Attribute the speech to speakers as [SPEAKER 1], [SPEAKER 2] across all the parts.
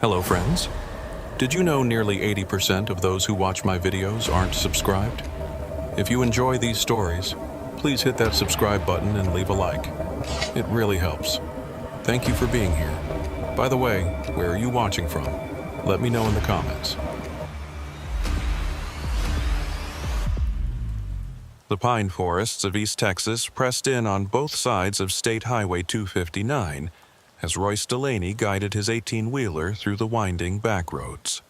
[SPEAKER 1] Hello friends. Did you know nearly 80% of those who watch my videos aren't subscribed? If you enjoy these stories, please hit that subscribe button and leave a like. It really helps. Thank you for being here. By the way, where are you watching from? Let me know in the comments. The pine forests of East Texas pressed in on both sides of State Highway 259 as Royce Delaney guided his 18-wheeler through the winding backroads.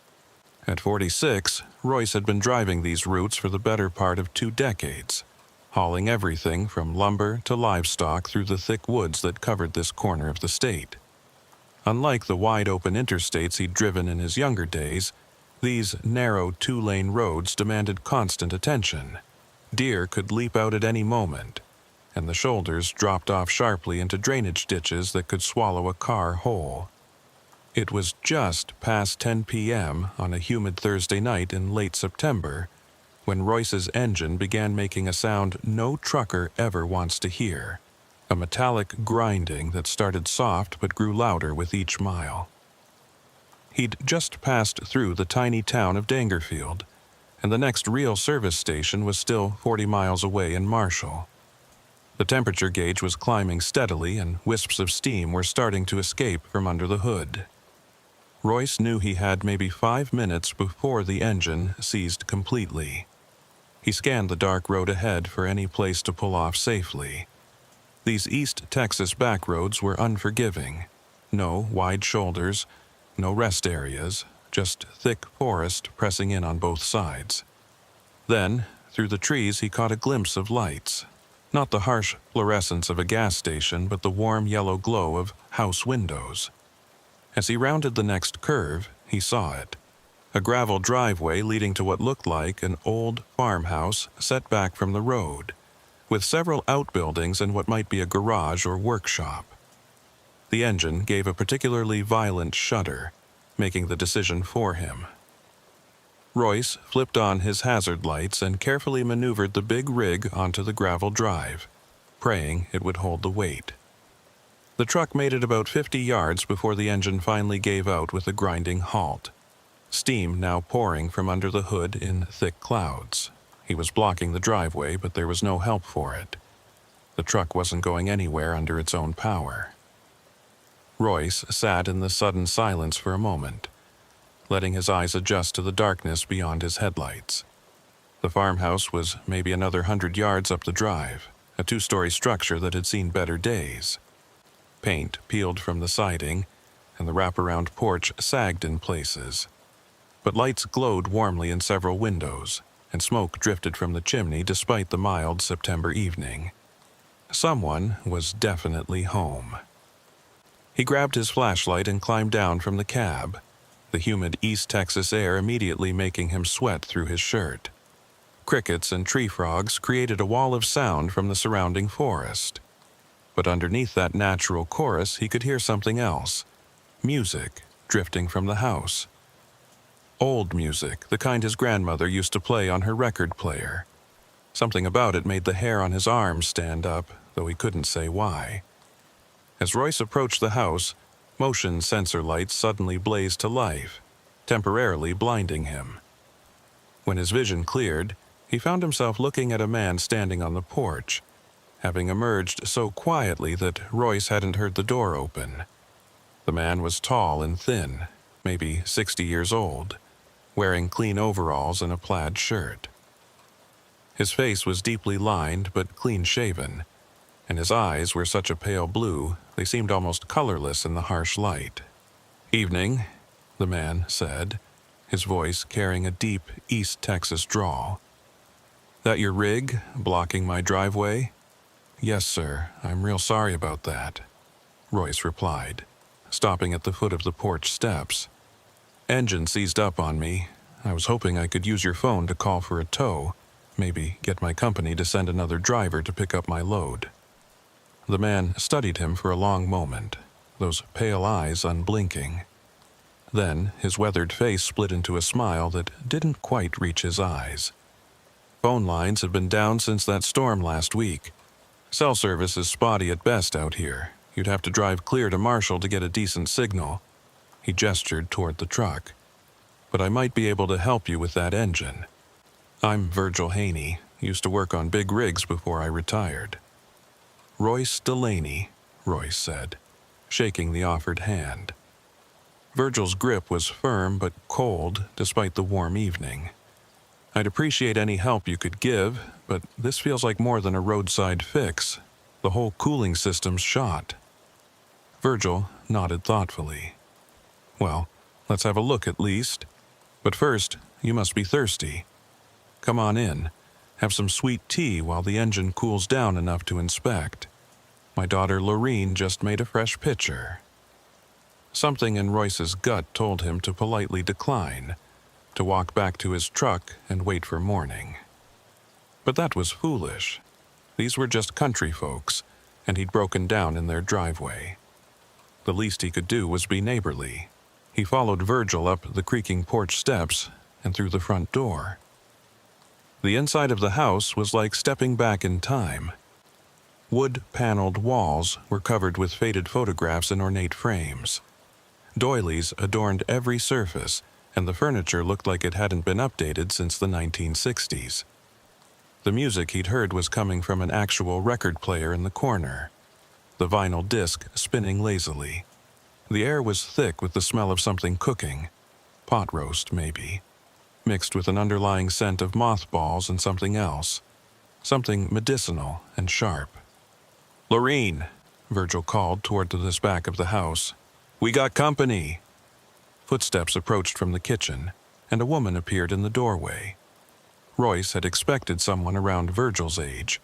[SPEAKER 1] At 46, Royce had been driving these routes for the better part of 2 decades, hauling everything from lumber to livestock through the thick woods that covered this corner of the state. Unlike the wide-open interstates he'd driven in his younger days, these narrow 2-lane roads demanded constant attention. Deer could leap out at any moment, and the shoulders dropped off sharply into drainage ditches that could swallow a car whole. It was just past 10 p.m. on a humid Thursday night in late September when Royce's engine began making a sound no trucker ever wants to hear, a metallic grinding that started soft but grew louder with each mile. He'd just passed through the tiny town of Dangerfield, and the next real service station was still 40 miles away in Marshall. The temperature gauge was climbing steadily, and wisps of steam were starting to escape from under the hood. Royce knew he had maybe 5 minutes before the engine seized completely. He scanned the dark road ahead for any place to pull off safely. These East Texas backroads were unforgiving. No wide shoulders, no rest areas, just thick forest pressing in on both sides. Then, through the trees, he caught a glimpse of lights. Not the harsh fluorescence of a gas station, but the warm yellow glow of house windows. As he rounded the next curve, he saw it. A gravel driveway leading to what looked like an old farmhouse set back from the road, with several outbuildings and what might be a garage or workshop. The engine gave a particularly violent shudder, making the decision for him. Royce flipped on his hazard lights and carefully maneuvered the big rig onto the gravel drive, praying it would hold the weight. The truck made it about 50 yards before the engine finally gave out with a grinding halt, steam now pouring from under the hood in thick clouds. He was blocking the driveway, but there was no help for it. The truck wasn't going anywhere under its own power. Royce sat in the sudden silence for a moment, letting his eyes adjust to the darkness beyond his headlights. The farmhouse was maybe another 100 yards up the drive, a 2-story structure that had seen better days. Paint peeled from the siding, and the wraparound porch sagged in places. But lights glowed warmly in several windows, and smoke drifted from the chimney despite the mild September evening. Someone was definitely home. He grabbed his flashlight and climbed down from the cab, the humid East Texas air immediately making him sweat through his shirt. Crickets and tree frogs created a wall of sound from the surrounding forest. But underneath that natural chorus, he could hear something else. Music drifting from the house. Old music, the kind his grandmother used to play on her record player. Something about it made the hair on his arms stand up, though he couldn't say why. As Royce approached the house, motion sensor lights suddenly blazed to life, temporarily blinding him. When his vision cleared, he found himself looking at a man standing on the porch, having emerged so quietly that Royce hadn't heard the door open. The man was tall and thin, maybe 60 years old, wearing clean overalls and a plaid shirt. His face was deeply lined but clean-shaven, and his eyes were such a pale blue they seemed almost colorless in the harsh light. "Evening," the man said, his voice carrying a deep East Texas drawl. "That your rig, blocking my driveway?" "Yes, sir. I'm real sorry about that," Royce replied, stopping at the foot of the porch steps. "Engine seized up on me. I was hoping I could use your phone to call for a tow, maybe get my company to send another driver to pick up my load." The man studied him for a long moment, those pale eyes unblinking. Then his weathered face split into a smile that didn't quite reach his eyes. "Phone lines have been down since that storm last week. Cell service is spotty at best out here. You'd have to drive clear to Marshall to get a decent signal." He gestured toward the truck. "But I might be able to help you with that engine. I'm Virgil Haney, used to work on big rigs before I retired." "Royce Delaney," Royce said, shaking the offered hand. Virgil's grip was firm but cold despite the warm evening. "I'd appreciate any help you could give, but this feels like more than a roadside fix. The whole cooling system's shot." Virgil nodded thoughtfully. "Well, let's have a look at least. But first, you must be thirsty. Come on in. Have some sweet tea while the engine cools down enough to inspect. My daughter Lorene just made a fresh pitcher." Something in Royce's gut told him to politely decline, to walk back to his truck and wait for morning. But that was foolish. These were just country folks, and he'd broken down in their driveway. The least he could do was be neighborly. He followed Virgil up the creaking porch steps and through the front door. The inside of the house was like stepping back in time. Wood-paneled walls were covered with faded photographs in ornate frames. Doilies adorned every surface, and the furniture looked like it hadn't been updated since the 1960s. The music he'd heard was coming from an actual record player in the corner, the vinyl disc spinning lazily. The air was thick with the smell of something cooking, pot roast maybe, mixed with an underlying scent of mothballs and something else, something medicinal and sharp. "Lorene," Virgil called toward this back of the house. "We got company." Footsteps approached from the kitchen, and a woman appeared in the doorway. Royce had expected someone around Virgil's age,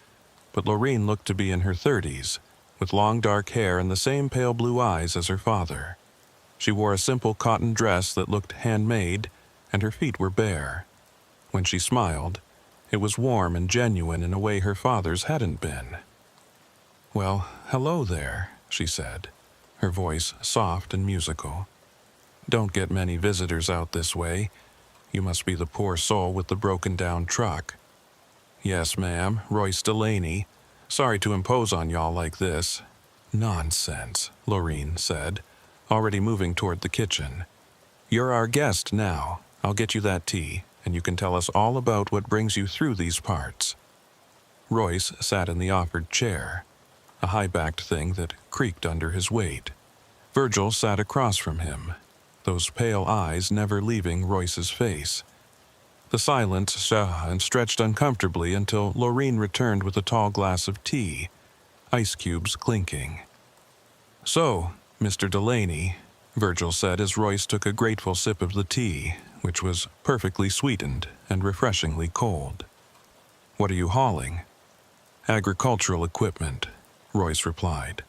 [SPEAKER 1] but Lorene looked to be in her 30s, with long dark hair and the same pale blue eyes as her father. She wore a simple cotton dress that looked handmade, and her feet were bare. When she smiled, it was warm and genuine in a way her father's hadn't been. "Well, hello there," she said, her voice soft and musical. "Don't get many visitors out this way. You must be the poor soul with the broken-down truck." "Yes, ma'am, Royce Delaney. Sorry to impose on y'all like this." "Nonsense," Lorene said, already moving toward the kitchen. "You're our guest now. I'll get you that tea, and you can tell us all about what brings you through these parts." Royce sat in the offered chair, a high-backed thing that creaked under his weight. Virgil sat across from him, those pale eyes never leaving Royce's face. The silence and stretched uncomfortably until Lorene returned with a tall glass of tea, ice cubes clinking. "So, Mr. Delaney," Virgil said as Royce took a grateful sip of the tea, which was perfectly sweetened and refreshingly cold. "What are you hauling?" "Agricultural equipment," Royce replied.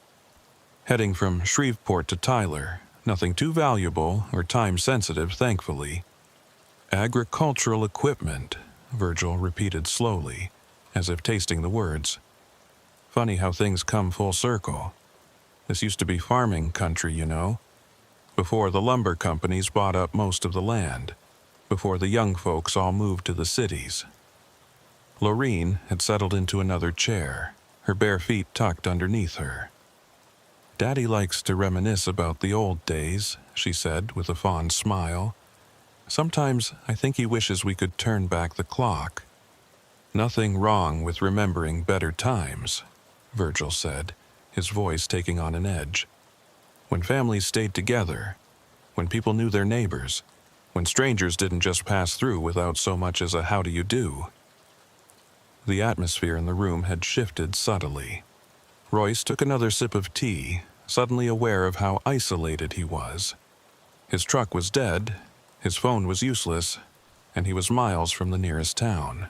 [SPEAKER 1] "Heading from Shreveport to Tyler. Nothing too valuable or time-sensitive, thankfully." "Agricultural equipment," Virgil repeated slowly, as if tasting the words. "Funny how things come full circle. This used to be farming country, you know, before the lumber companies bought up most of the land, before the young folks all moved to the cities." Lorene had settled into another chair, her bare feet tucked underneath her. "Daddy likes to reminisce about the old days," she said with a fond smile. "Sometimes I think he wishes we could turn back the clock." "Nothing wrong with remembering better times," Virgil said, his voice taking on an edge. "When families stayed together, when people knew their neighbors, when strangers didn't just pass through without so much as a how do you do." The atmosphere in the room had shifted subtly. Royce took another sip of tea, suddenly aware of how isolated he was. His truck was dead, his phone was useless, and he was miles from the nearest town.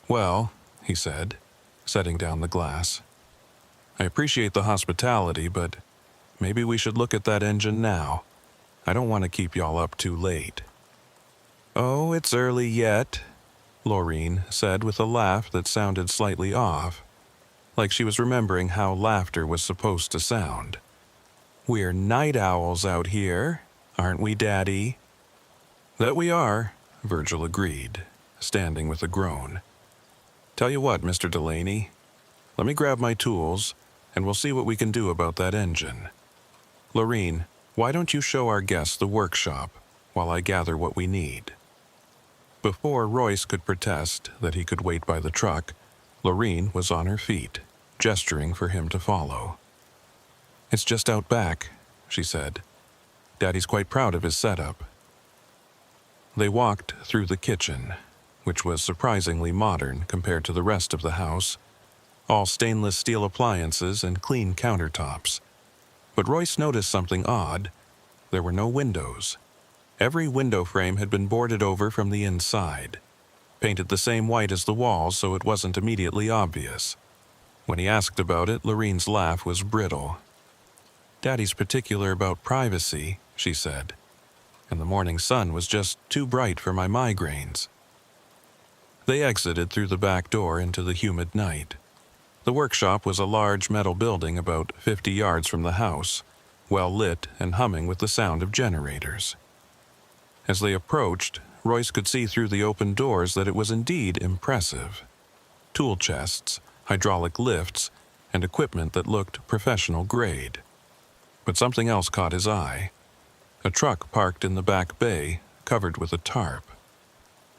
[SPEAKER 1] "Well," he said, setting down the glass, "I appreciate the hospitality, but maybe we should look at that engine now. I don't want to keep y'all up too late." "Oh, it's early yet," Lorene said with a laugh that sounded slightly off, like she was remembering how laughter was supposed to sound. "We're night owls out here, aren't we, Daddy?" "That we are," Virgil agreed, standing with a groan. "Tell you what, Mr. Delaney, let me grab my tools, and we'll see what we can do about that engine. Lorene, Why don't you show our guests the workshop while I gather what we need?" Before Royce could protest that he could wait by the truck, Lorene was on her feet, gesturing for him to follow. "It's just out back," she said. "Daddy's quite proud of his setup." They walked through the kitchen, which was surprisingly modern compared to the rest of the house, all stainless steel appliances and clean countertops. But Royce noticed something odd. There were no windows. Every window frame had been boarded over from the inside, painted the same white as the walls so it wasn't immediately obvious. When he asked about it, Lorene's laugh was brittle. "Daddy's particular about privacy," she said, "and the morning sun was just too bright for my migraines." They exited through the back door into the humid night. The workshop was a large metal building about 50 yards from the house, well lit and humming with the sound of generators. As they approached, Royce could see through the open doors that it was indeed impressive. Tool chests, hydraulic lifts, and equipment that looked professional grade. But something else caught his eye. A truck parked in the back bay, covered with a tarp.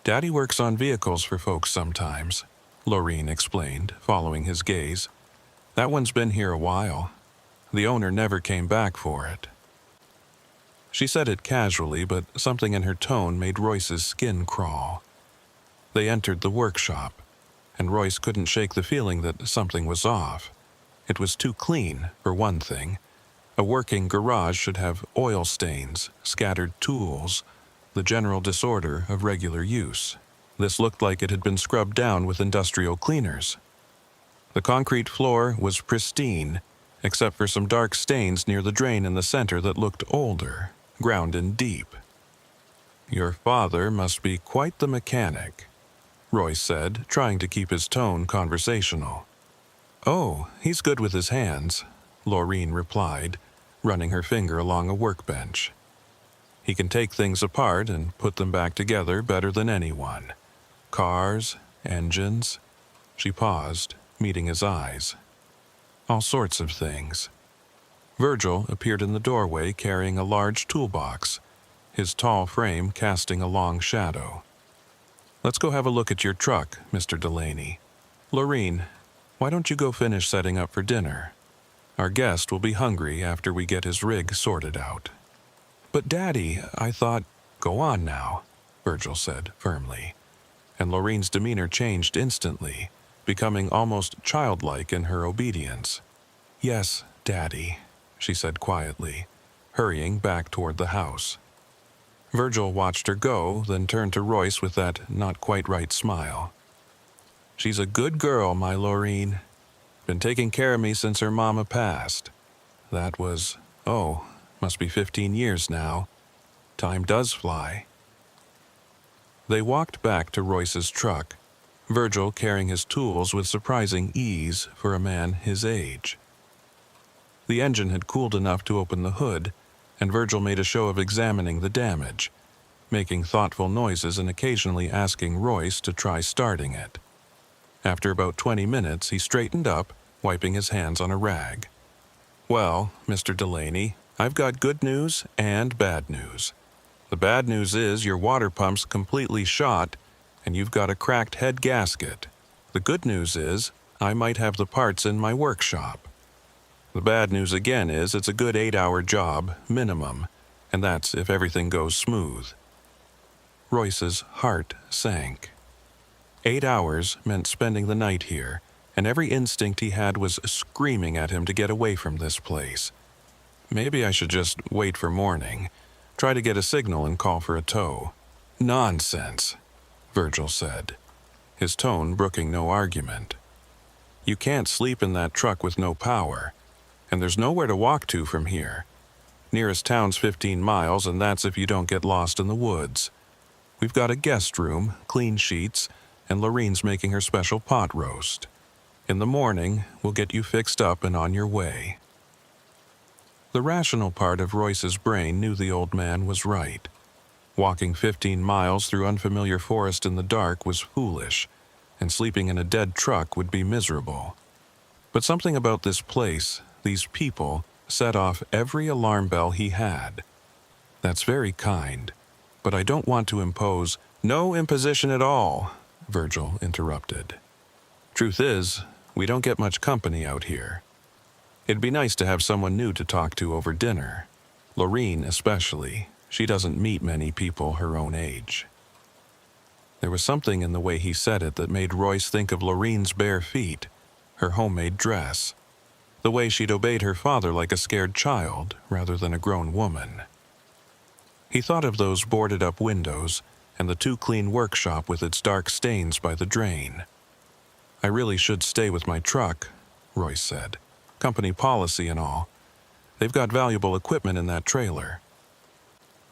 [SPEAKER 1] "Daddy works on vehicles for folks sometimes," Lorene explained, following his gaze. "That one's been here a while. The owner never came back for it." She said it casually, but something in her tone made Royce's skin crawl. They entered the workshop, and Royce couldn't shake the feeling that something was off. It was too clean, for one thing. A working garage should have oil stains, scattered tools, the general disorder of regular use. This looked like it had been scrubbed down with industrial cleaners. The concrete floor was pristine, except for some dark stains near the drain in the center that looked older, ground in deep. "Your father must be quite the mechanic," Royce said, trying to keep his tone conversational. "Oh, he's good with his hands," Lorene replied, running her finger along a workbench. "He can take things apart and put them back together better than anyone. Cars, engines." She paused, meeting his eyes. "All sorts of things." Virgil appeared in the doorway carrying a large toolbox, his tall frame casting a long shadow. "Let's go have a look at your truck, Mr. Delaney. Lorene, why don't you go finish setting up for dinner? Our guest will be hungry after we get his rig sorted out." "But Daddy, I thought—" "Go on now," Virgil said firmly, and Lorene's demeanor changed instantly, becoming almost childlike in her obedience. "Yes, Daddy," she said quietly, hurrying back toward the house. Virgil watched her go, then turned to Royce with that not-quite-right smile. "She's a good girl, my Lorene. Been taking care of me since her mama passed. That was, must be 15 years now. Time does fly." They walked back to Royce's truck, Virgil carrying his tools with surprising ease for a man his age. The engine had cooled enough to open the hood, and Virgil made a show of examining the damage, making thoughtful noises and occasionally asking Royce to try starting it. After about 20 minutes, he straightened up, wiping his hands on a rag. "Well, Mr. Delaney, I've got good news and bad news. The bad news is your water pump's completely shot, and you've got a cracked head gasket. The good news is I might have the parts in my workshop. The bad news again is it's a good 8-hour job, minimum, and that's if everything goes smooth." Royce's heart sank. 8 hours meant spending the night here, and every instinct he had was screaming at him to get away from this place. Maybe I should just wait for morning, try to get a signal and call for a tow. "Nonsense," Virgil said, his tone brooking no argument. "You can't sleep in that truck with no power, and there's nowhere to walk to from here. Nearest town's 15 miles, and that's if you don't get lost in the woods. We've got a guest room, clean sheets, and Lorene's making her special pot roast. In the morning, we'll get you fixed up and on your way." The rational part of Royce's brain knew the old man was right. Walking 15 miles through unfamiliar forest in the dark was foolish, and sleeping in a dead truck would be miserable. But something about this place, these people, set off every alarm bell he had. "That's very kind, but I don't want to impose—" "No imposition at all," Virgil interrupted. "Truth is, we don't get much company out here. It'd be nice to have someone new to talk to over dinner. Lorene especially. She doesn't meet many people her own age." There was something in the way he said it that made Royce think of Lorene's bare feet, her homemade dress, the way she'd obeyed her father like a scared child rather than a grown woman. He thought of those boarded-up windows and the too-clean workshop with its dark stains by the drain. "I really should stay with my truck," Royce said. "Company policy and all. They've got valuable equipment in that trailer."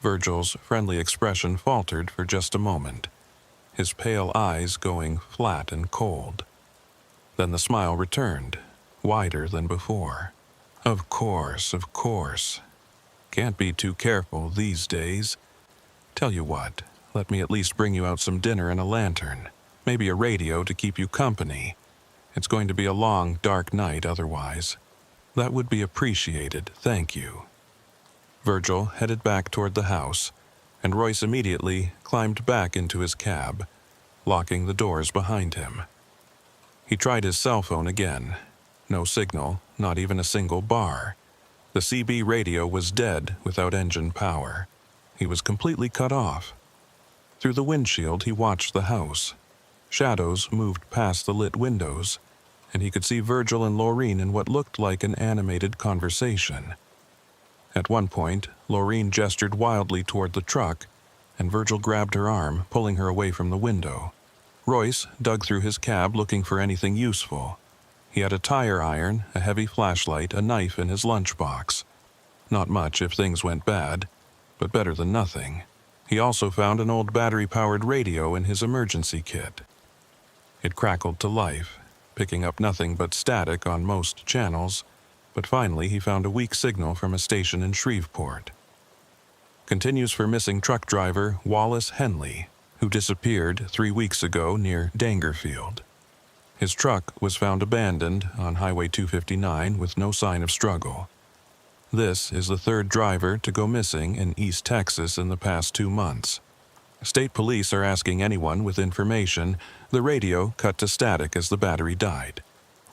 [SPEAKER 1] Virgil's friendly expression faltered for just a moment, his pale eyes going flat and cold. Then the smile returned, wider than before. Of course. Can't be too careful these days. Tell you what, let me at least bring you out some dinner and a lantern, maybe a radio to keep you company. It's going to be a long, dark night otherwise. That would be appreciated, thank you." Virgil headed back toward the house, and Royce immediately climbed back into his cab, locking the doors behind him. He tried his cell phone again. No signal, not even a single bar. The CB radio was dead without engine power. He was completely cut off. Through the windshield he watched the house. Shadows moved past the lit windows, and he could see Virgil and Lorene in what looked like an animated conversation. At one point, Lorene gestured wildly toward the truck, and Virgil grabbed her arm, pulling her away from the window. Royce dug through his cab looking for anything useful. He had a tire iron, a heavy flashlight, a knife in his lunchbox. Not much if things went bad, but better than nothing. He also found an old battery-powered radio in his emergency kit. It crackled to life, picking up nothing but static on most channels, but finally he found a weak signal from a station in Shreveport. Continues for missing truck driver Wallace Henley, who disappeared 3 weeks ago near Dangerfield. His truck was found abandoned on Highway 259 with no sign of struggle. This is the third driver to go missing in East Texas in the past 2 months. State police are asking anyone with information. The radio cut to static as the battery died.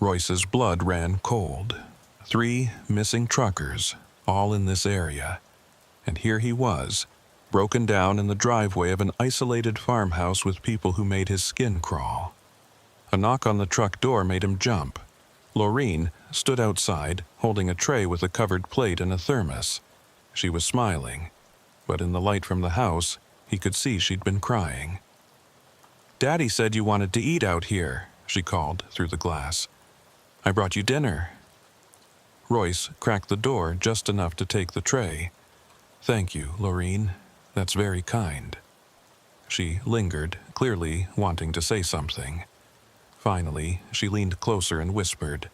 [SPEAKER 1] Royce's blood ran cold. 3 missing truckers, all in this area. And here he was, broken down in the driveway of an isolated farmhouse with people who made his skin crawl. A knock on the truck door made him jump. Lorene stood outside, holding a tray with a covered plate and a thermos. She was smiling, but in the light from the house, he could see she'd been crying. "Daddy said you wanted to eat out here," she called through the glass. "I brought you dinner." Royce cracked the door just enough to take the tray. "Thank you, Lorene. That's very kind." She lingered, clearly wanting to say something. Finally, she leaned closer and whispered,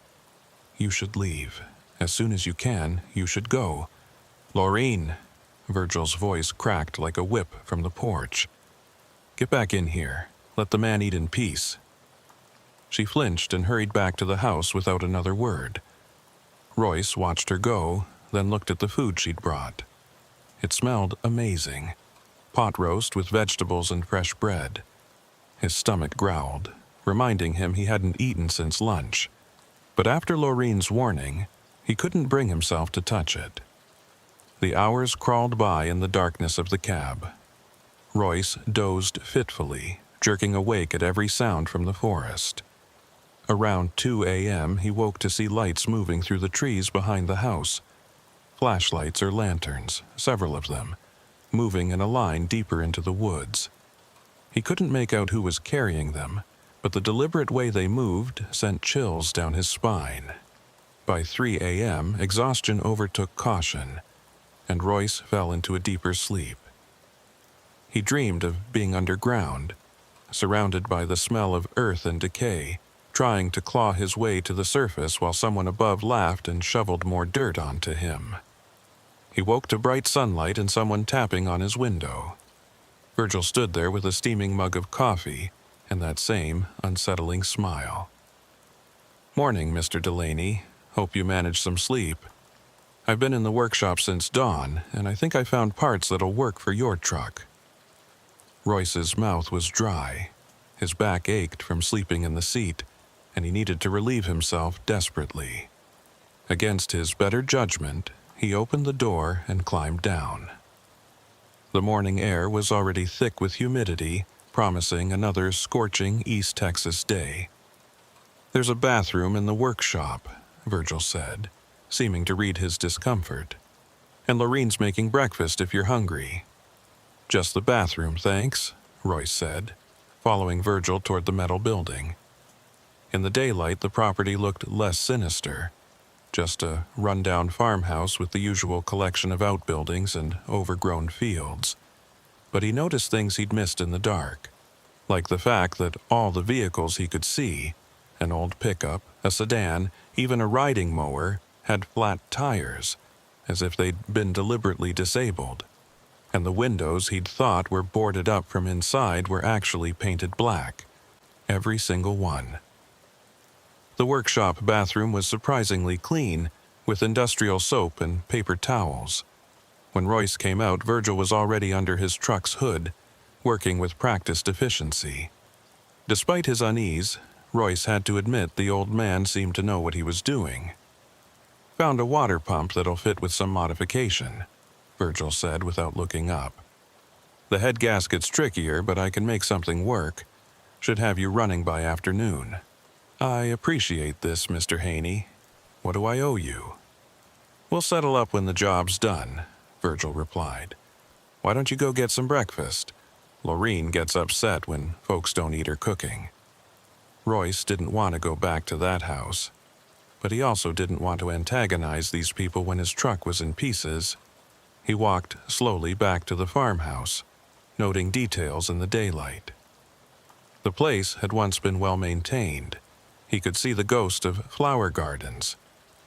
[SPEAKER 1] "You should leave. As soon as you can, you should go." "Lorene!" Virgil's voice cracked like a whip from the porch. "Get back in here. Let the man eat in peace." She flinched and hurried back to the house without another word. Royce watched her go, then looked at the food she'd brought. It smelled amazing. Pot roast with vegetables and fresh bread. His stomach growled, reminding him he hadn't eaten since lunch. But after Lorene's warning, he couldn't bring himself to touch it. The hours crawled by in the darkness of the cab. Royce dozed fitfully, jerking awake at every sound from the forest. Around 2 a.m., he woke to see lights moving through the trees behind the house. Flashlights or lanterns, several of them, moving in a line deeper into the woods. He couldn't make out who was carrying them, but the deliberate way they moved sent chills down his spine. By 3 a.m., exhaustion overtook caution, and Royce fell into a deeper sleep. He dreamed of being underground, surrounded by the smell of earth and decay, trying to claw his way to the surface while someone above laughed and shoveled more dirt onto him. He woke to bright sunlight and someone tapping on his window. Virgil stood there with a steaming mug of coffee and that same unsettling smile. "Morning, Mr. Delaney. Hope you managed some sleep." I've been in the workshop since dawn, and I think I found parts that'll work for your truck." Royce's mouth was dry. His back ached from sleeping in the seat, and he needed to relieve himself desperately. Against his better judgment, he opened the door and climbed down. The morning air was already thick with humidity, promising another scorching East Texas day. "There's a bathroom in the workshop," Virgil said, seeming to read his discomfort. "And Lorraine's making breakfast if you're hungry." "Just the bathroom, thanks," Royce said, following Virgil toward the metal building. In the daylight, the property looked less sinister. Just a run-down farmhouse with the usual collection of outbuildings and overgrown fields. But he noticed things he'd missed in the dark, like the fact that all the vehicles he could see, an old pickup, a sedan, even a riding mower, had flat tires, as if they'd been deliberately disabled. And the windows he'd thought were boarded up from inside were actually painted black. Every single one. The workshop bathroom was surprisingly clean, with industrial soap and paper towels. When Royce came out, Virgil was already under his truck's hood, working with practiced efficiency. Despite his unease, Royce had to admit the old man seemed to know what he was doing. "Found a water pump that'll fit with some modification," Virgil said without looking up. "The head gasket's trickier, but I can make something work. Should have you running by afternoon." "I appreciate this, Mr. Haney. What do I owe you?" "We'll settle up when the job's done," Virgil replied. "Why don't you go get some breakfast? Lorraine gets upset when folks don't eat her cooking." Royce didn't want to go back to that house, but he also didn't want to antagonize these people when his truck was in pieces. He walked slowly back to the farmhouse, noting details in the daylight. The place had once been well maintained. He could see the ghost of flower gardens,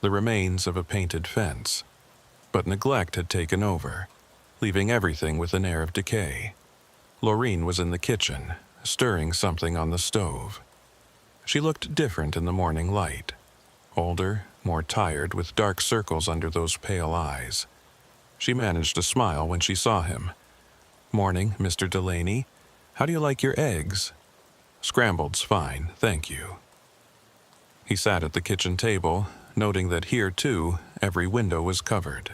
[SPEAKER 1] the remains of a painted fence. But neglect had taken over, leaving everything with an air of decay. Lorraine was in the kitchen, stirring something on the stove. She looked different in the morning light. Older, more tired, with dark circles under those pale eyes. She managed to smile when she saw him. "Morning, Mr. Delaney. How do you like your eggs?" "Scrambled's fine, thank you." He sat at the kitchen table, noting that here, too, every window was covered.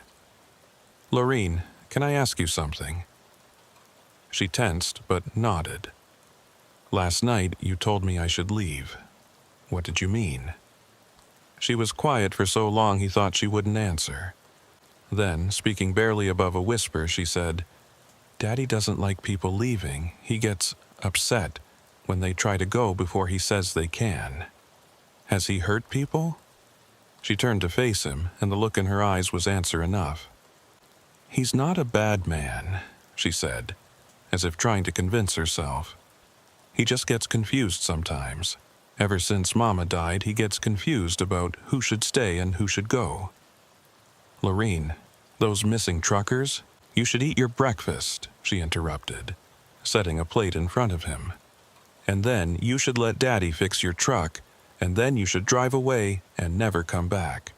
[SPEAKER 1] "Lorraine, can I ask you something?" She tensed but nodded. "Last night you told me I should leave. What did you mean?" She was quiet for so long he thought she wouldn't answer. Then, speaking barely above a whisper, she said, "Daddy doesn't like people leaving. He gets upset when they try to go before he says they can." "Has he hurt people?" She turned to face him, and the look in her eyes was answer enough. "He's not a bad man," she said, as if trying to convince herself. "He just gets confused sometimes. Ever since Mama died, he gets confused about who should stay and who should go." "Lorraine, those missing truckers? You should eat your breakfast," she interrupted, setting a plate in front of him. "And then you should let Daddy fix your truck, and then you should drive away and never come back.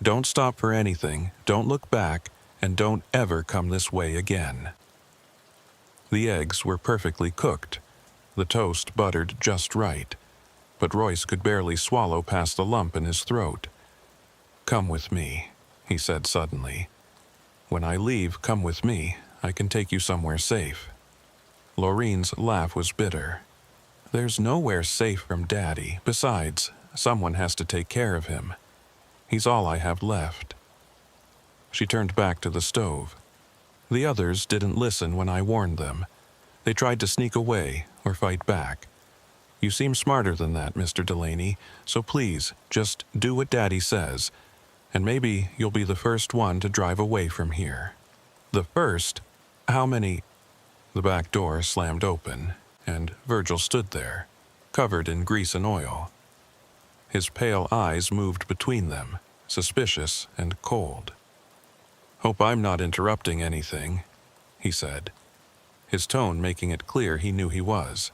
[SPEAKER 1] Don't stop for anything, don't look back, and don't ever come this way again." The eggs were perfectly cooked, the toast buttered just right, but Royce could barely swallow past the lump in his throat. "Come with me," he said suddenly. "When I leave, come with me. I can take you somewhere safe." Lorraine's laugh was bitter. "There's nowhere safe from Daddy. Besides, someone has to take care of him. He's all I have left." She turned back to the stove. "The others didn't listen when I warned them. They tried to sneak away or fight back. You seem smarter than that, Mr. Delaney, so please, just do what Daddy says, and maybe you'll be the first one to drive away from here." "The first? How many?" The back door slammed open, and Virgil stood there, covered in grease and oil. His pale eyes moved between them, suspicious and cold. "Hope I'm not interrupting anything," he said, his tone making it clear he knew he was.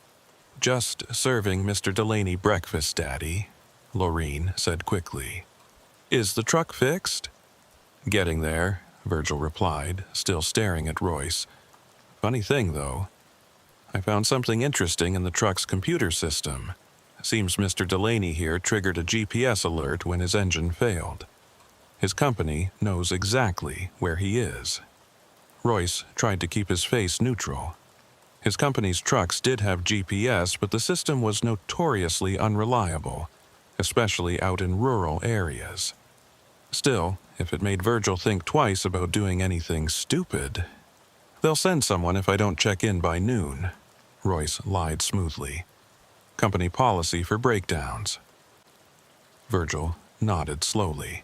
[SPEAKER 1] "Just serving Mr. Delaney breakfast, Daddy," Lorraine said quickly. "Is the truck fixed?" Getting there, Virgil replied, still staring at Royce. Funny thing, though. I found something interesting in the truck's computer system. Seems Mr. Delaney here triggered a GPS alert when his engine failed. His company knows exactly where he is. Royce tried to keep his face neutral. His company's trucks did have GPS, but the system was notoriously unreliable, especially out in rural areas. Still, if it made Virgil think twice about doing anything stupid... They'll send someone if I don't check in by noon, Royce lied smoothly. Company policy for breakdowns. Virgil nodded slowly.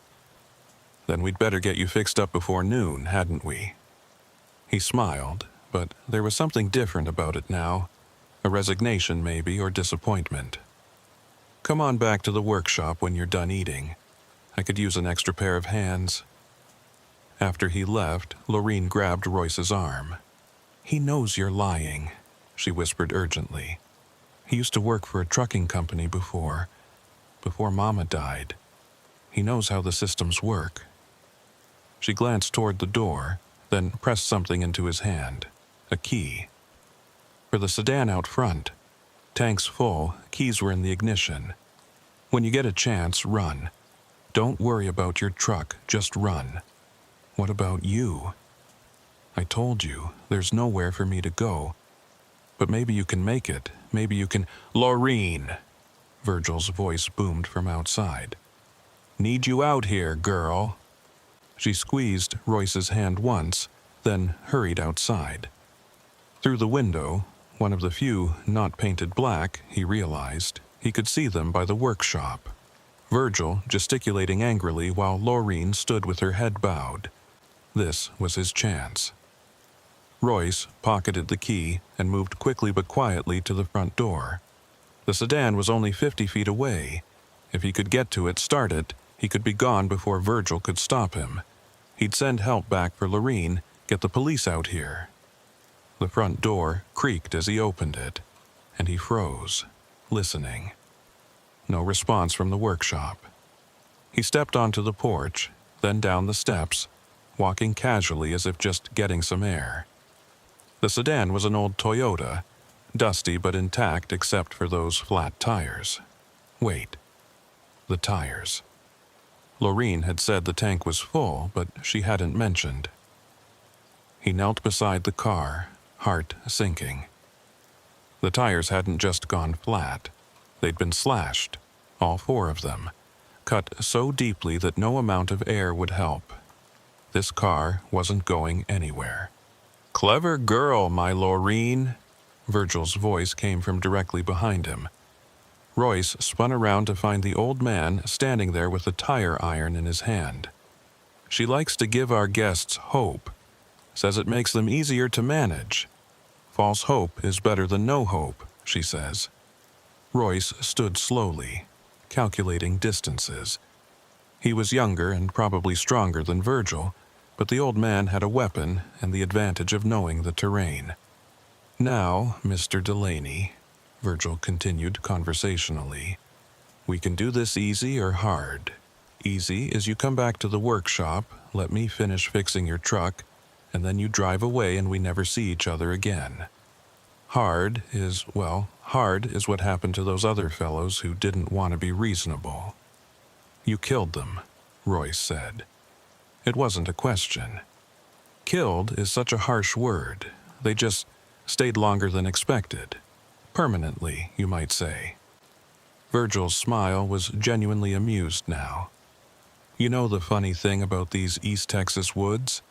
[SPEAKER 1] Then we'd better get you fixed up before noon, hadn't we? He smiled, but there was something different about it now. A resignation, maybe, or disappointment. Come on back to the workshop when you're done eating. I could use an extra pair of hands. After he left, Lorene grabbed Royce's arm. He knows you're lying, she whispered urgently. He used to work for a trucking company before Mama died. He knows how the systems work. She glanced toward the door, then pressed something into his hand, a key. For the sedan out front. Tanks full, keys were in the ignition. When you get a chance, run. Don't worry about your truck, just run. What about you? I told you, there's nowhere for me to go. But maybe you can make it. Maybe you can... Lorene! Virgil's voice boomed from outside. Need you out here, girl. She squeezed Royce's hand once, then hurried outside. Through the window, one of the few not painted black, he realized, he could see them by the workshop. Virgil gesticulating angrily while Lorene stood with her head bowed. This was his chance. Royce pocketed the key and moved quickly but quietly to the front door. The sedan was only 50 feet away. If he could get to it, start it, he could be gone before Virgil could stop him. He'd send help back for Lorene, get the police out here. The front door creaked as he opened it, and he froze, listening. No response from the workshop. He stepped onto the porch, then down the steps, walking casually as if just getting some air. The sedan was an old Toyota, dusty but intact except for those flat tires. Wait. The tires. Lorene had said the tank was full, but she hadn't mentioned. He knelt beside the car, heart sinking. The tires hadn't just gone flat. They'd been slashed, all 4 of them, cut so deeply that no amount of air would help. This car wasn't going anywhere. Clever girl, my Lorene. Virgil's voice came from directly behind him. Royce spun around to find the old man standing there with a tire iron in his hand. She likes to give our guests hope. Says it makes them easier to manage. False hope is better than no hope, she says. Royce stood slowly, calculating distances. He was younger and probably stronger than Virgil, but the old man had a weapon and the advantage of knowing the terrain. Now, Mr. Delaney, Virgil continued conversationally, we can do this easy or hard. Easy is you come back to the workshop, let me finish fixing your truck, and then you drive away and we never see each other again. Hard is what happened to those other fellows who didn't want to be reasonable. You killed them, Royce said. It wasn't a question. Killed is such a harsh word. They just stayed longer than expected. Permanently, you might say. Virgil's smile was genuinely amused now. You know the funny thing about these East Texas woods?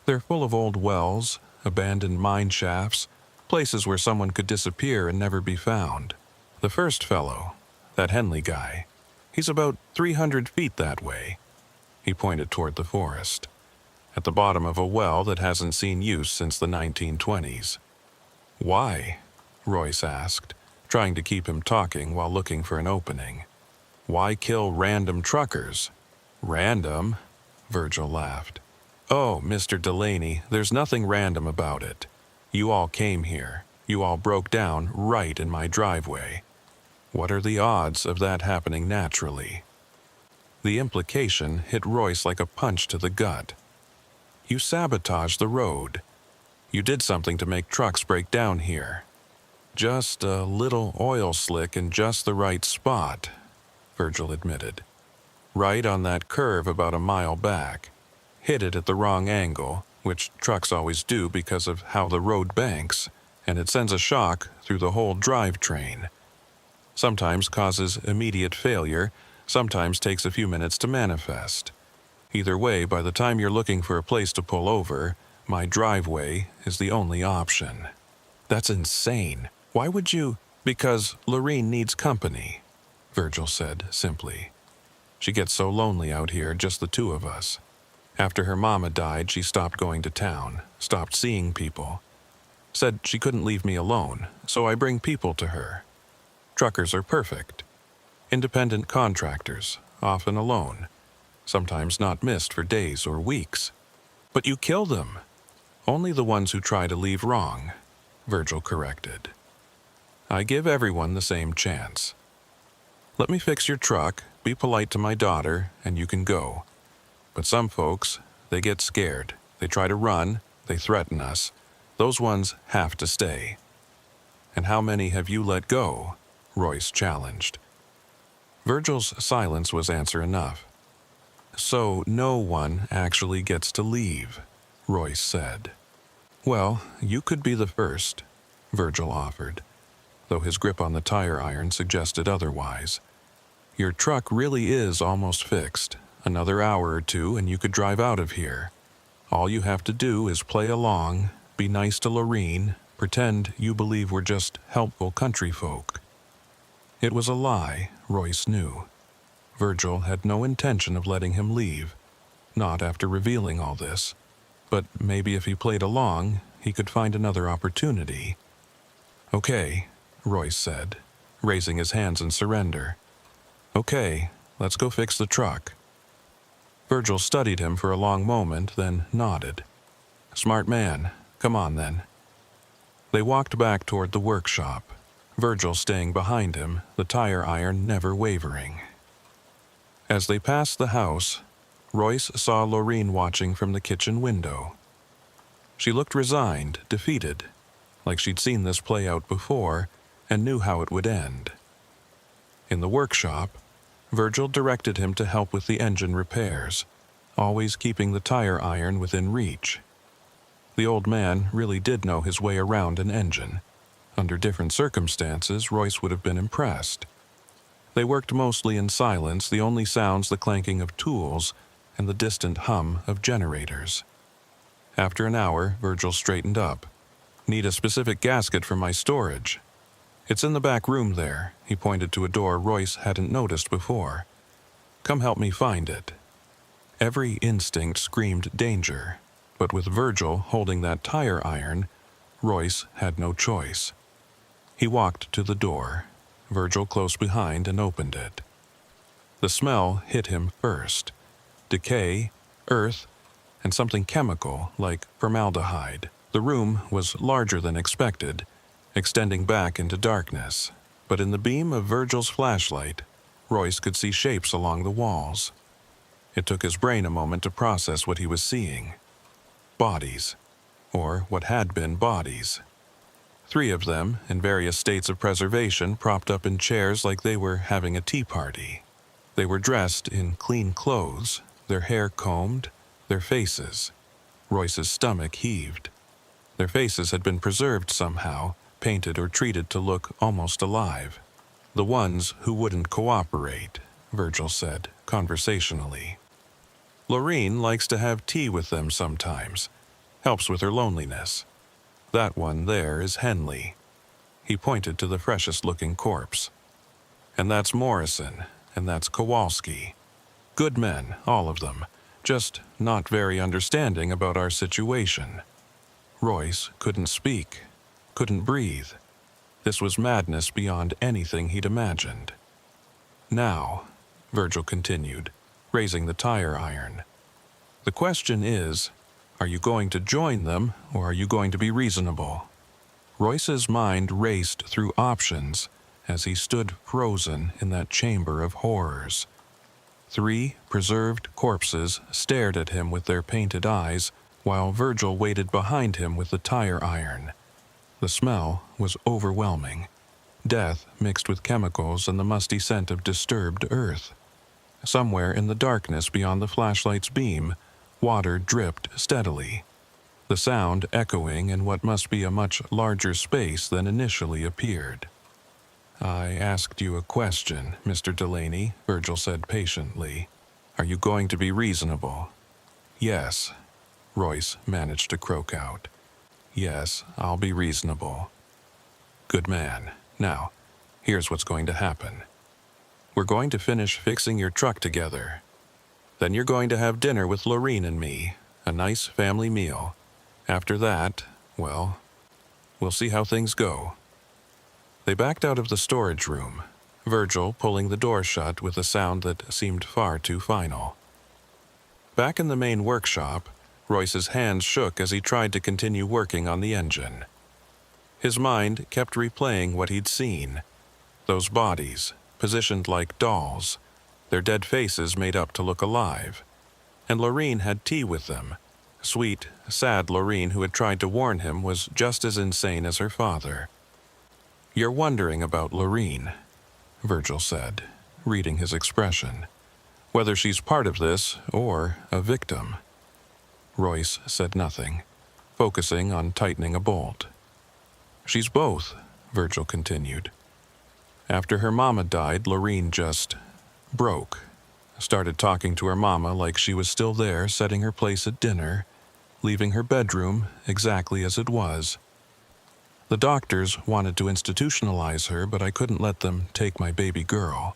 [SPEAKER 1] They're full of old wells, abandoned mine shafts, places where someone could disappear and never be found. The first fellow, that Henley guy, he's about 300 feet that way. He pointed toward the forest, at the bottom of a well that hasn't seen use since the 1920s. Why? Royce asked, trying to keep him talking while looking for an opening. Why kill random truckers? Random? Virgil laughed. Oh, Mr. Delaney, there's nothing random about it. You all came here. You all broke down right in my driveway. What are the odds of that happening naturally? The implication hit Royce like a punch to the gut. You sabotaged the road. You did something to make trucks break down here. Just a little oil slick in just the right spot, Virgil admitted. Right on that curve about a mile back. Hit it at the wrong angle, which trucks always do because of how the road banks, and it sends a shock through the whole drivetrain. Sometimes causes immediate failure, sometimes takes a few minutes to manifest. Either way, by the time you're looking for a place to pull over, my driveway is the only option. That's insane. Why would you? Because Lorene needs company, Virgil said simply. She gets so lonely out here, just the two of us. After her mama died, she stopped going to town, stopped seeing people. Said she couldn't leave me alone, so I bring people to her. Truckers are perfect. Independent contractors, often alone. Sometimes not missed for days or weeks. But you kill them. Only the ones who try to leave wrong, Virgil corrected. I give everyone the same chance. Let me fix your truck, be polite to my daughter, and you can go. But some folks, they get scared. They try to run, they threaten us. Those ones have to stay. And how many have you let go? Royce challenged. Virgil's silence was answer enough. So no one actually gets to leave, Royce said. Well, you could be the first, Virgil offered, though his grip on the tire iron suggested otherwise. Your truck really is almost fixed. Another hour or two and you could drive out of here. All you have to do is play along, be nice to Lorene, pretend you believe we're just helpful country folk. It was a lie, Royce knew. Virgil had no intention of letting him leave, not after revealing all this. But maybe if he played along, he could find another opportunity. Okay, Royce said, raising his hands in surrender. Okay, let's go fix the truck. Virgil studied him for a long moment, then nodded. Smart man, come on then. They walked back toward the workshop, Virgil staying behind him, the tire iron never wavering. As they passed the house, Royce saw Lorene watching from the kitchen window. She looked resigned, defeated, like she'd seen this play out before and knew how it would end. In the workshop, Virgil directed him to help with the engine repairs, always keeping the tire iron within reach. The old man really did know his way around an engine. Under different circumstances, Royce would have been impressed. They worked mostly in silence, the only sounds the clanking of tools and the distant hum of generators. After an hour, Virgil straightened up. Need a specific gasket for my storage. It's in the back room there, he pointed to a door Royce hadn't noticed before. Come help me find it. Every instinct screamed danger, but with Virgil holding that tire iron, Royce had no choice. He walked to the door, Virgil close behind, and opened it. The smell hit him first. Decay, earth, and something chemical like formaldehyde. The room was larger than expected, extending back into darkness, but in the beam of Virgil's flashlight, Royce could see shapes along the walls. It took his brain a moment to process what he was seeing. Bodies, or what had been bodies. 3 of them, in various states of preservation, propped up in chairs like they were having a tea party. They were dressed in clean clothes, their hair combed, their faces. Royce's stomach heaved. Their faces had been preserved somehow, painted or treated to look almost alive. The ones who wouldn't cooperate, Virgil said, conversationally. Lorene likes to have tea with them sometimes. Helps with her loneliness. That one there is Henley. He pointed to the freshest-looking corpse. And that's Morrison, and that's Kowalski. Good men, all of them, just not very understanding about our situation. Royce couldn't speak, couldn't breathe. This was madness beyond anything he'd imagined. Now, Virgil continued, raising the tire iron. The question is, are you going to join them, or are you going to be reasonable? Royce's mind raced through options as he stood frozen in that chamber of horrors. 3 preserved corpses stared at him with their painted eyes, while Virgil waited behind him with the tire iron. The smell was overwhelming. Death mixed with chemicals and the musty scent of disturbed earth. Somewhere in the darkness beyond the flashlight's beam, water dripped steadily, the sound echoing in what must be a much larger space than initially appeared. "I asked you a question, Mr. Delaney," Virgil said patiently. "Are you going to be reasonable?" "Yes," Royce managed to croak out. "Yes, I'll be reasonable." "Good man. Now, here's what's going to happen. We're going to finish fixing your truck together. Then you're going to have dinner with Lorene and me, a nice family meal. After that, well, we'll see how things go." They backed out of the storage room, Virgil pulling the door shut with a sound that seemed far too final. Back in the main workshop, Royce's hands shook as he tried to continue working on the engine. His mind kept replaying what he'd seen. Those bodies, positioned like dolls, their dead faces made up to look alive. And Lorene had tea with them. Sweet, sad Lorene, who had tried to warn him, was just as insane as her father. "You're wondering about Lorene," Virgil said, reading his expression. "Whether she's part of this or a victim." Royce said nothing, focusing on tightening a bolt. "She's both," Virgil continued. "After her mama died, Lorene just broke. Started talking to her mama like she was still there, setting her place at dinner, leaving her bedroom exactly as it was. The doctors wanted to institutionalize her, but I couldn't let them take my baby girl.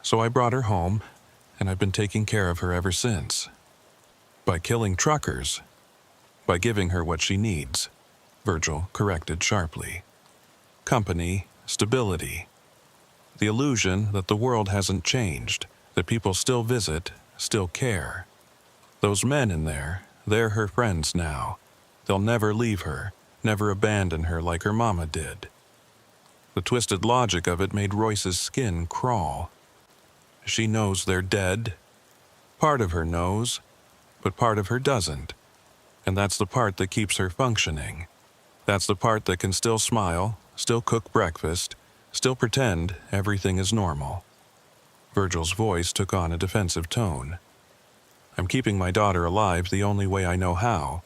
[SPEAKER 1] So I brought her home, and I've been taking care of her ever since. By killing truckers. By giving her what she needs," Virgil corrected sharply. "Company, stability. The illusion that the world hasn't changed, that people still visit, still care. Those men in there, they're her friends now. They'll never leave her, never abandon her like her mama did." The twisted logic of it made Royce's skin crawl. She knows they're dead. Part of her knows, but part of her doesn't. And that's the part that keeps her functioning. That's the part that can still smile, still cook breakfast, still pretend everything is normal. Virgil's voice took on a defensive tone. "I'm keeping my daughter alive the only way I know how."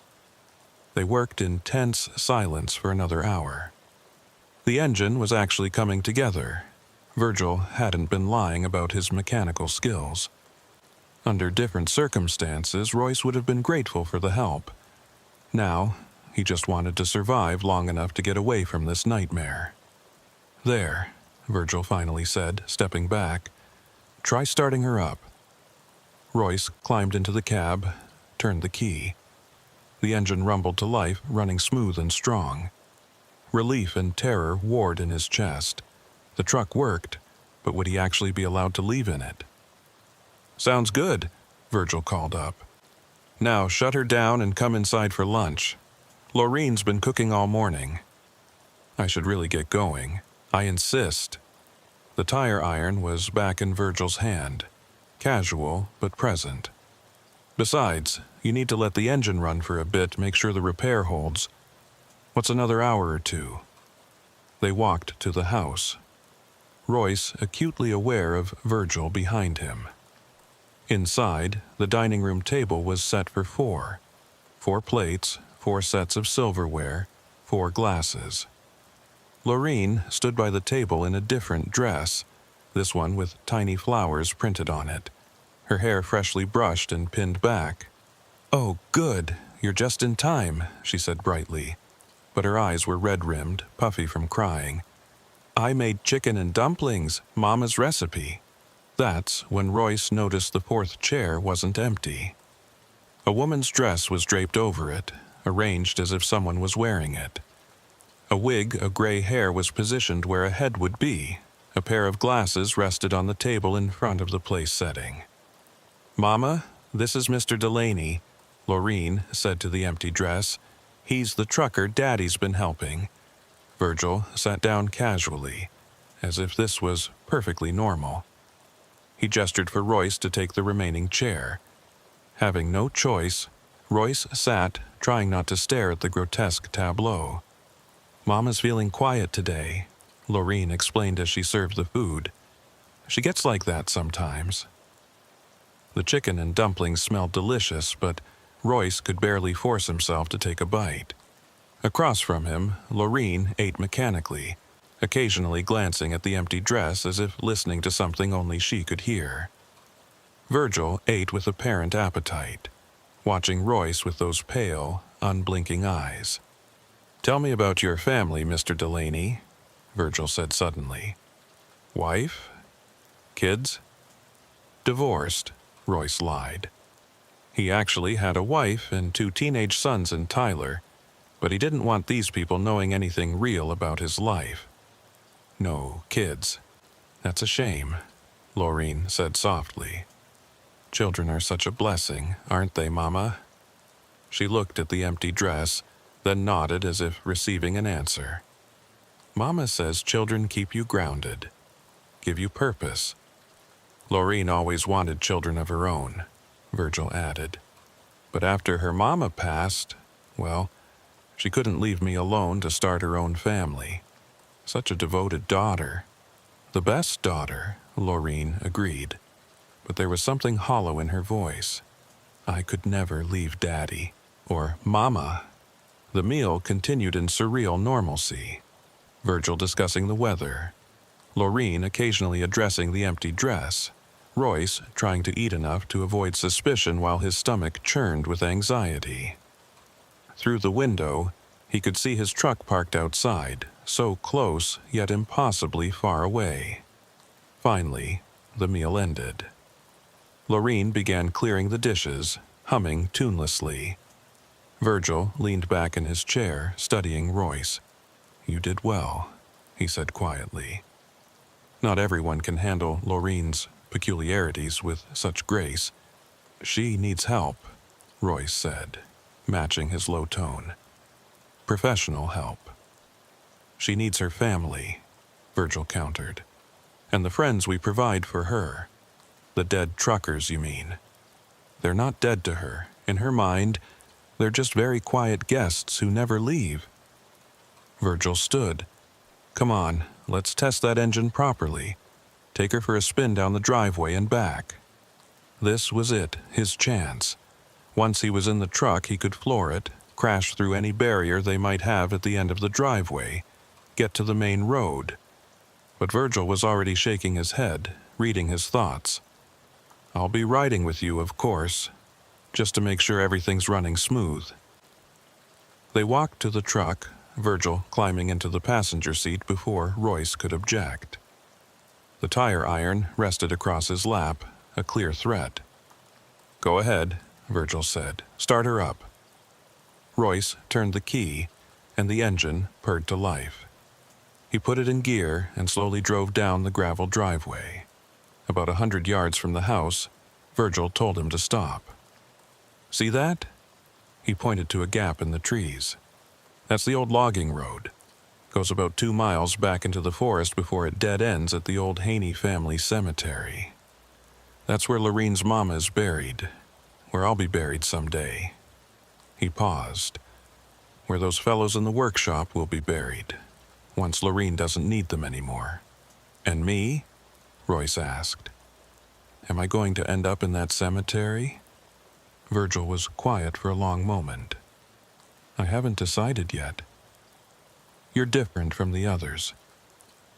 [SPEAKER 1] They worked in tense silence for another hour. The engine was actually coming together. Virgil hadn't been lying about his mechanical skills. Under different circumstances, Royce would have been grateful for the help. Now, he just wanted to survive long enough to get away from this nightmare. "There," Virgil finally said, stepping back. "Try starting her up." Royce climbed into the cab, turned the key. The engine rumbled to life, running smooth and strong. Relief and terror warred in his chest. The truck worked, but would he actually be allowed to leave in it? "Sounds good," Virgil called up. "Now shut her down and come inside for lunch. Lorene's been cooking all morning." "I should really get going. I insist." The tire iron was back in Virgil's hand, casual but present. "Besides, you need to let the engine run for a bit, make sure the repair holds. What's another hour or two?" They walked to the house, Royce acutely aware of Virgil behind him. Inside, the dining room table was set for 4. 4 plates, 4 sets of silverware, 4 glasses. Lorene stood by the table in a different dress, this one with tiny flowers printed on it, her hair freshly brushed and pinned back. "Oh, good, you're just in time," she said brightly, but her eyes were red-rimmed, puffy from crying. "I made chicken and dumplings, Mama's recipe." That's when Royce noticed the 4th chair wasn't empty. A woman's dress was draped over it, arranged as if someone was wearing it. A wig of gray hair was positioned where a head would be. A pair of glasses rested on the table in front of the place setting. "Mama, this is Mr. Delaney," Lorene said to the empty dress. "He's the trucker Daddy's been helping." Virgil sat down casually, as if this was perfectly normal. He gestured for Royce to take the remaining chair. Having no choice, Royce sat, trying not to stare at the grotesque tableau. "Mama's feeling quiet today," Lorene explained as she served the food. "She gets like that sometimes." The chicken and dumplings smelled delicious, but Royce could barely force himself to take a bite. Across from him, Lorene ate mechanically, occasionally glancing at the empty dress as if listening to something only she could hear. Virgil ate with apparent appetite, watching Royce with those pale, unblinking eyes. "Tell me about your family, Mr. Delaney," Virgil said suddenly. "Wife? Kids?" "Divorced," Royce lied. He actually had a wife and 2 teenage sons in Tyler, but he didn't want these people knowing anything real about his life. "No kids. That's a shame," Lorene said softly. "Children are such a blessing, aren't they, Mama?" She looked at the empty dress, then nodded as if receiving an answer. "Mama says children keep you grounded, give you purpose." Lorene always wanted children of her own, Virgil added. But after her mama passed, well, she couldn't leave me alone to start her own family. Such a devoted daughter. The best daughter, Lorene agreed. But there was something hollow in her voice. "I could never leave Daddy, or Mama." The meal continued in surreal normalcy. Virgil discussing the weather, Lorene occasionally addressing the empty dress, Royce trying to eat enough to avoid suspicion while his stomach churned with anxiety. Through the window, he could see his truck parked outside, so close yet impossibly far away. Finally, the meal ended. Lorene began clearing the dishes, humming tunelessly. Virgil leaned back in his chair, studying Royce. "You did well," he said quietly. Not everyone can handle Lorene's peculiarities with such grace. "She needs help," Royce said, matching his low tone. "Professional help." "She needs her family," Virgil countered. "And the friends we provide for her. The dead truckers, you mean. They're not dead to her. In her mind, they're just very quiet guests who never leave." Virgil stood. "Come on, let's test that engine properly. Take her for a spin down the driveway and back." This was it, his chance. Once he was in the truck, he could floor it, crash through any barrier they might have at the end of the driveway, get to the main road. But Virgil was already shaking his head, reading his thoughts. "I'll be riding with you, of course, just to make sure everything's running smooth." They walked to the truck, Virgil climbing into the passenger seat before Royce could object. The tire iron rested across his lap, a clear threat. "Go ahead," Virgil said. "Start her up." Royce turned the key, and the engine purred to life. He put it in gear and slowly drove down the gravel driveway. About 100 yards from the house, Virgil told him to stop. "See that?" He pointed to a gap in the trees. "That's the old logging road. Goes about 2 miles back into the forest before it dead ends at the old Haney family cemetery. That's where Lorene's mama is buried, where I'll be buried someday." He paused. "Where those fellows in the workshop will be buried, once Lorene doesn't need them anymore." "And me?" Royce asked. "Am I going to end up in that cemetery?" Virgil was quiet for a long moment. "I haven't decided yet. You're different from the others.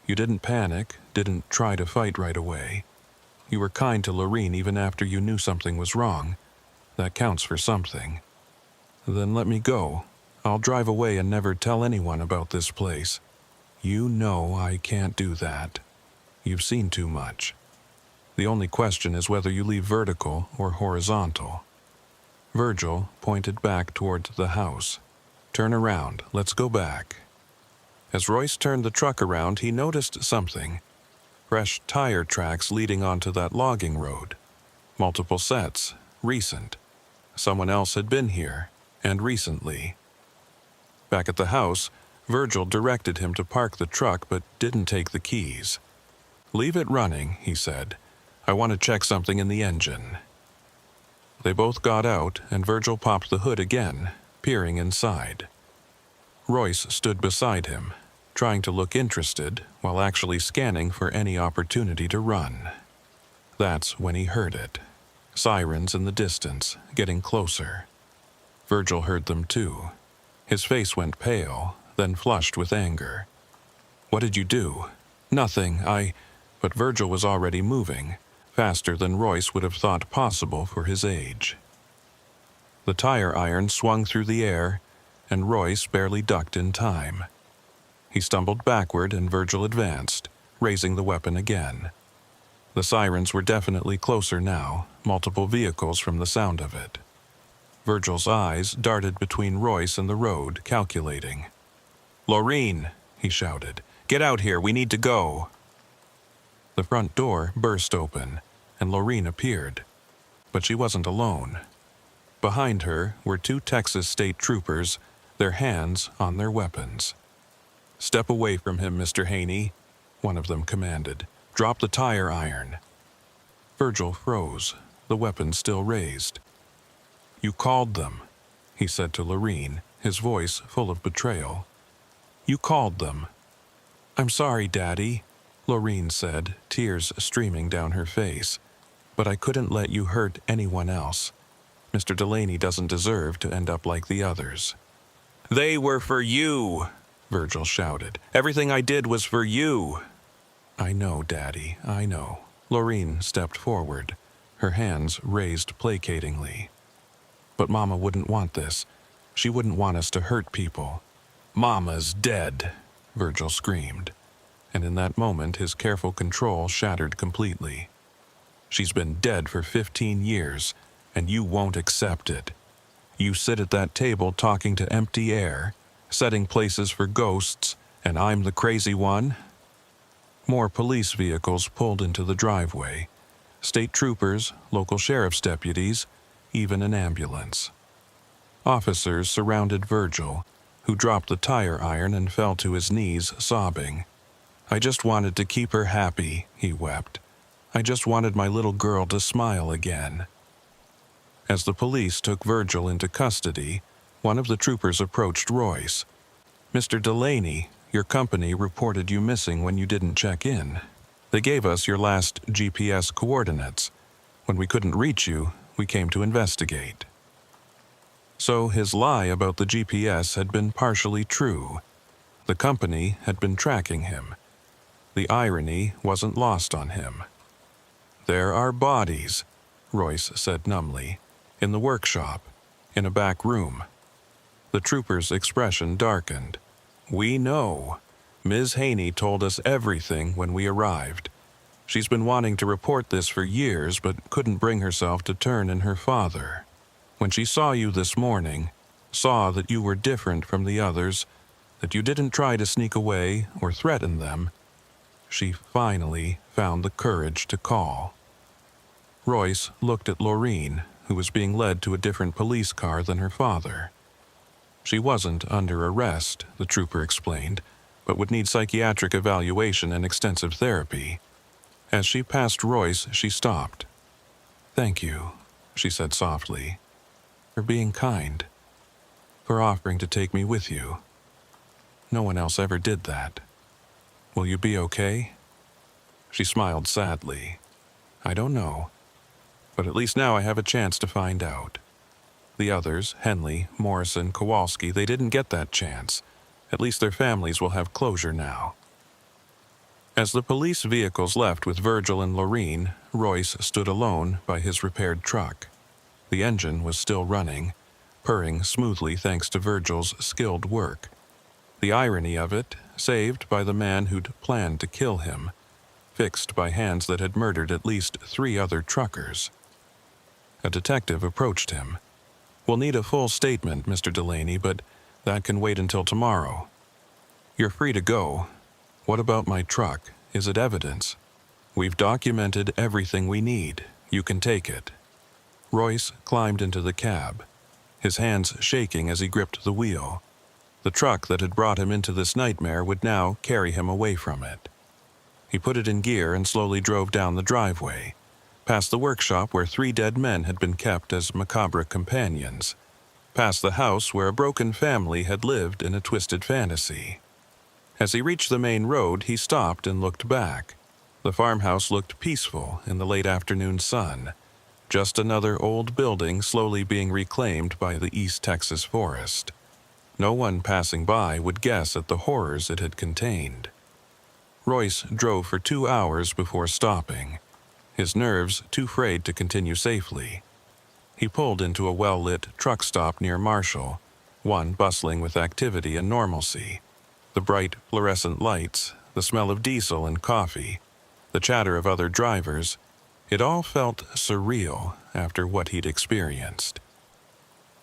[SPEAKER 1] You didn't panic, didn't try to fight right away. You were kind to Lorene even after you knew something was wrong. That counts for something. Then let me go. I'll drive away and never tell anyone about this place. You know I can't do that. You've seen too much. The only question is whether you leave vertical or horizontal." Virgil pointed back toward the house. "Turn around, let's go back." As Royce turned the truck around, he noticed something. Fresh tire tracks leading onto that logging road. Multiple sets, recent. Someone else had been here, and recently. Back at the house, Virgil directed him to park the truck but didn't take the keys. "Leave it running," he said. I want to check something in the engine." They both got out, and Virgil popped the hood again, peering inside. Royce stood beside him, trying to look interested while actually scanning for any opportunity to run. That's when he heard it. Sirens in the distance, getting closer. Virgil heard them too. His face went pale, then flushed with anger. "What did you do?" "Nothing, But Virgil was already moving, faster than Royce would have thought possible for his age. The tire iron swung through the air, and Royce barely ducked in time. He stumbled backward and Virgil advanced, raising the weapon again. The sirens were definitely closer now, multiple vehicles from the sound of it. Virgil's eyes darted between Royce and the road, calculating. "Laureen," he shouted, "get out here, we need to go." The front door burst open, and Laureen appeared. But she wasn't alone. Behind her were 2 Texas state troopers, their hands on their weapons. "Step away from him, Mr. Haney," one of them commanded. "Drop the tire iron." Virgil froze, the weapon still raised. "You called them," he said to Laureen, his voice full of betrayal. "You called them." "I'm sorry, Daddy," Laureen said, tears streaming down her face. "But I couldn't let you hurt anyone else. Mr. Delaney doesn't deserve to end up like the others." "They were for you," Virgil shouted. "Everything I did was for you." "I know, Daddy, I know." Laureen stepped forward, her hands raised placatingly. "But Mama wouldn't want this. She wouldn't want us to hurt people." "Mama's dead," Virgil screamed. And in that moment his careful control shattered completely. "She's been dead for 15 years, and you won't accept it. You sit at that table talking to empty air, setting places for ghosts, and I'm the crazy one?" More police vehicles pulled into the driveway. State troopers, local sheriff's deputies, even an ambulance. Officers surrounded Virgil, who dropped the tire iron and fell to his knees, sobbing. "I just wanted to keep her happy," he wept. "I just wanted my little girl to smile again." As the police took Virgil into custody, one of the troopers approached Royce. "Mr. Delaney, your company reported you missing when you didn't check in. They gave us your last GPS coordinates. When we couldn't reach you, we came to investigate." So his lie about the GPS had been partially true. The company had been tracking him. The irony wasn't lost on him. "There are bodies," Royce said numbly, "in the workshop, in a back room." The trooper's expression darkened. "We know. Ms. Haney told us everything when we arrived. She's been wanting to report this for years, but couldn't bring herself to turn in her father. When she saw you this morning, saw that you were different from the others, that you didn't try to sneak away or threaten them, she finally found the courage to call." Royce looked at Laureen, who was being led to a different police car than her father. She wasn't under arrest, the trooper explained, but would need psychiatric evaluation and extensive therapy. As she passed Royce, she stopped. "Thank you," she said softly, "for being kind, for offering to take me with you. No one else ever did that. Will you be okay?" She smiled sadly. "I don't know, but at least now I have a chance to find out. The others, Henley, Morrison, Kowalski, they didn't get that chance. At least their families will have closure now." As the police vehicles left with Virgil and Laureen, Royce stood alone by his repaired truck. The engine was still running, purring smoothly thanks to Virgil's skilled work. The irony of it, saved by the man who'd planned to kill him, fixed by hands that had murdered at least 3 other truckers. A detective approached him. "We'll need a full statement, Mr. Delaney, but that can wait until tomorrow." "You're free to go. What about my truck? Is it evidence?" "We've documented everything we need. You can take it." Royce climbed into the cab, his hands shaking as he gripped the wheel. The truck that had brought him into this nightmare would now carry him away from it. He put it in gear and slowly drove down the driveway, past the workshop where 3 dead men had been kept as macabre companions, past the house where a broken family had lived in a twisted fantasy. As he reached the main road, he stopped and looked back. The farmhouse looked peaceful in the late afternoon sun, just another old building slowly being reclaimed by the East Texas forest. No one passing by would guess at the horrors it had contained. Royce drove for 2 hours before stopping, his nerves too frayed to continue safely. He pulled into a well-lit truck stop near Marshall, one bustling with activity and normalcy. The bright fluorescent lights, the smell of diesel and coffee, the chatter of other drivers, it all felt surreal after what he'd experienced.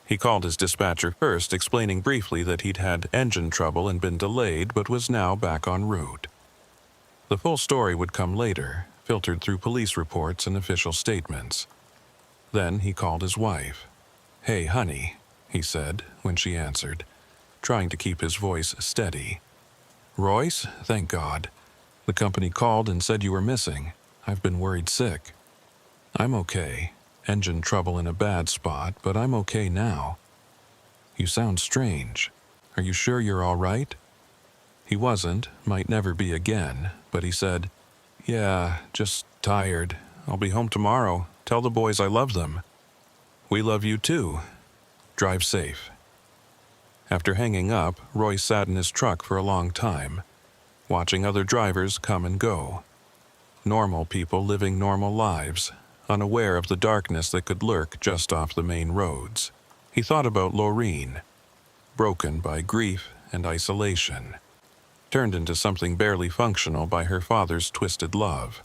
[SPEAKER 1] He called his dispatcher first, explaining briefly that he'd had engine trouble and been delayed but was now back en route. The full story would come later, filtered through police reports and official statements. Then he called his wife. "Hey, honey," he said when she answered, trying to keep his voice steady. "Royce, thank God. The company called and said you were missing. I've been worried sick." "I'm okay. Engine trouble in a bad spot, but I'm okay now." "You sound strange. Are you sure you're all right?" He wasn't, might never be again, but he said, "Yeah, just tired. I'll be home tomorrow. Tell the boys I love them." "We love you too. Drive safe." After hanging up, Roy sat in his truck for a long time, watching other drivers come and go. Normal people living normal lives, unaware of the darkness that could lurk just off the main roads. He thought about Laureen, broken by grief and isolation, turned into something barely functional by her father's twisted love.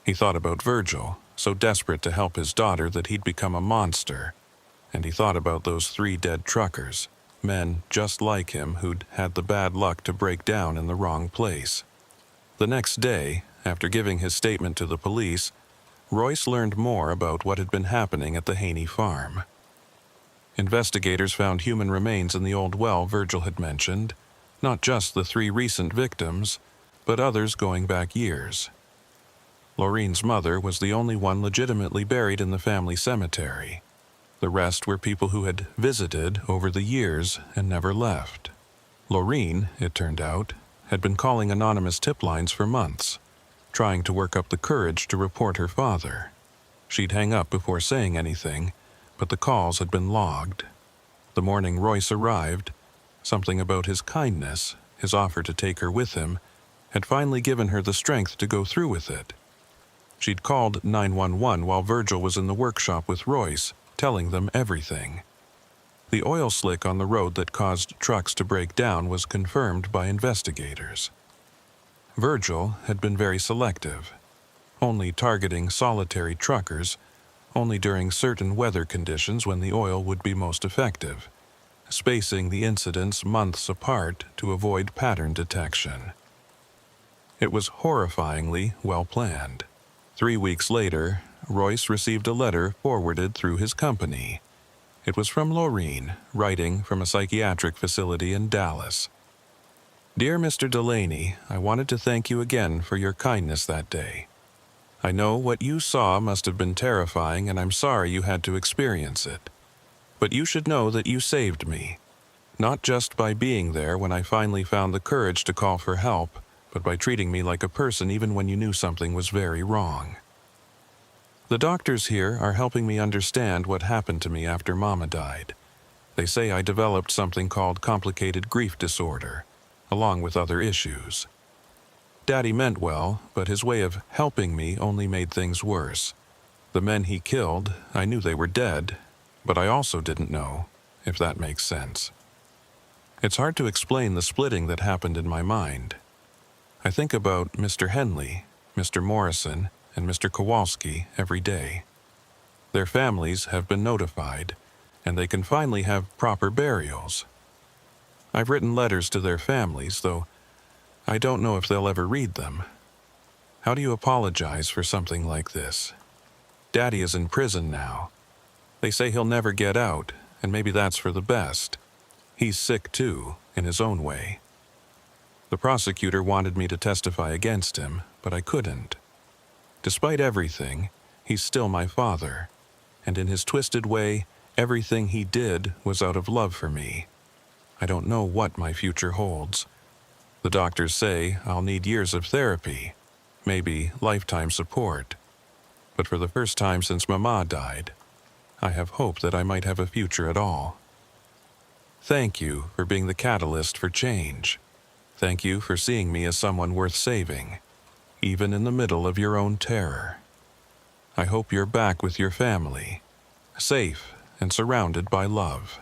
[SPEAKER 1] He thought about Virgil, so desperate to help his daughter that he'd become a monster. And he thought about those 3 dead truckers, men just like him who'd had the bad luck to break down in the wrong place. The next day, after giving his statement to the police, Royce learned more about what had been happening at the Haney farm. Investigators found human remains in the old well Virgil had mentioned, not just the 3 recent victims, but others going back years. Laureen's mother was the only one legitimately buried in the family cemetery. The rest were people who had visited over the years and never left. Laureen, it turned out, had been calling anonymous tip lines for months, trying to work up the courage to report her father. She'd hang up before saying anything, but the calls had been logged. The morning Royce arrived, something about his kindness, his offer to take her with him, had finally given her the strength to go through with it. She'd called 911 while Virgil was in the workshop with Royce, telling them everything. The oil slick on the road that caused trucks to break down was confirmed by investigators. Virgil had been very selective, only targeting solitary truckers, only during certain weather conditions when the oil would be most effective, spacing the incidents months apart to avoid pattern detection. It was horrifyingly well planned. 3 weeks later, Royce received a letter forwarded through his company. It was from Laureen, writing from a psychiatric facility in Dallas. "Dear Mr. Delaney, I wanted to thank you again for your kindness that day. I know what you saw must have been terrifying, and I'm sorry you had to experience it. But you should know that you saved me, not just by being there when I finally found the courage to call for help, but by treating me like a person even when you knew something was very wrong. The doctors here are helping me understand what happened to me after Mama died. They say I developed something called complicated grief disorder, along with other issues. Daddy meant well, but his way of helping me only made things worse. The men he killed, I knew they were dead, but I also didn't know, if that makes sense. It's hard to explain the splitting that happened in my mind. I think about Mr. Henley, Mr. Morrison, and Mr. Kowalski every day. Their families have been notified, and they can finally have proper burials. I've written letters to their families, though I don't know if they'll ever read them. How do you apologize for something like this? Daddy is in prison now. They say he'll never get out, and maybe that's for the best. He's sick too, in his own way. The prosecutor wanted me to testify against him, but I couldn't. Despite everything, he's still my father, and in his twisted way, everything he did was out of love for me. I don't know what my future holds. The doctors say I'll need years of therapy, maybe lifetime support. But for the first time since Mama died, I have hope that I might have a future at all. Thank you for being the catalyst for change. Thank you for seeing me as someone worth saving, even in the middle of your own terror. I hope you're back with your family, safe and surrounded by love.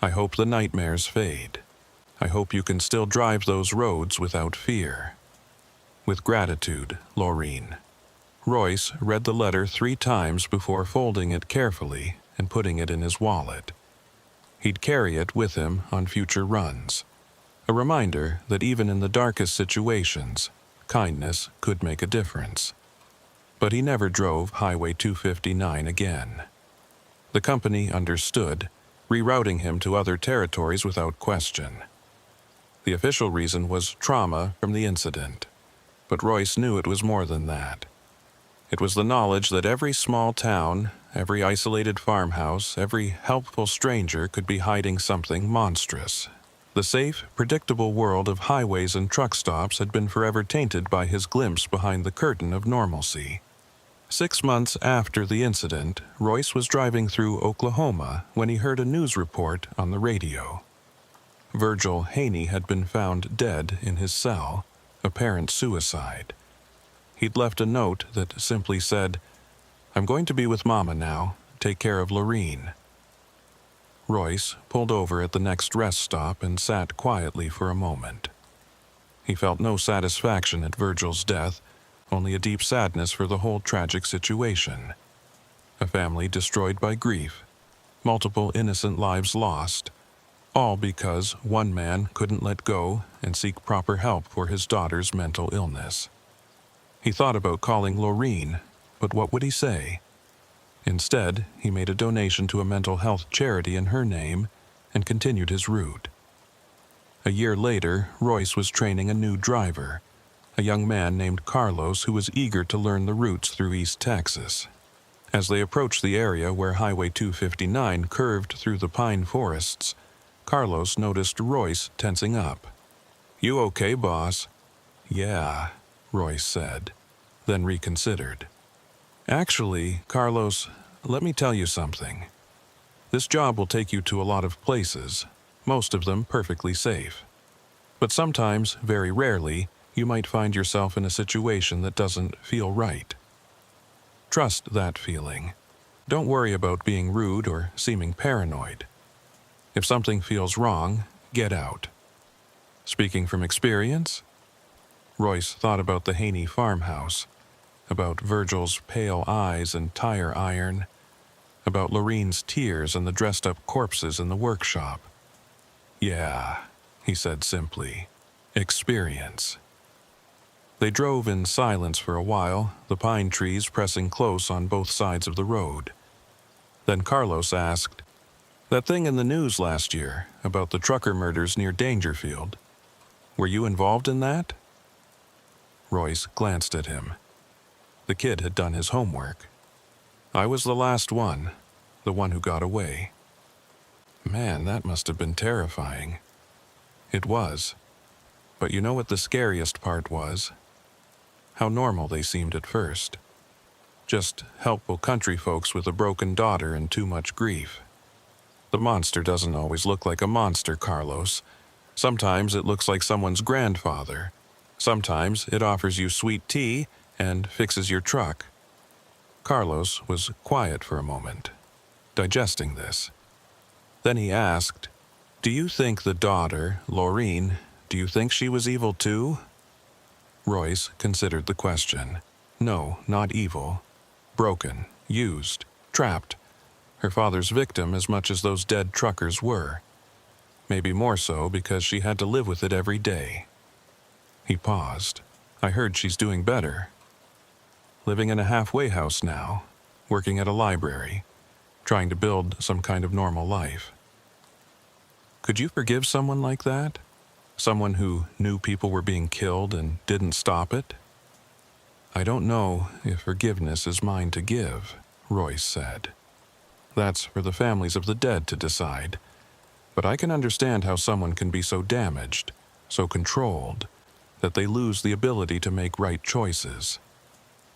[SPEAKER 1] I hope the nightmares fade. I hope you can still drive those roads without fear. With gratitude, Laureen. Royce read the letter 3 times before folding it carefully and putting it in his wallet. He'd carry it with him on future runs, a reminder that even in the darkest situations, kindness could make a difference. But he never drove Highway 259 again. The company understood, rerouting him to other territories without question. The official reason was trauma from the incident, but Royce knew it was more than that. It was the knowledge that every small town, every isolated farmhouse, every helpful stranger could be hiding something monstrous. The safe, predictable world of highways and truck stops had been forever tainted by his glimpse behind the curtain of normalcy. 6 months after the incident, Royce was driving through Oklahoma when he heard a news report on the radio. Virgil Haney had been found dead in his cell, apparent suicide. He'd left a note that simply said, "I'm going to be with Mama now. Take care of Laureen." Royce pulled over at the next rest stop and sat quietly for a moment. He felt no satisfaction at Virgil's death, only a deep sadness for the whole tragic situation. A family destroyed by grief, multiple innocent lives lost, all because one man couldn't let go and seek proper help for his daughter's mental illness. He thought about calling Laureen, but what would he say? Instead, he made a donation to a mental health charity in her name and continued his route. A year later, Royce was training a new driver, a young man named Carlos who was eager to learn the routes through East Texas. As they approached the area where Highway 259 curved through the pine forests, Carlos noticed Royce tensing up. "You okay, boss?" "Yeah," Royce said, then reconsidered. "Actually, Carlos, let me tell you something. This job will take you to a lot of places, most of them perfectly safe. But sometimes, very rarely, you might find yourself in a situation that doesn't feel right. Trust that feeling. Don't worry about being rude or seeming paranoid. If something feels wrong, get out." Speaking from experience? Royce thought about the Haney farmhouse, about Virgil's pale eyes and tire iron, about Laureen's tears and the dressed-up corpses in the workshop. "Yeah," he said simply. "Experience." They drove in silence for a while, the pine trees pressing close on both sides of the road. Then Carlos asked, "That thing in the news last year about the trucker murders near Dangerfield, were you involved in that?" Royce glanced at him. The kid had done his homework. "I was the last one, the one who got away." Man, that must have been terrifying. It was. But you know what the scariest part was? How normal they seemed at first. Just helpful country folks with a broken daughter and too much grief. The monster doesn't always look like a monster, Carlos. Sometimes it looks like someone's grandfather. Sometimes it offers you sweet tea and fixes your truck. Carlos was quiet for a moment, digesting this. Then he asked, "Do you think the daughter, Laureen, do you think she was evil too?" Royce considered the question. No, not evil. Broken, used, trapped. Her father's victim as much as those dead truckers were. Maybe more so because she had to live with it every day. He paused. "I heard she's doing better. Living in a halfway house now, working at a library, trying to build some kind of normal life. Could you forgive someone like that? Someone who knew people were being killed and didn't stop it?" "I don't know if forgiveness is mine to give," Royce said. "That's for the families of the dead to decide. But I can understand how someone can be so damaged, so controlled, that they lose the ability to make right choices.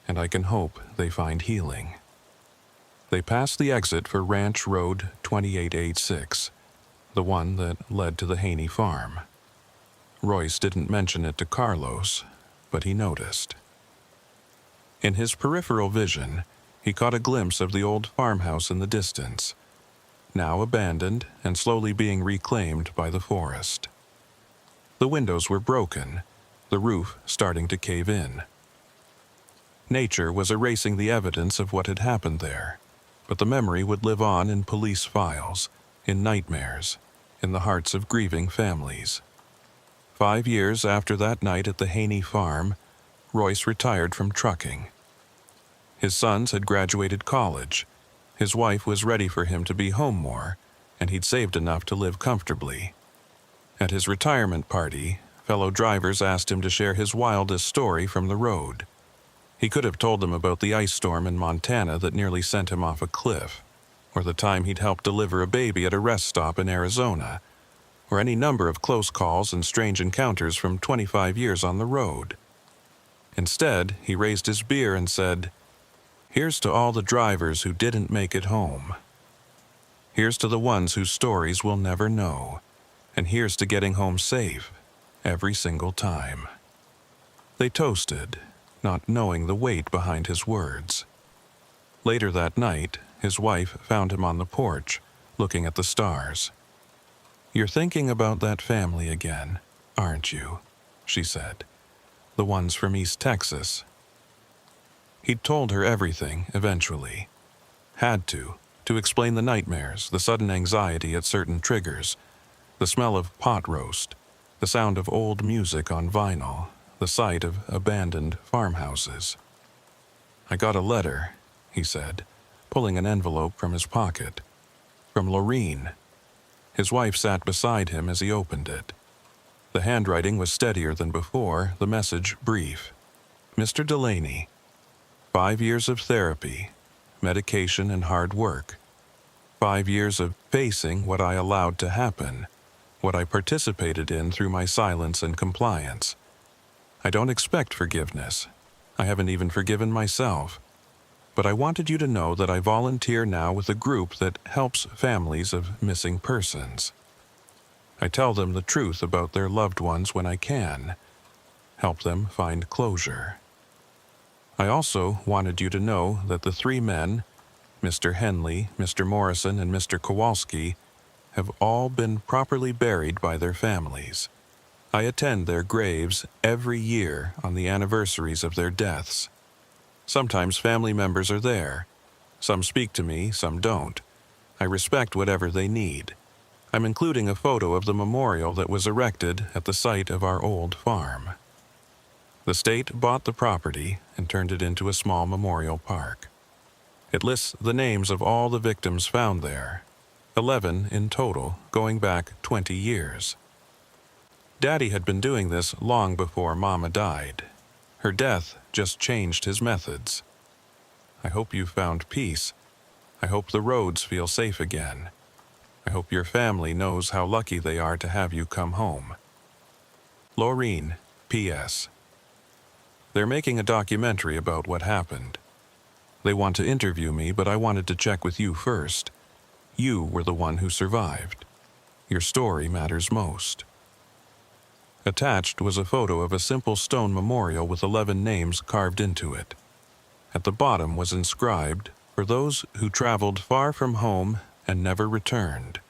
[SPEAKER 1] And I can hope they find healing." They passed the exit for Ranch Road 2886, the one that led to the Haney farm. Royce didn't mention it to Carlos, but he noticed. In his peripheral vision, he caught a glimpse of the old farmhouse in the distance, now abandoned and slowly being reclaimed by the forest. The windows were broken, the roof starting to cave in. Nature was erasing the evidence of what had happened there, but the memory would live on in police files, in nightmares, in the hearts of grieving families. 5 years after that night at the Haney farm, Royce retired from trucking. His sons had graduated college, his wife was ready for him to be home more, and he'd saved enough to live comfortably. At his retirement party, fellow drivers asked him to share his wildest story from the road. He could have told them about the ice storm in Montana that nearly sent him off a cliff, or the time he'd helped deliver a baby at a rest stop in Arizona, or any number of close calls and strange encounters from 25 years on the road. Instead, he raised his beer and said, "Here's to all the drivers who didn't make it home. Here's to the ones whose stories we'll never know. And here's to getting home safe, every single time." They toasted, not knowing the weight behind his words. Later that night, his wife found him on the porch, looking at the stars. "You're thinking about that family again, aren't you?" she said. "The ones from East Texas." He'd told her everything, eventually. Had to explain the nightmares, the sudden anxiety at certain triggers, the smell of pot roast, the sound of old music on vinyl, the sight of abandoned farmhouses. "I got a letter," he said, pulling an envelope from his pocket. "From Lorene." His wife sat beside him as he opened it. The handwriting was steadier than before, the message brief. "Mr. Delaney, 5 years of therapy, medication and hard work. 5 years of facing what I allowed to happen, what I participated in through my silence and compliance. I don't expect forgiveness. I haven't even forgiven myself. But I wanted you to know that I volunteer now with a group that helps families of missing persons. I tell them the truth about their loved ones when I can, help them find closure. I also wanted you to know that the 3 men, Mr. Henley, Mr. Morrison, and Mr. Kowalski, have all been properly buried by their families. I attend their graves every year on the anniversaries of their deaths. Sometimes family members are there. Some speak to me, some don't. I respect whatever they need. I'm including a photo of the memorial that was erected at the site of our old farm." The state bought the property and turned it into a small memorial park. It lists the names of all the victims found there, 11 in total, going back 20 years. Daddy had been doing this long before Mama died. Her death just changed his methods. "I hope you've found peace. I hope the roads feel safe again. I hope your family knows how lucky they are to have you come home. Lorene, P.S. They're making a documentary about what happened. They want to interview me, but I wanted to check with you first. You were the one who survived. Your story matters most." Attached was a photo of a simple stone memorial with 11 names carved into it. At the bottom was inscribed, "For those who traveled far from home and never returned.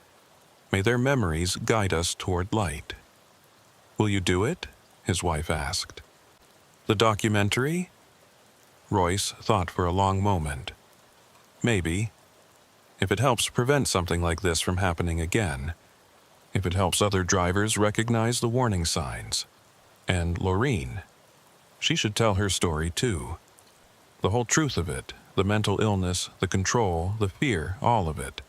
[SPEAKER 1] May their memories guide us toward light." "Will you do it?" his wife asked. "The documentary?" Royce thought for a long moment. "Maybe. If it helps prevent something like this from happening again. If it helps other drivers recognize the warning signs. And Lorene. She should tell her story too. The whole truth of it, the mental illness, the control, the fear, all of it.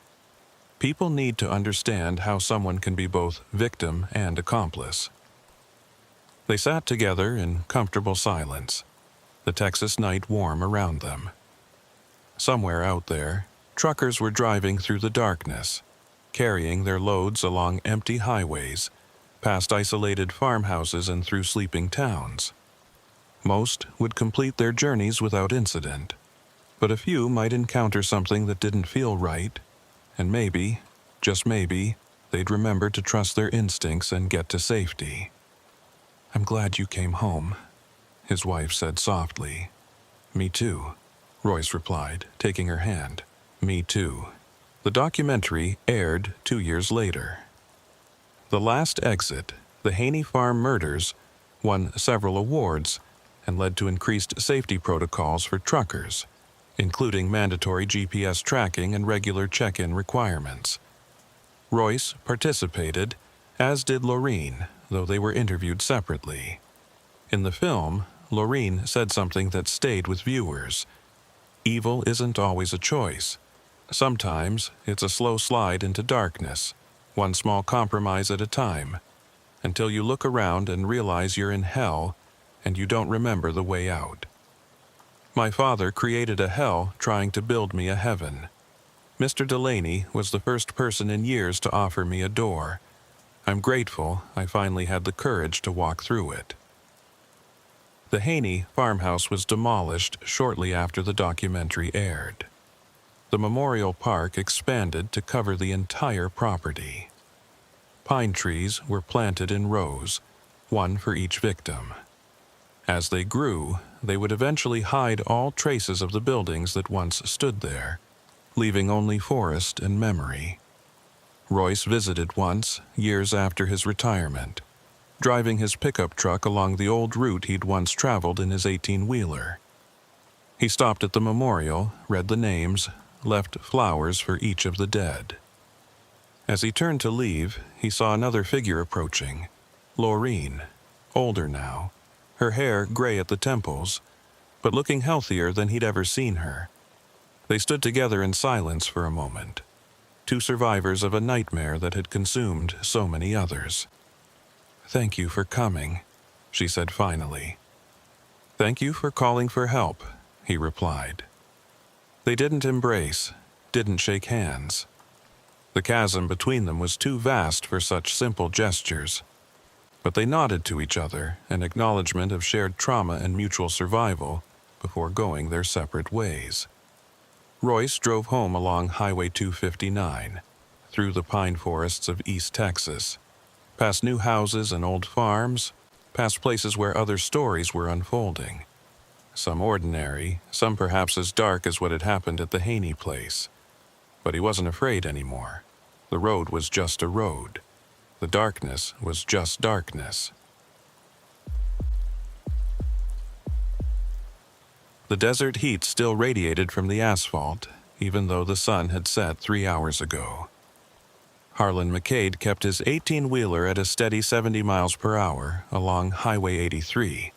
[SPEAKER 1] People need to understand how someone can be both victim and accomplice." They sat together in comfortable silence. the Texas night warm around them. Somewhere out there, truckers were driving through the darkness, carrying their loads along empty highways, past isolated farmhouses and through sleeping towns. Most would complete their journeys without incident, but a few might encounter something that didn't feel right, and maybe, just maybe, they'd remember to trust their instincts and get to safety. "I'm glad you came home," his wife said softly. "Me too," Royce replied, taking her hand. "Me too." The documentary aired 2 years later. The Last Exit, the Haney Farm Murders, won several awards and led to increased safety protocols for truckers, including mandatory GPS tracking and regular check-in requirements. Royce participated, as did Lorene, though they were interviewed separately. In the film, Lorene said something that stayed with viewers. "Evil isn't always a choice. Sometimes it's a slow slide into darkness, one small compromise at a time, until you look around and realize you're in hell and you don't remember the way out. My father created a hell trying to build me a heaven. Mr. Delaney was the first person in years to offer me a door. I'm grateful I finally had the courage to walk through it." The Haney farmhouse was demolished shortly after the documentary aired. The memorial park expanded to cover the entire property. Pine trees were planted in rows, one for each victim. As they grew, they would eventually hide all traces of the buildings that once stood there, leaving only forest and memory. Royce visited once, years after his retirement, driving his pickup truck along the old route he'd once traveled in his 18-wheeler. He stopped at the memorial, read the names, left flowers for each of the dead. As he turned to leave, he saw another figure approaching, Lorene, older now, her hair gray at the temples, but looking healthier than he'd ever seen her. They stood together in silence for a moment, two survivors of a nightmare that had consumed so many others. "Thank you for coming," she said finally. "Thank you for calling for help," he replied. They didn't embrace, didn't shake hands. The chasm between them was too vast for such simple gestures. But they nodded to each other, an acknowledgement of shared trauma and mutual survival, before going their separate ways. Royce drove home along Highway 259, through the pine forests of East Texas, past new houses and old farms, past places where other stories were unfolding. Some ordinary, some perhaps as dark as what had happened at the Haney place. But he wasn't afraid anymore. The road was just a road. The darkness was just darkness. The desert heat still radiated from the asphalt, even though the sun had set 3 hours ago. Harlan McCade kept his 18-wheeler at a steady 70 miles per hour along Highway 83,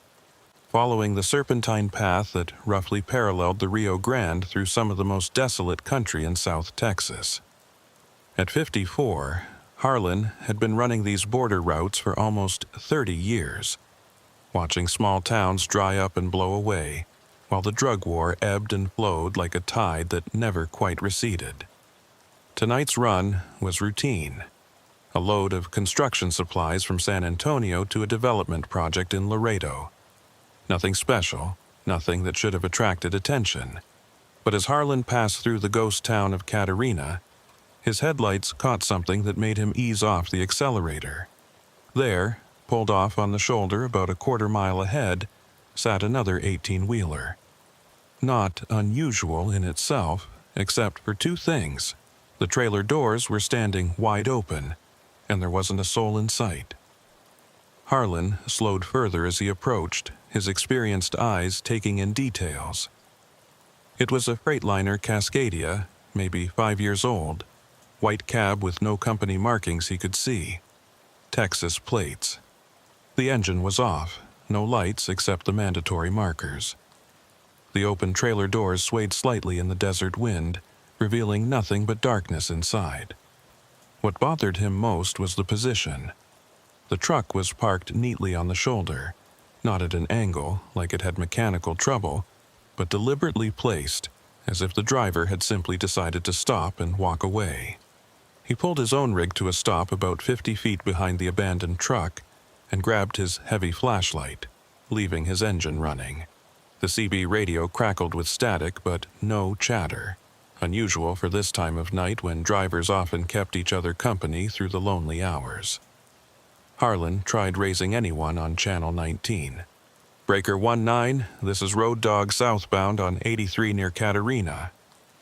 [SPEAKER 1] following the serpentine path that roughly paralleled the Rio Grande through some of the most desolate country in South Texas. At 54, Harlan had been running these border routes for almost 30 years, watching small towns dry up and blow away, while the drug war ebbed and flowed like a tide that never quite receded. Tonight's run was routine, a load of construction supplies from San Antonio to a development project in Laredo. Nothing special, nothing that should have attracted attention. But as Harlan passed through the ghost town of Catarina, his headlights caught something that made him ease off the accelerator. There, pulled off on the shoulder about a quarter-mile ahead, sat another 18-wheeler. Not unusual in itself, except for two things. The trailer doors were standing wide open, and there wasn't a soul in sight. Harlan slowed further as he approached, his experienced eyes taking in details. It was a Freightliner Cascadia, maybe 5 years old, white cab with no company markings he could see. Texas plates. The engine was off, no lights except the mandatory markers. The open trailer doors swayed slightly in the desert wind, revealing nothing but darkness inside. What bothered him most was the position. The truck was parked neatly on the shoulder, not at an angle like it had mechanical trouble, but deliberately placed, as if the driver had simply decided to stop and walk away. He pulled his own rig to a stop about 50 feet behind the abandoned truck and grabbed his heavy flashlight, leaving his engine running. The CB radio crackled with static, but no chatter, unusual for this time of night when drivers often kept each other company through the lonely hours. Harlan tried raising anyone on Channel 19. Breaker 19, this is Road Dog southbound on 83 near Katerina.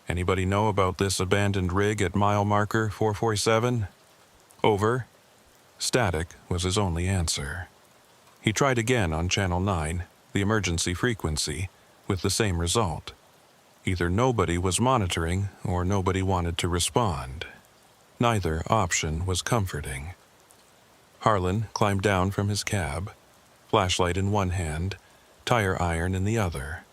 [SPEAKER 1] Anybody know about this abandoned rig at mile marker 447? Over. Static was his only answer. He tried again on Channel 9, the emergency frequency, with the same result. Either nobody was monitoring or nobody wanted to respond. Neither option was comforting. Harlan climbed down from his cab, flashlight in one hand, tire iron in the other.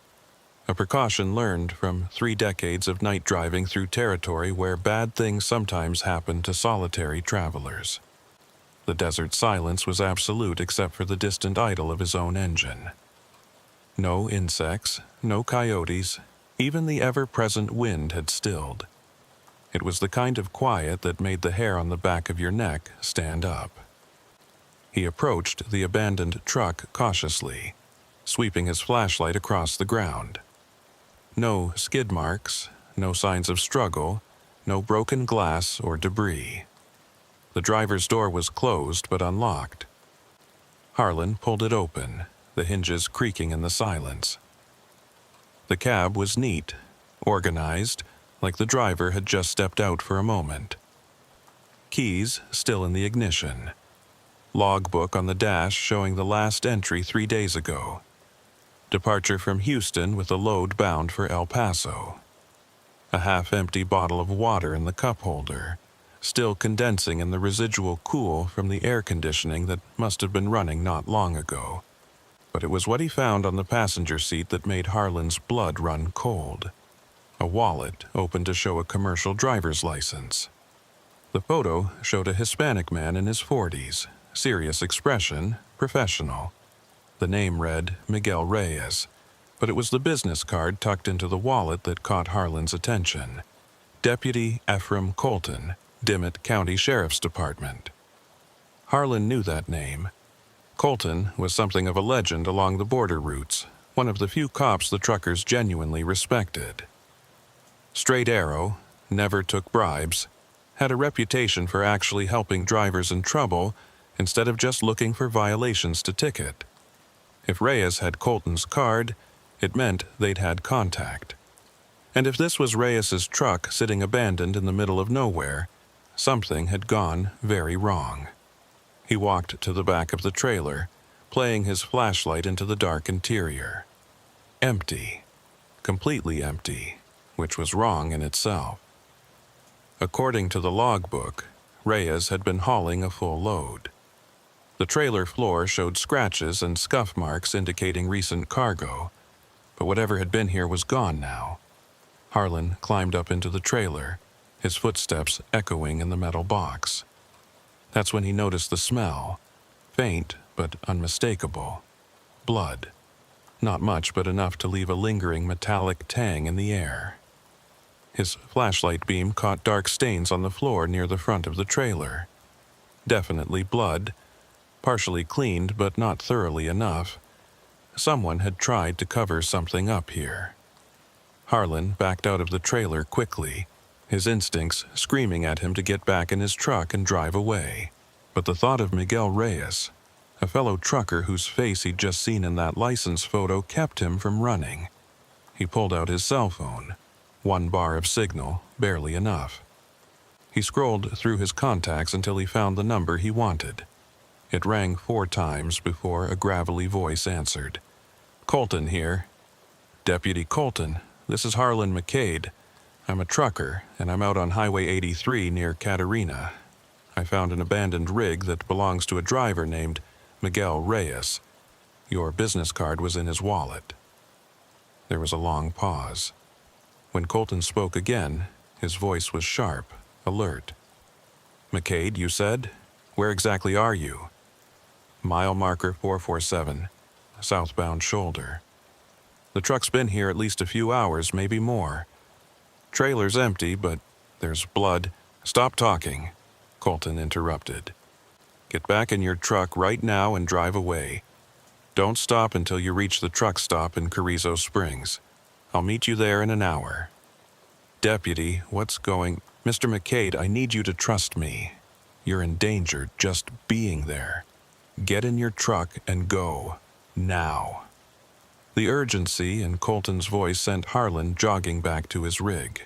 [SPEAKER 1] A precaution learned from 3 decades of night driving through territory where bad things sometimes happen to solitary travelers. The desert silence was absolute except for the distant idle of his own engine. No insects, no coyotes, even the ever-present wind had stilled. It was the kind of quiet that made the hair on the back of your neck stand up. He approached the abandoned truck cautiously, sweeping his flashlight across the ground. No skid marks, no signs of struggle, no broken glass or debris. The driver's door was closed but unlocked. Harlan pulled it open, the hinges creaking in the silence. The cab was neat, organized, like the driver had just stepped out for a moment. Keys still in the ignition. Logbook on the dash showing the last entry 3 days ago. Departure from Houston with a load bound for El Paso. A half-empty bottle of water in the cup holder, still condensing in the residual cool from the air conditioning that must have been running not long ago. But it was what he found on the passenger seat that made Harlan's blood run cold. A wallet open to show a commercial driver's license. The photo showed a Hispanic man in his 40s, serious expression, professional. The name read Miguel Reyes, but it was the business card tucked into the wallet that caught Harlan's attention. Deputy Ephraim Colton, Dimmitt County Sheriff's Department. Harlan knew that name. Colton was something of a legend along the border routes, one of the few cops the truckers genuinely respected. Straight arrow, never took bribes, had a reputation for actually helping drivers in trouble instead of just looking for violations to ticket. If Reyes had Colton's card, it meant they'd had contact. And if this was Reyes's truck sitting abandoned in the middle of nowhere, something had gone very wrong. He walked to the back of the trailer, playing his flashlight into the dark interior. Empty. Completely empty, which was wrong in itself. According to the logbook, Reyes had been hauling a full load. The trailer floor showed scratches and scuff marks indicating recent cargo, but whatever had been here was gone now. Harlan climbed up into the trailer, his footsteps echoing in the metal box. That's when he noticed the smell, faint but unmistakable. Blood. Not much, but enough to leave a lingering metallic tang in the air. His flashlight beam caught dark stains on the floor near the front of the trailer. Definitely blood, partially cleaned but not thoroughly enough. Someone had tried to cover something up here. Harlan backed out of the trailer quickly, his instincts screaming at him to get back in his truck and drive away. But the thought of Miguel Reyes, a fellow trucker whose face he'd just seen in that license photo, kept him from running. He pulled out his cell phone. 1 bar of signal, barely enough. He scrolled through his contacts until he found the number he wanted. It rang 4 times before a gravelly voice answered. "Colton here." "Deputy Colton, this is Harlan McCade. I'm a trucker, and I'm out on Highway 83 near Katerina. I found an abandoned rig that belongs to a driver named Miguel Reyes. Your business card was in his wallet." There was a long pause. When Colton spoke again, his voice was sharp, alert. "McCade, you said? Where exactly are you?" "Mile marker 447. southbound shoulder. The truck's been here at least a few hours, maybe more. Trailer's empty, but there's blood. Stop talking, Colton interrupted. Get back in your truck right now and drive away. Don't stop until you reach the truck stop in Carrizo Springs. I'll meet you there in an hour. Deputy, what's going... Mr. McCade, I need you to trust me. You're in danger just being there. Get in your truck and go. Now. The urgency in Colton's voice sent Harlan jogging back to his rig.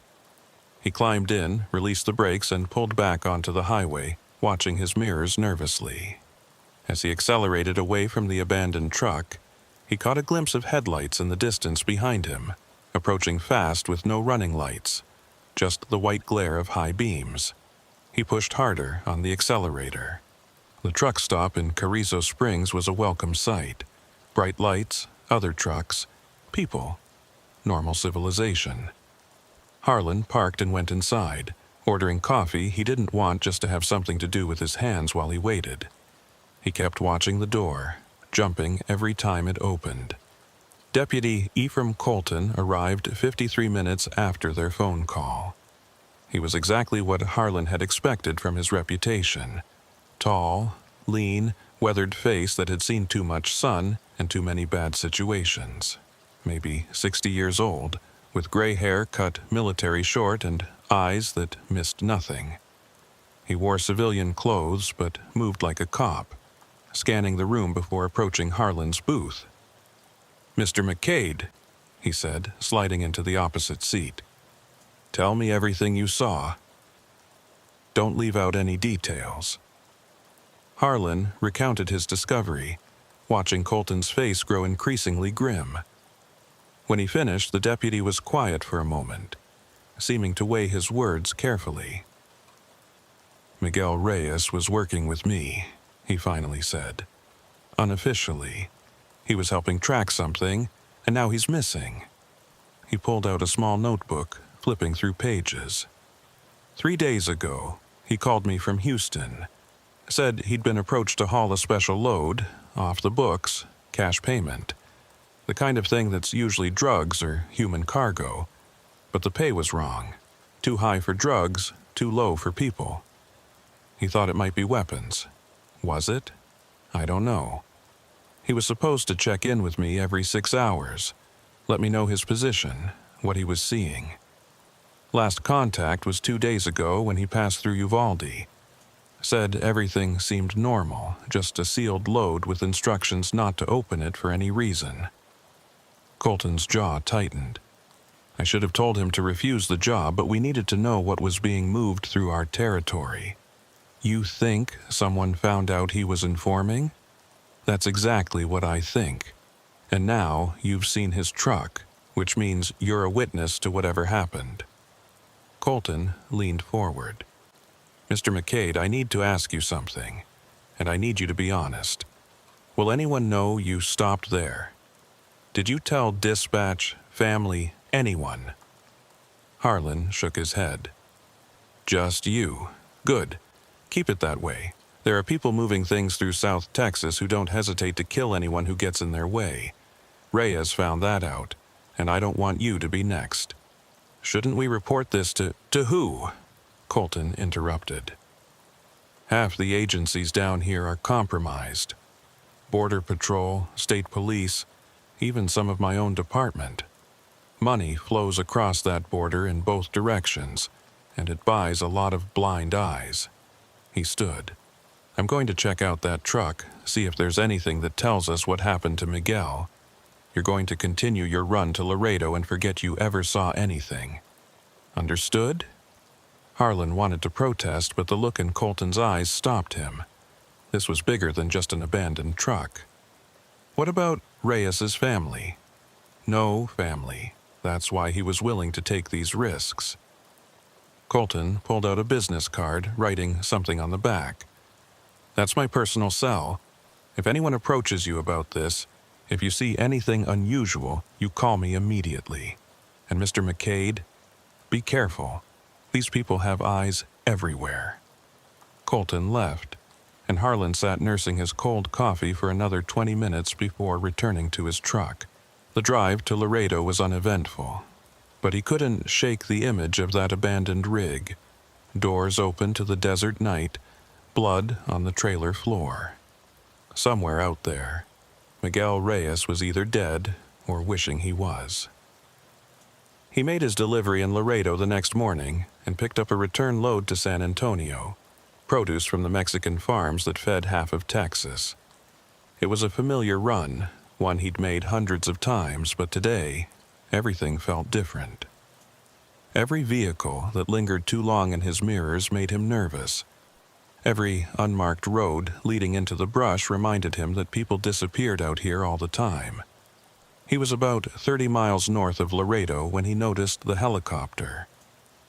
[SPEAKER 1] He climbed in, released the brakes, and pulled back onto the highway, watching his mirrors nervously. As he accelerated away from the abandoned truck, he caught a glimpse of headlights in the distance behind him, approaching fast with no running lights, just the white glare of high beams. He pushed harder on the accelerator. The truck stop in Carrizo Springs was a welcome sight. Bright lights, other trucks, people, normal civilization. Harlan parked and went inside, ordering coffee he didn't want just to have something to do with his hands while he waited. He kept watching the door, jumping every time it opened. Deputy Ephraim Colton arrived 53 minutes after their phone call. He was exactly what Harlan had expected from his reputation. Tall, lean, weathered face that had seen too much sun and too many bad situations. Maybe 60 years old, with gray hair cut military short and eyes that missed nothing. He wore civilian clothes but moved like a cop, scanning the room before approaching Harlan's booth. "Mr. McCade," he said, sliding into the opposite seat. "Tell me everything you saw. Don't leave out any details." Harlan recounted his discovery, watching Colton's face grow increasingly grim. When he finished, the deputy was quiet for a moment, seeming to weigh his words carefully. "Miguel Reyes was working with me," he finally said. "Unofficially. He was helping track something, and now he's missing." He pulled out a small notebook, flipping through pages. 3 days ago, he called me from Houston. Said he'd been approached to haul a special load, off the books, cash payment. The kind of thing that's usually drugs or human cargo. But the pay was wrong. Too high for drugs, too low for people. He thought it might be weapons. Was it? I don't know. He was supposed to check in with me every 6 hours, let me know his position, what he was seeing. Last contact was 2 days ago when he passed through Uvalde. Said everything seemed normal, just a sealed load with instructions not to open it for any reason. Colton's jaw tightened. I should have told him to refuse the job, but we needed to know what was being moved through our territory. You think someone found out he was informing? That's exactly what I think. And now you've seen his truck, which means you're a witness to whatever happened. Colton leaned forward. "Mr. McCade, I need to ask you something, and I need you to be honest. Will anyone know you stopped there? Did you tell dispatch, family, anyone?" Harlan shook his head. "Just you. Good. Keep it that way. There are people moving things through South Texas who don't hesitate to kill anyone who gets in their way. Reyes found that out, and I don't want you to be next. Shouldn't we report this to who?" Colton interrupted. "Half the agencies down here are compromised. Border Patrol, State Police, even some of my own department. Money flows across that border in both directions, and it buys a lot of blind eyes." He stood. "I'm going to check out that truck, see if there's anything that tells us what happened to Miguel. You're going to continue your run to Laredo and forget you ever saw anything. Understood?" Harlan wanted to protest, but the look in Colton's eyes stopped him. This was bigger than just an abandoned truck. "What about Reyes's family?" "No family. That's why he was willing to take these risks." Colton pulled out a business card, writing something on the back. "That's my personal cell. If anyone approaches you about this, if you see anything unusual, you call me immediately. And Mr. McCade, be careful. These people have eyes everywhere." Colton left, and Harlan sat nursing his cold coffee for another 20 minutes before returning to his truck. The drive to Laredo was uneventful, but he couldn't shake the image of that abandoned rig, doors open to the desert night, blood on the trailer floor. Somewhere out there, Miguel Reyes was either dead or wishing he was. He made his delivery in Laredo the next morning and picked up a return load to San Antonio, produce from the Mexican farms that fed half of Texas. It was a familiar run, one he'd made hundreds of times, but today, everything felt different. Every vehicle that lingered too long in his mirrors made him nervous. Every unmarked road leading into the brush reminded him that people disappeared out here all the time. He was about 30 miles north of Laredo when he noticed the helicopter.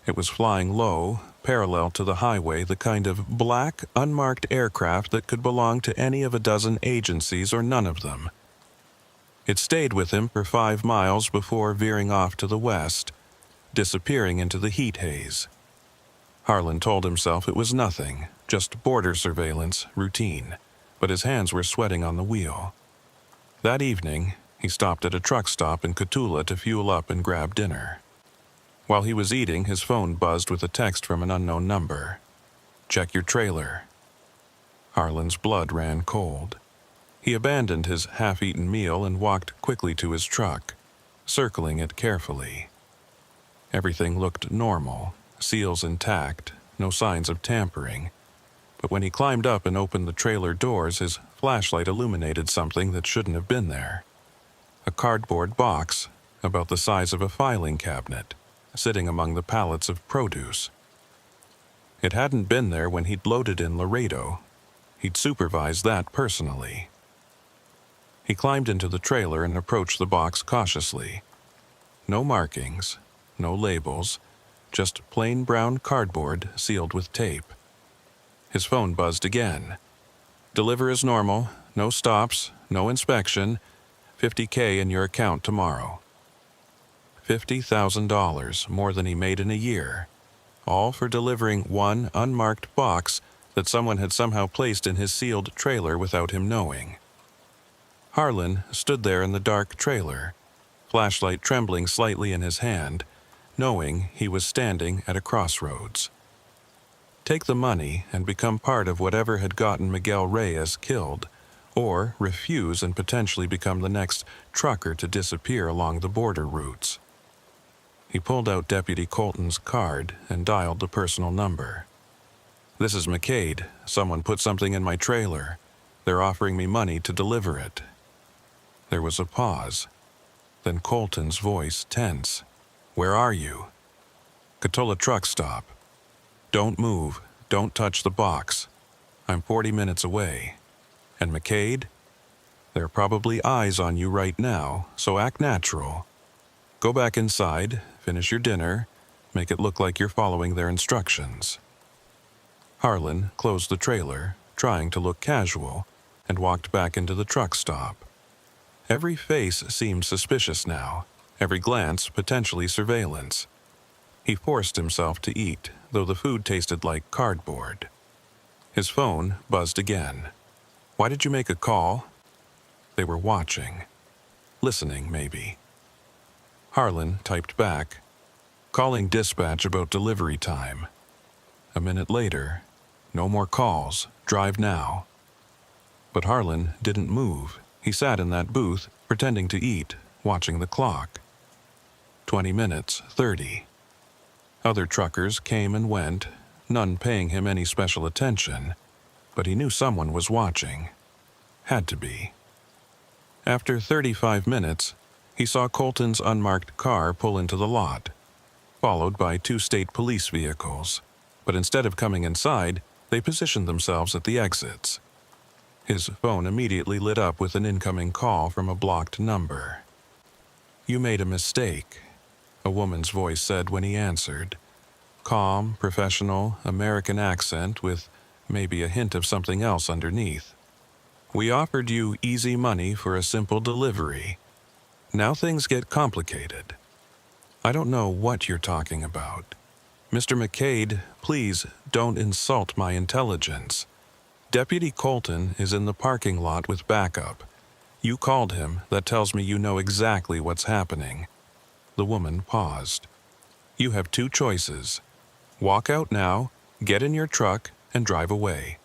[SPEAKER 1] It was flying low, parallel to the highway, the kind of black, unmarked aircraft that could belong to any of a dozen agencies or none of them. It stayed with him for 5 miles before veering off to the west, disappearing into the heat haze. Harlan told himself it was nothing, just border surveillance, routine, but his hands were sweating on the wheel. That evening, he stopped at a truck stop in Cotulla to fuel up and grab dinner. While he was eating, his phone buzzed with a text from an unknown number. "Check your trailer." Harlan's blood ran cold. He abandoned his half-eaten meal and walked quickly to his truck, circling it carefully. Everything looked normal, seals intact, no signs of tampering. But when he climbed up and opened the trailer doors, his flashlight illuminated something that shouldn't have been there. A cardboard box, about the size of a filing cabinet, sitting among the pallets of produce. It hadn't been there when he'd loaded in Laredo. He'd supervised that personally. He climbed into the trailer and approached the box cautiously. No markings, no labels, just plain brown cardboard sealed with tape. His phone buzzed again. "Deliver as normal, no stops, no inspection, $50K in your account tomorrow." $50,000, more than he made in a year, all for delivering one unmarked box that someone had somehow placed in his sealed trailer without him knowing. Harlan stood there in the dark trailer, flashlight trembling slightly in his hand, knowing he was standing at a crossroads. Take the money and become part of whatever had gotten Miguel Reyes killed, or refuse and potentially become the next trucker to disappear along the border routes. He pulled out Deputy Colton's card and dialed the personal number. "This is McCade. Someone put something in my trailer. They're offering me money to deliver it." There was a pause. Then Colton's voice tense. "Where are you?" "Cotulla truck stop." "Don't move. Don't touch the box. I'm 40 minutes away." "And McCade?" "There are probably eyes on you right now, so act natural. Go back inside, finish your dinner, make it look like you're following their instructions." Harlan closed the trailer, trying to look casual, and walked back into the truck stop. Every face seemed suspicious now, every glance potentially surveillance. He forced himself to eat, though the food tasted like cardboard. His phone buzzed again. "Why did you make a call?" They were watching. Listening, maybe. Harlan typed back, "Calling dispatch about delivery time." A minute later, "No more calls. Drive now." But Harlan didn't move. He sat in that booth, pretending to eat, watching the clock. 20 minutes, 30. Other truckers came and went, none paying him any special attention, but he knew someone was watching. Had to be. After 35 minutes, he saw Colton's unmarked car pull into the lot, followed by 2 state police vehicles, but instead of coming inside, they positioned themselves at the exits. His phone immediately lit up with an incoming call from a blocked number. "You made a mistake," a woman's voice said when he answered. Calm, professional, American accent with maybe a hint of something else underneath. "We offered you easy money for a simple delivery. Now things get complicated. I don't know what you're talking about. Mr. McCade, please don't insult my intelligence. Deputy Colton is in the parking lot with backup. You called him. That tells me you know exactly what's happening." The woman paused. "You have two choices. Walk out now, get in your truck, and drive away.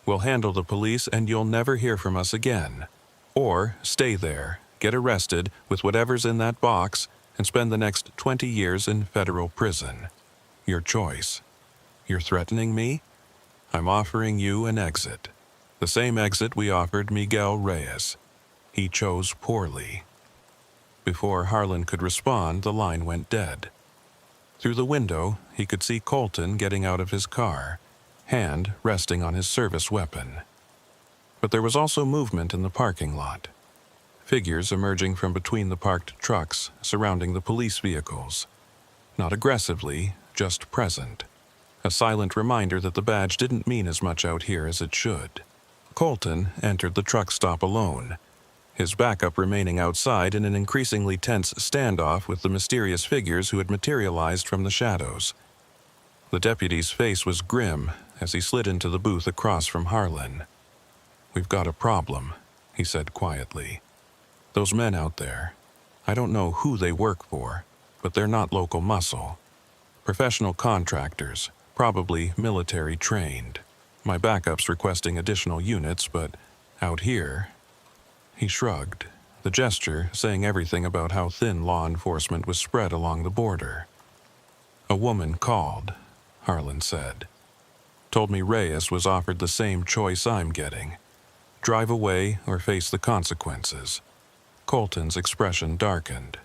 [SPEAKER 1] We'll handle the police and you'll never hear from us again. Or stay there, get arrested with whatever's in that box, and spend the next 20 years in federal prison. Your choice. You're threatening me? I'm offering you an exit. The same exit we offered Miguel Reyes. He chose poorly." Before Harlan could respond, the line went dead. Through the window, he could see Colton getting out of his car, hand resting on his service weapon. But there was also movement in the parking lot. Figures emerging from between the parked trucks surrounding the police vehicles. Not aggressively, just present. A silent reminder that the badge didn't mean as much out here as it should. Colton entered the truck stop alone, his backup remaining outside in an increasingly tense standoff with the mysterious figures who had materialized from the shadows. The deputy's face was grim as he slid into the booth across from Harlan. "We've got a problem," he said quietly. "Those men out there, I don't know who they work for, but they're not local muscle. Professional contractors, probably military trained. My backup's requesting additional units, but out here..." He shrugged, the gesture saying everything about how thin law enforcement was spread along the border. "A woman called," Harlan said. "Told me Reyes was offered the same choice I'm getting. Drive away or face the consequences." Colton's expression darkened.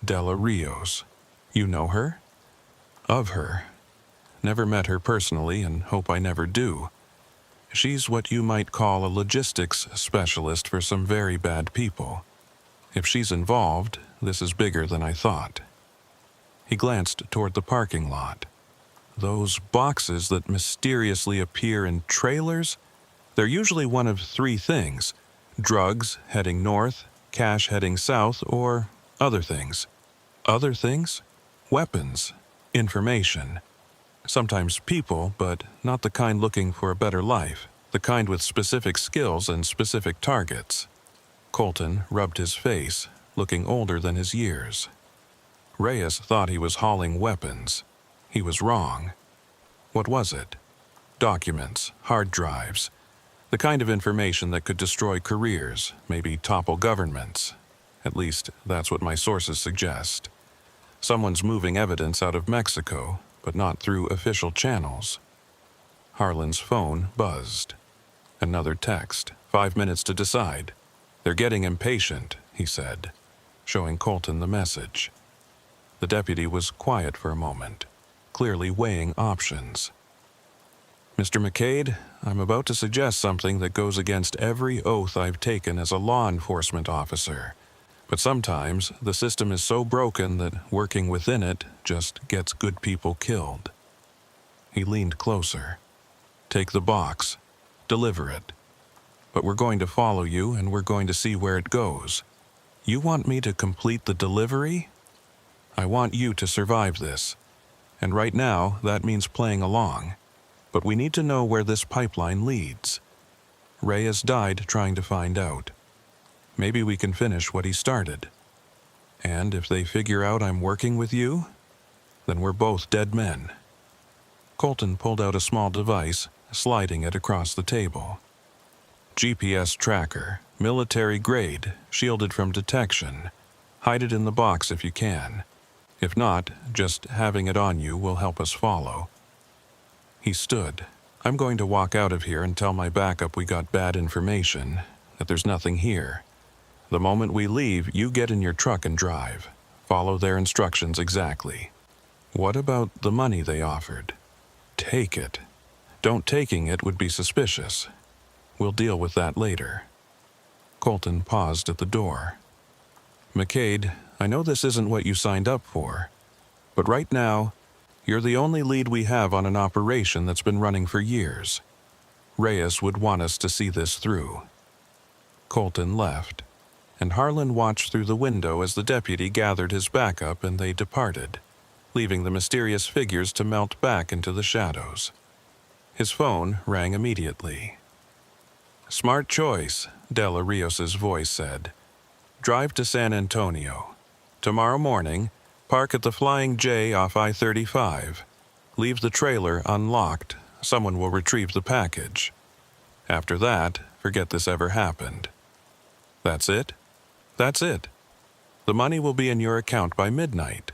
[SPEAKER 1] "Della Rios. You know her?" "Of her. Never met her personally and hope I never do. She's what you might call a logistics specialist for some very bad people. If she's involved, this is bigger than I thought." He glanced toward the parking lot. "Those boxes that mysteriously appear in trailers? They're usually one of three things: drugs heading north, cash heading south, or other things." "Other things?" "Weapons, information. Sometimes people, but not the kind looking for a better life, the kind with specific skills and specific targets." Colton rubbed his face, looking older than his years. Reyes thought he was hauling weapons. He was wrong. What was it? Documents, hard drives, the kind of information that could destroy careers, maybe topple governments. At least, that's what my sources suggest. Someone's moving evidence out of Mexico, but not through official channels. Harlan's phone buzzed. Another text, 5 minutes to decide. "They're getting impatient," he said, showing Colton the message. The deputy was quiet for a moment, clearly weighing options. "Mr. McCade, I'm about to suggest something that goes against every oath I've taken as a law enforcement officer. But sometimes the system is so broken that working within it just gets good people killed." He leaned closer. "Take the box. Deliver it. But we're going to follow you and we're going to see where it goes. You want me to complete the delivery? I want you to survive this. And right now, that means playing along. But we need to know where this pipeline leads. Reyes died trying to find out. Maybe we can finish what he started. And if they figure out I'm working with you, then we're both dead men." Colton pulled out a small device, sliding it across the table. "GPS tracker, military grade, shielded from detection. Hide it in the box if you can. If not, just having it on you will help us follow." He stood. "I'm going to walk out of here and tell my backup we got bad information, that there's nothing here. The moment we leave, you get in your truck and drive. Follow their instructions exactly. What about the money they offered? Take it. Don't taking it would be suspicious. We'll deal with that later." Colton paused at the door. "McCade, I know this isn't what you signed up for, but right now, you're the only lead we have on an operation that's been running for years. Reyes would want us to see this through." Colton left, and Harlan watched through the window as the deputy gathered his backup and they departed, leaving the mysterious figures to melt back into the shadows. His phone rang immediately. Smart choice, Della Rios's voice said. Drive to San Antonio. Tomorrow morning, park at the Flying J off I-35. Leave the trailer unlocked. Someone will retrieve the package. After that, forget this ever happened. That's it? That's it. The money will be in your account by midnight.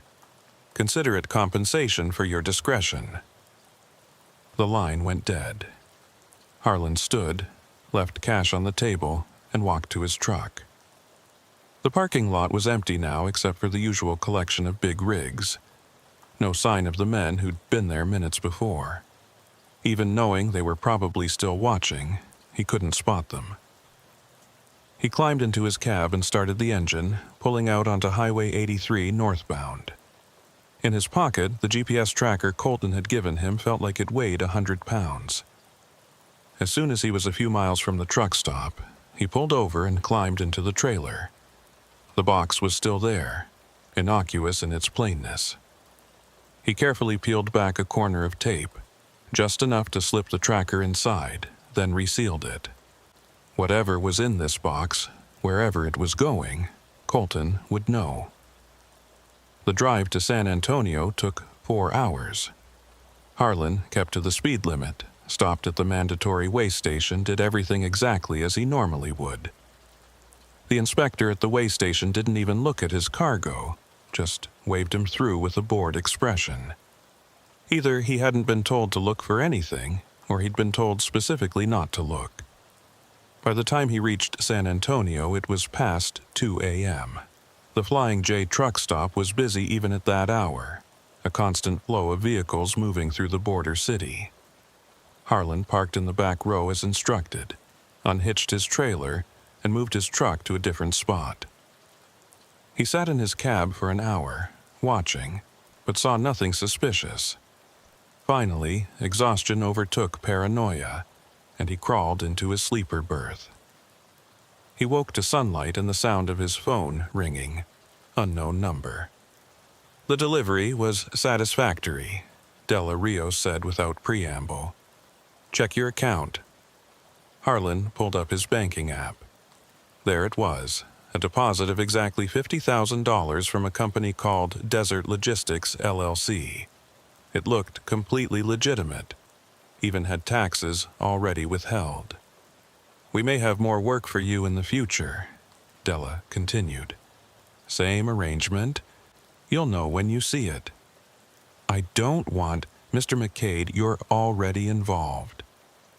[SPEAKER 1] Consider it compensation for your discretion. The line went dead. Harlan stood, left cash on the table, and walked to his truck. The parking lot was empty now except for the usual collection of big rigs. No sign of the men who'd been there minutes before. Even knowing they were probably still watching, he couldn't spot them. He climbed into his cab and started the engine, pulling out onto Highway 83 northbound. In his pocket, the GPS tracker Colton had given him felt like it weighed 100 pounds. As soon as he was a few miles from the truck stop, he pulled over and climbed into the trailer. The box was still there, innocuous in its plainness. He carefully peeled back a corner of tape, just enough to slip the tracker inside, then resealed it. Whatever was in this box, wherever it was going, Colton would know. The drive to San Antonio took 4 hours. Harlan kept to the speed limit, stopped at the mandatory weigh station, did everything exactly as he normally would. The inspector at the weigh station didn't even look at his cargo, just waved him through with a bored expression. Either he hadn't been told to look for anything, or he'd been told specifically not to look. By the time he reached San Antonio, it was past 2 a.m. The Flying J truck stop was busy even at that hour, a constant flow of vehicles moving through the border city. Harlan parked in the back row as instructed, unhitched his trailer, and moved his truck to a different spot. He sat in his cab for an hour, watching, but saw nothing suspicious. Finally, exhaustion overtook paranoia, and he crawled into his sleeper berth. He woke to sunlight and the sound of his phone ringing. Unknown number. The delivery was satisfactory, Della Rios said without preamble. Check your account. Harlan pulled up his banking app. There it was, a deposit of exactly $50,000 from a company called Desert Logistics, LLC. It looked completely legitimate, even had taxes already withheld. We may have more work for you in the future, Della continued. Same arrangement. You'll know when you see it. I don't want, Mr. McCade, you're already involved.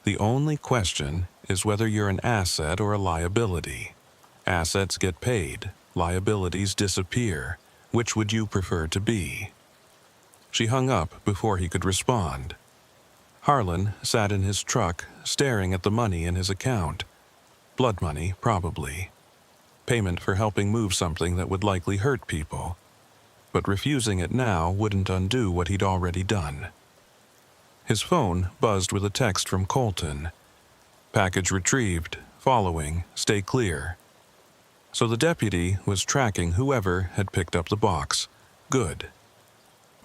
[SPEAKER 1] The only question is whether you're an asset or a liability. Assets get paid, liabilities disappear. Which would you prefer to be? She hung up before he could respond. Harlan sat in his truck, staring at the money in his account. Blood money, probably. Payment for helping move something that would likely hurt people. But refusing it now wouldn't undo what he'd already done. His phone buzzed with a text from Colton. Package retrieved, following, stay clear. So the deputy was tracking whoever had picked up the box. Good.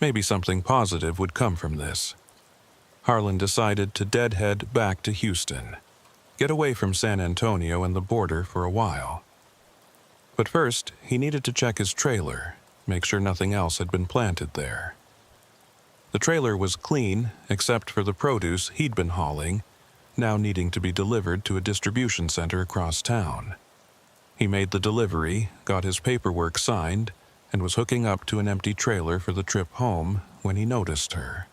[SPEAKER 1] Maybe something positive would come from this. Harlan decided to deadhead back to Houston. Get away from San Antonio and the border for a while. But first, he needed to check his trailer, make sure nothing else had been planted there. The trailer was clean, except for the produce he'd been hauling, now needing to be delivered to a distribution center across town. He made the delivery, got his paperwork signed, and was hooking up to an empty trailer for the trip home when he noticed her.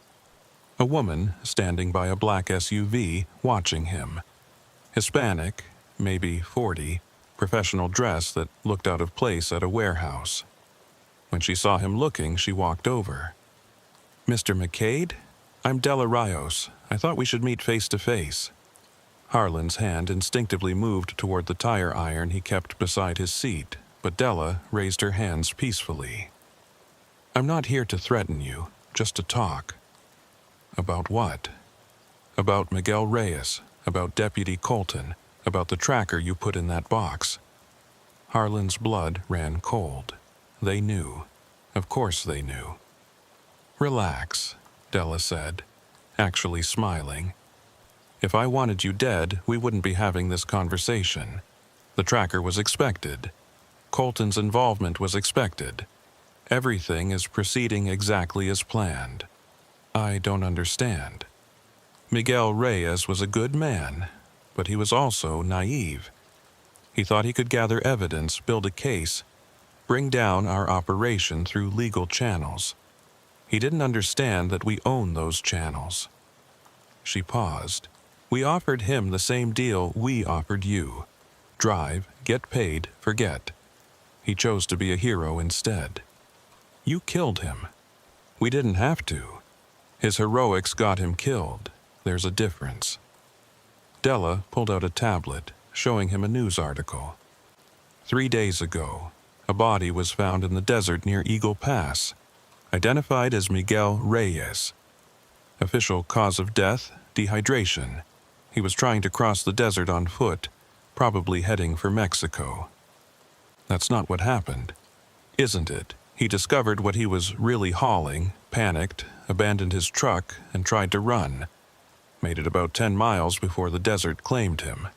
[SPEAKER 1] A woman standing by a black SUV watching him. Hispanic, maybe 40, professional dress that looked out of place at a warehouse. When she saw him looking, she walked over. Mr. McCade? I'm Della Rios. I thought we should meet face to face. Harlan's hand instinctively moved toward the tire iron he kept beside his seat, but Della raised her hands peacefully. I'm not here to threaten you, just to talk. About what? About Miguel Reyes, about Deputy Colton, about the tracker you put in that box. Harlan's blood ran cold. They knew. Of course they knew. Relax, Della said, actually smiling. If I wanted you dead, we wouldn't be having this conversation. The tracker was expected. Colton's involvement was expected. Everything is proceeding exactly as planned. I don't understand. Miguel Reyes was a good man, but he was also naive. He thought he could gather evidence, build a case, bring down our operation through legal channels. He didn't understand that we own those channels. She paused. We offered him the same deal we offered you. Drive, get paid, forget. He chose to be a hero instead. You killed him. We didn't have to. His heroics got him killed. There's a difference. Della pulled out a tablet, showing him a news article. 3 days ago, a body was found in the desert near Eagle Pass, identified as Miguel Reyes. Official cause of death, dehydration. He was trying to cross the desert on foot, probably heading for Mexico. That's not what happened, isn't it? He discovered what he was really hauling, panicked, abandoned his truck, and tried to run. Made it about 10 miles before the desert claimed him.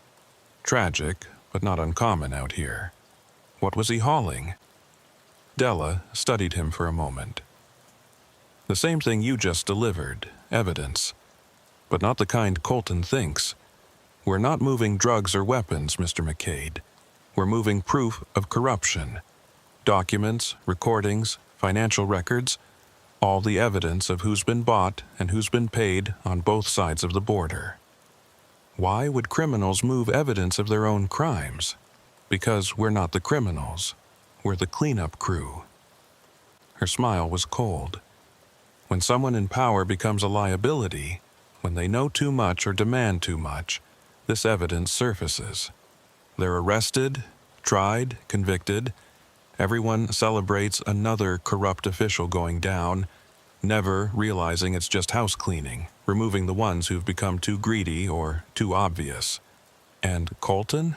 [SPEAKER 1] Tragic, but not uncommon out here. What was he hauling? Della studied him for a moment. The same thing you just delivered, evidence. But not the kind Colton thinks. We're not moving drugs or weapons, Mr. McCade. We're moving proof of corruption. Documents, recordings, financial records, all the evidence of who's been bought and who's been paid on both sides of the border. Why would criminals move evidence of their own crimes? Because we're not the criminals. We're the cleanup crew. Her smile was cold. When someone in power becomes a liability, when they know too much or demand too much, this evidence surfaces. They're arrested, tried, convicted. Everyone celebrates another corrupt official going down, never realizing it's just house cleaning, removing the ones who've become too greedy or too obvious. And Colton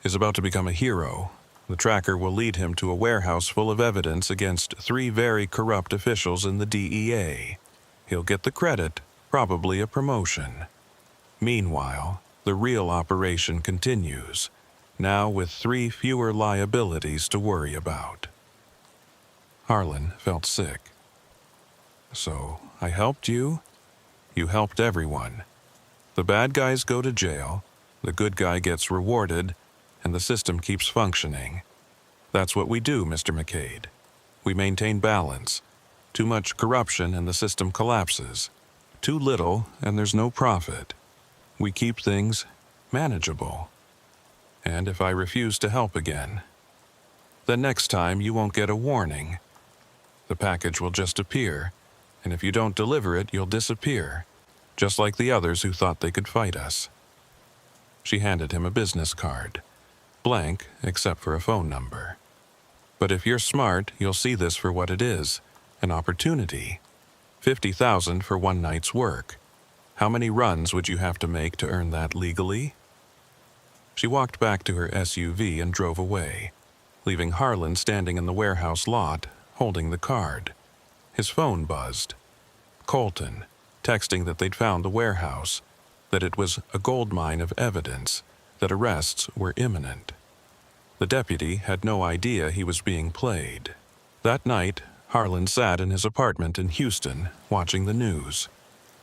[SPEAKER 1] is about to become a hero. The tracker will lead him to a warehouse full of evidence against 3 very corrupt officials in the DEA. He'll get the credit, probably a promotion. Meanwhile, the real operation continues, now with 3 fewer liabilities to worry about. Harlan felt sick. So, I helped you? You helped everyone. The bad guys go to jail, the good guy gets rewarded, and the system keeps functioning. That's what we do, Mr. McCade. We maintain balance. Too much corruption and the system collapses. Too little and there's no profit. We keep things manageable. And if I refuse to help again, then next time you won't get a warning. The package will just appear, and if you don't deliver it, you'll disappear, just like the others who thought they could fight us. She handed him a business card, blank except for a phone number. But if you're smart, you'll see this for what it is, an opportunity. $50,000 for one night's work. How many runs would you have to make to earn that legally? She walked back to her SUV and drove away, leaving Harlan standing in the warehouse lot, holding the card. His phone buzzed. Colton, texting that they'd found the warehouse, that it was a goldmine of evidence, that arrests were imminent. The deputy had no idea he was being played. That night, Harlan sat in his apartment in Houston, watching the news.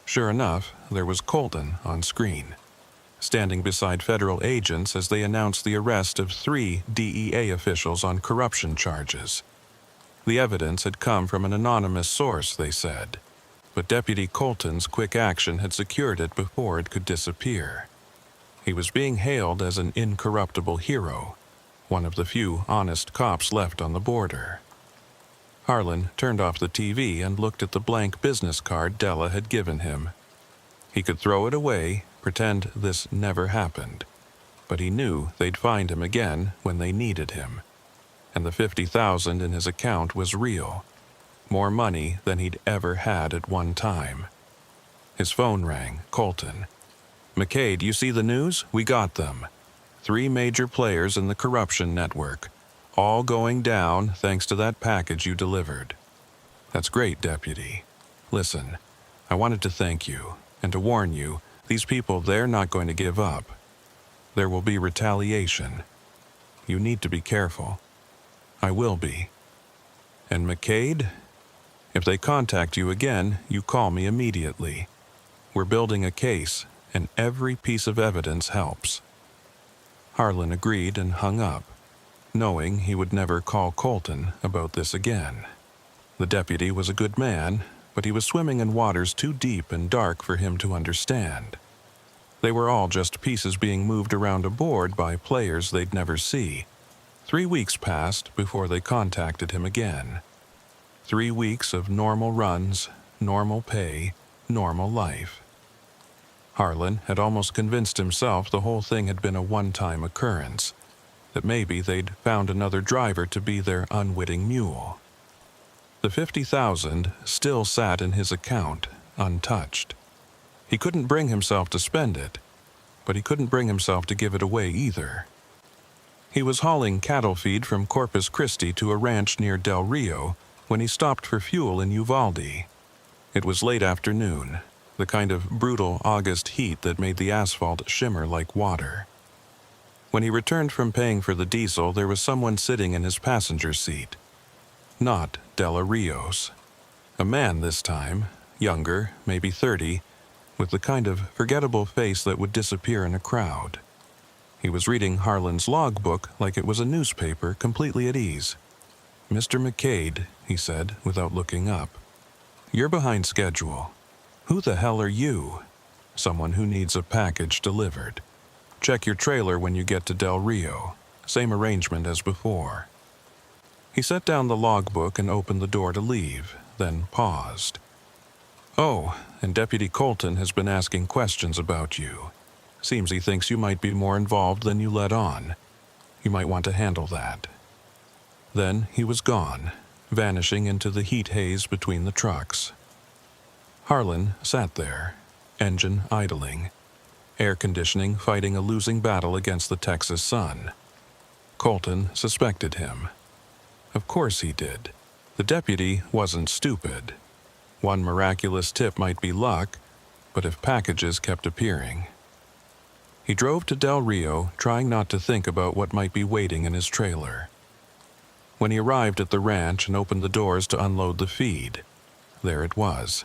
[SPEAKER 1] Sure enough, there was Colton on screen, standing beside federal agents as they announced the arrest of 3 DEA officials on corruption charges. The evidence had come from an anonymous source, they said, but Deputy Colton's quick action had secured it before it could disappear. He was being hailed as an incorruptible hero, one of the few honest cops left on the border. Harlan turned off the TV and looked at the blank business card Della had given him. He could throw it away, pretend this never happened, but he knew they'd find him again when they needed him. And the $50,000 in his account was real, more money than he'd ever had at one time. His phone rang. Colton. "McCade, you see the news? We got them. 3 major players in the corruption network, all going down thanks to that package you delivered." "That's great, Deputy. Listen, I wanted to thank you, and to warn you, These people, they're not going to give up. There will be retaliation. You need to be careful. I will be. And McCade, if they contact you again, you call me immediately. We're building a case, and every piece of evidence helps." Harlan agreed and hung up, knowing he would never call Colton about this again. The deputy was a good man, but he was swimming in waters too deep and dark for him to understand. They were all just pieces being moved around a board by players they'd never see. 3 weeks passed before they contacted him again. 3 weeks of normal runs, normal pay, normal life. Harlan had almost convinced himself the whole thing had been a one-time occurrence, that maybe they'd found another driver to be their unwitting mule. The $50,000 still sat in his account, untouched. He couldn't bring himself to spend it, but he couldn't bring himself to give it away either. He was hauling cattle feed from Corpus Christi to a ranch near Del Rio when he stopped for fuel in Uvalde. It was late afternoon, the kind of brutal August heat that made the asphalt shimmer like water. When he returned from paying for the diesel, there was someone sitting in his passenger seat. Not Della Rios. A man this time, younger, maybe 30, with the kind of forgettable face that would disappear in a crowd. He was reading Harlan's logbook like it was a newspaper, completely at ease. "Mr. McCade," he said, without looking up. "You're behind schedule. Who the hell are you?" "Someone who needs a package delivered. Check your trailer when you get to Del Rio. Same arrangement as before." He set down the logbook and opened the door to leave, then paused. "Oh, and Deputy Colton has been asking questions about you. Seems he thinks you might be more involved than you let on. You might want to handle that." Then he was gone, vanishing into the heat haze between the trucks. Harlan sat there, engine idling, air conditioning fighting a losing battle against the Texas sun. Colton suspected him. Of course he did. The deputy wasn't stupid. One miraculous tip might be luck, but if packages kept appearing. He drove to Del Rio, trying not to think about what might be waiting in his trailer. When he arrived at the ranch and opened the doors to unload the feed, there it was.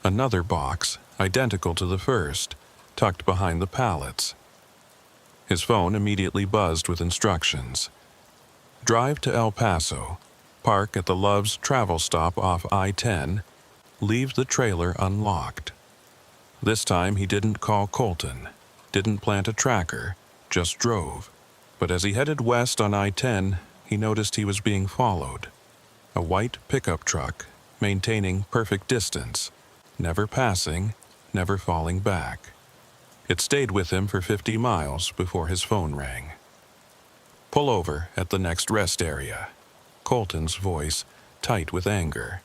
[SPEAKER 1] Another box, identical to the first, tucked behind the pallets. His phone immediately buzzed with instructions. Drive to El Paso, park at the Love's travel stop off I-10, leave the trailer unlocked. This time he didn't call Colton, didn't plant a tracker, just drove. But as he headed west on I-10, he noticed he was being followed. A white pickup truck, maintaining perfect distance, never passing, never falling back. It stayed with him for 50 miles before his phone rang. "Pull over at the next rest area." Colton's voice tight with anger.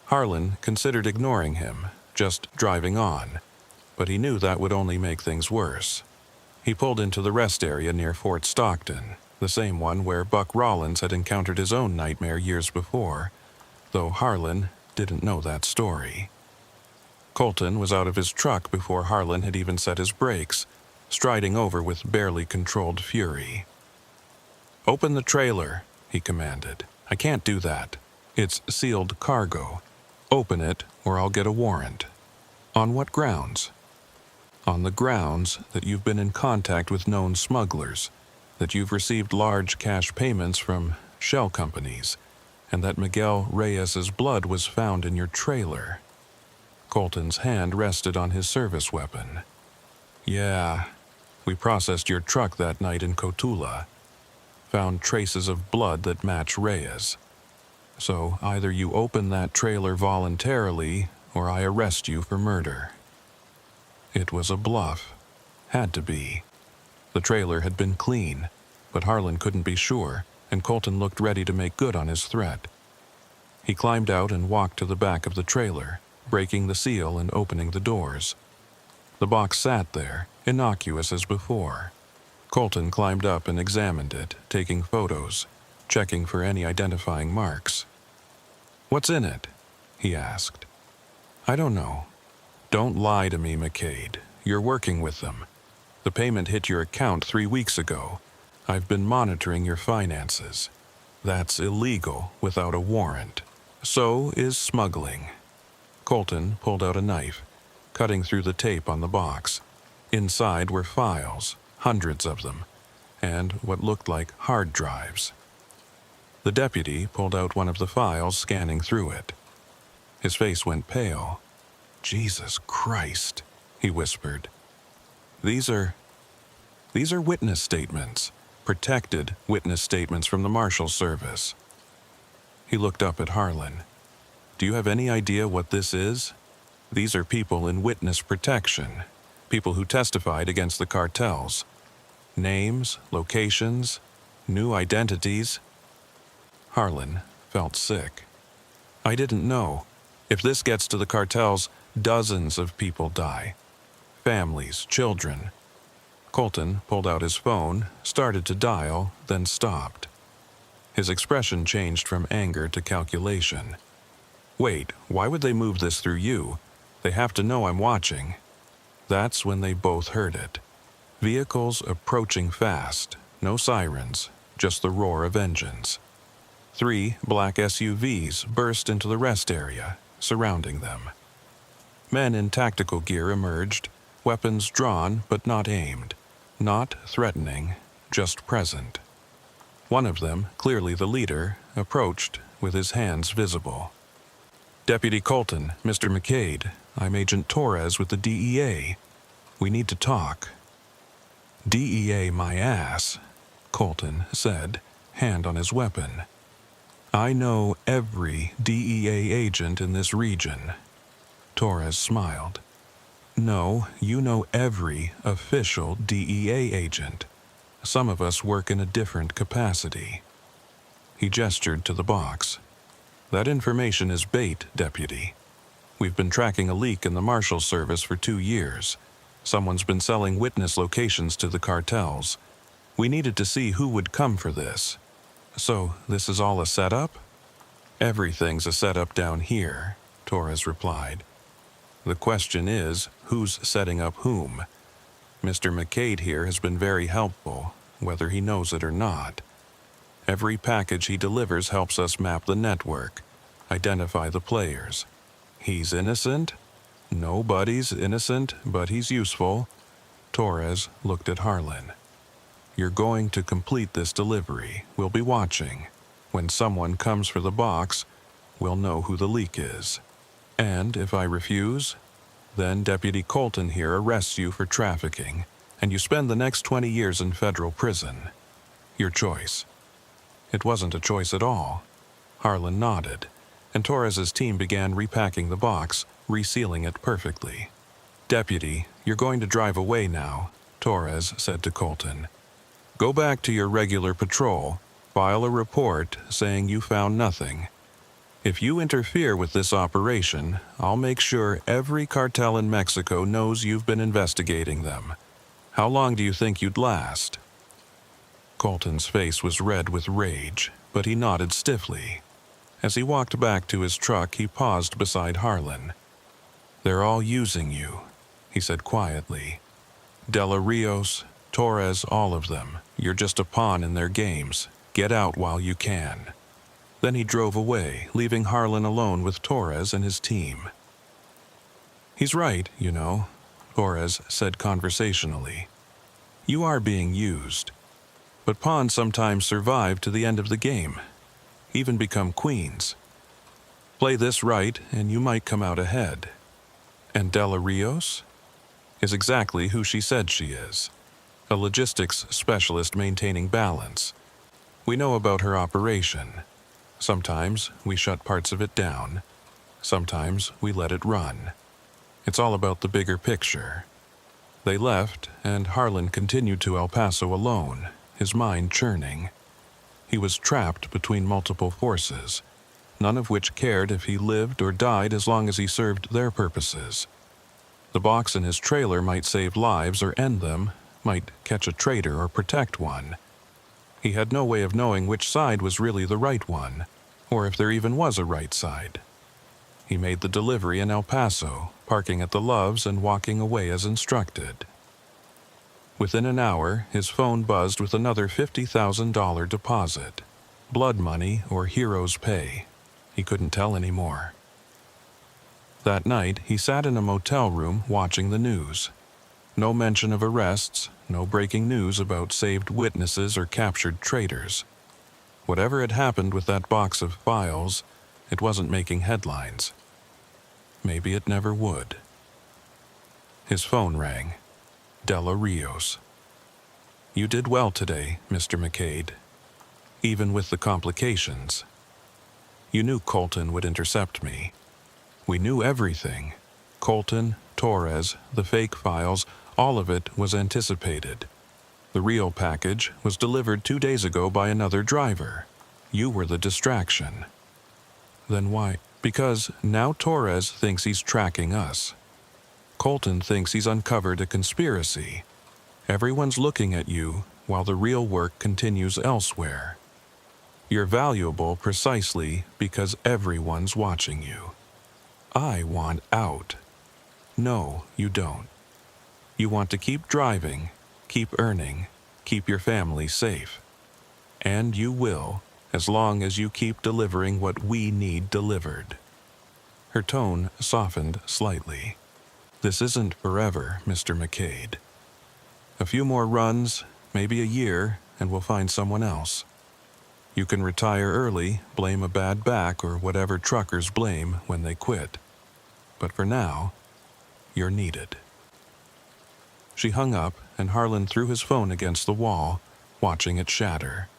[SPEAKER 1] Harlan considered ignoring him, just driving on, but he knew that would only make things worse. He pulled into the rest area near Fort Stockton, the same one where Buck Rollins had encountered his own nightmare years before, though Harlan didn't know that story. Colton was out of his truck before Harlan had even set his brakes, striding over with barely controlled fury. "Open the trailer," he commanded. "I can't do that. It's sealed cargo. Open it, or I'll get a warrant." "On what grounds?" "On the grounds that you've been in contact with known smugglers, that you've received large cash payments from shell companies, and that Miguel Reyes's blood was found in your trailer." Colton's hand rested on his service weapon. "Yeah, we processed your truck that night in Cotula. Found traces of blood that match Reyes. So either you open that trailer voluntarily, or I arrest you for murder." It was a bluff. Had to be. The trailer had been clean, but Harlan couldn't be sure, and Colton looked ready to make good on his threat. He climbed out and walked to the back of the trailer, breaking the seal and opening the doors. The box sat there, innocuous as before. Colton climbed up and examined it, taking photos, checking for any identifying marks. "What's in it?" he asked. "I don't know." "Don't lie to me, McCade. you're working with them. The payment hit your account 3 weeks ago. I've been monitoring your finances. That's illegal without a warrant. So is smuggling." Colton pulled out a knife, cutting through the tape on the box. Inside were files, hundreds of them, and what looked like hard drives. The deputy pulled out one of the files, scanning through it. His face went pale. "Jesus Christ," he whispered. These are witness statements, protected witness statements from the Marshal Service." He looked up at Harlan. "Do you have any idea what this is? These are people in witness protection, people who testified against the cartels. Names, locations, new identities." Harlan felt sick. "I didn't know. If this gets to the cartels, dozens of people die. Families, children." Colton pulled out his phone, started to dial, then stopped. His expression changed from anger to calculation. "Wait, why would they move this through you? They have to know I'm watching." That's when they both heard it. Vehicles approaching fast, no sirens, just the roar of engines. 3 black SUVs burst into the rest area, surrounding them. Men in tactical gear emerged, weapons drawn but not aimed, not threatening, just present. One of them, clearly the leader, approached with his hands visible. "Deputy Colton, Mr. McCade, I'm Agent Torres with the DEA. We need to talk." "DEA my ass," Colton said, hand on his weapon. "I know every DEA agent in this region." Torres smiled. "No, you know every official DEA agent. Some of us work in a different capacity." He gestured to the box. "That information is bait, Deputy. We've been tracking a leak in the Marshal Service for 2 years. Someone's been selling witness locations to the cartels. We needed to see who would come for this. So, this is all a setup?" "Everything's a setup down here," Torres replied. "The question is, who's setting up whom? Mr. McCade here has been very helpful, whether he knows it or not. Every package he delivers helps us map the network, identify the players. He's innocent? Nobody's innocent, but he's useful." Torres looked at Harlan. "You're going to complete this delivery. We'll be watching. When someone comes for the box, we'll know who the leak is. And if I refuse, then Deputy Colton here arrests you for trafficking, and you spend the next 20 years in federal prison. Your choice." It wasn't a choice at all. Harlan nodded, and Torres's team began repacking the box, resealing it perfectly. "Deputy, you're going to drive away now," Torres said to Colton. "Go back to your regular patrol, file a report saying you found nothing. If you interfere with this operation, I'll make sure every cartel in Mexico knows you've been investigating them. How long do you think you'd last?" Colton's face was red with rage, but he nodded stiffly. As he walked back to his truck, he paused beside Harlan. "They're all using you," he said quietly. "Dela Rios, Torres, all of them. You're just a pawn in their games. Get out while you can." Then he drove away, leaving Harlan alone with Torres and his team. "He's right, you know," Torres said conversationally. "You are being used. But pawns sometimes survive to the end of the game, even become queens. Play this right, and you might come out ahead. And Dela Rios is exactly who she said she is, a logistics specialist maintaining balance. We know about her operation. Sometimes we shut parts of it down. Sometimes we let it run. It's all about the bigger picture." They left, and Harlan continued to El Paso alone, his mind churning. He was trapped between multiple forces, none of which cared if he lived or died as long as he served their purposes. The box in his trailer might save lives or end them, might catch a traitor or protect one. He had no way of knowing which side was really the right one, or if there even was a right side. He made the delivery in El Paso, parking at the Loves and walking away as instructed. Within an hour, his phone buzzed with another $50,000 deposit. Blood money or hero's pay. He couldn't tell anymore. That night, he sat in a motel room watching the news. No mention of arrests, no breaking news about saved witnesses or captured traitors. Whatever had happened with that box of files, it wasn't making headlines. Maybe it never would. His phone rang. Della Rios. "You did well today, Mr. McCade. Even with the complications. You knew Colton would intercept me. We knew everything. Colton, Torres, the fake files, all of it was anticipated. The real package was delivered 2 days ago by another driver. You were the distraction." "Then why?" "Because now Torres thinks he's tracking us. Colton thinks he's uncovered a conspiracy. Everyone's looking at you while the real work continues elsewhere. You're valuable precisely because everyone's watching you. I want out. No, you don't. You want to keep driving, keep earning, keep your family safe. And you will, as long as you keep delivering what we need delivered." Her tone softened slightly. "This isn't forever, Mr. McCade. A few more runs, maybe a year, and we'll find someone else. You can retire early, blame a bad back or whatever truckers blame when they quit. But for now, you're needed." She hung up, and Harlan threw his phone against the wall, watching it shatter.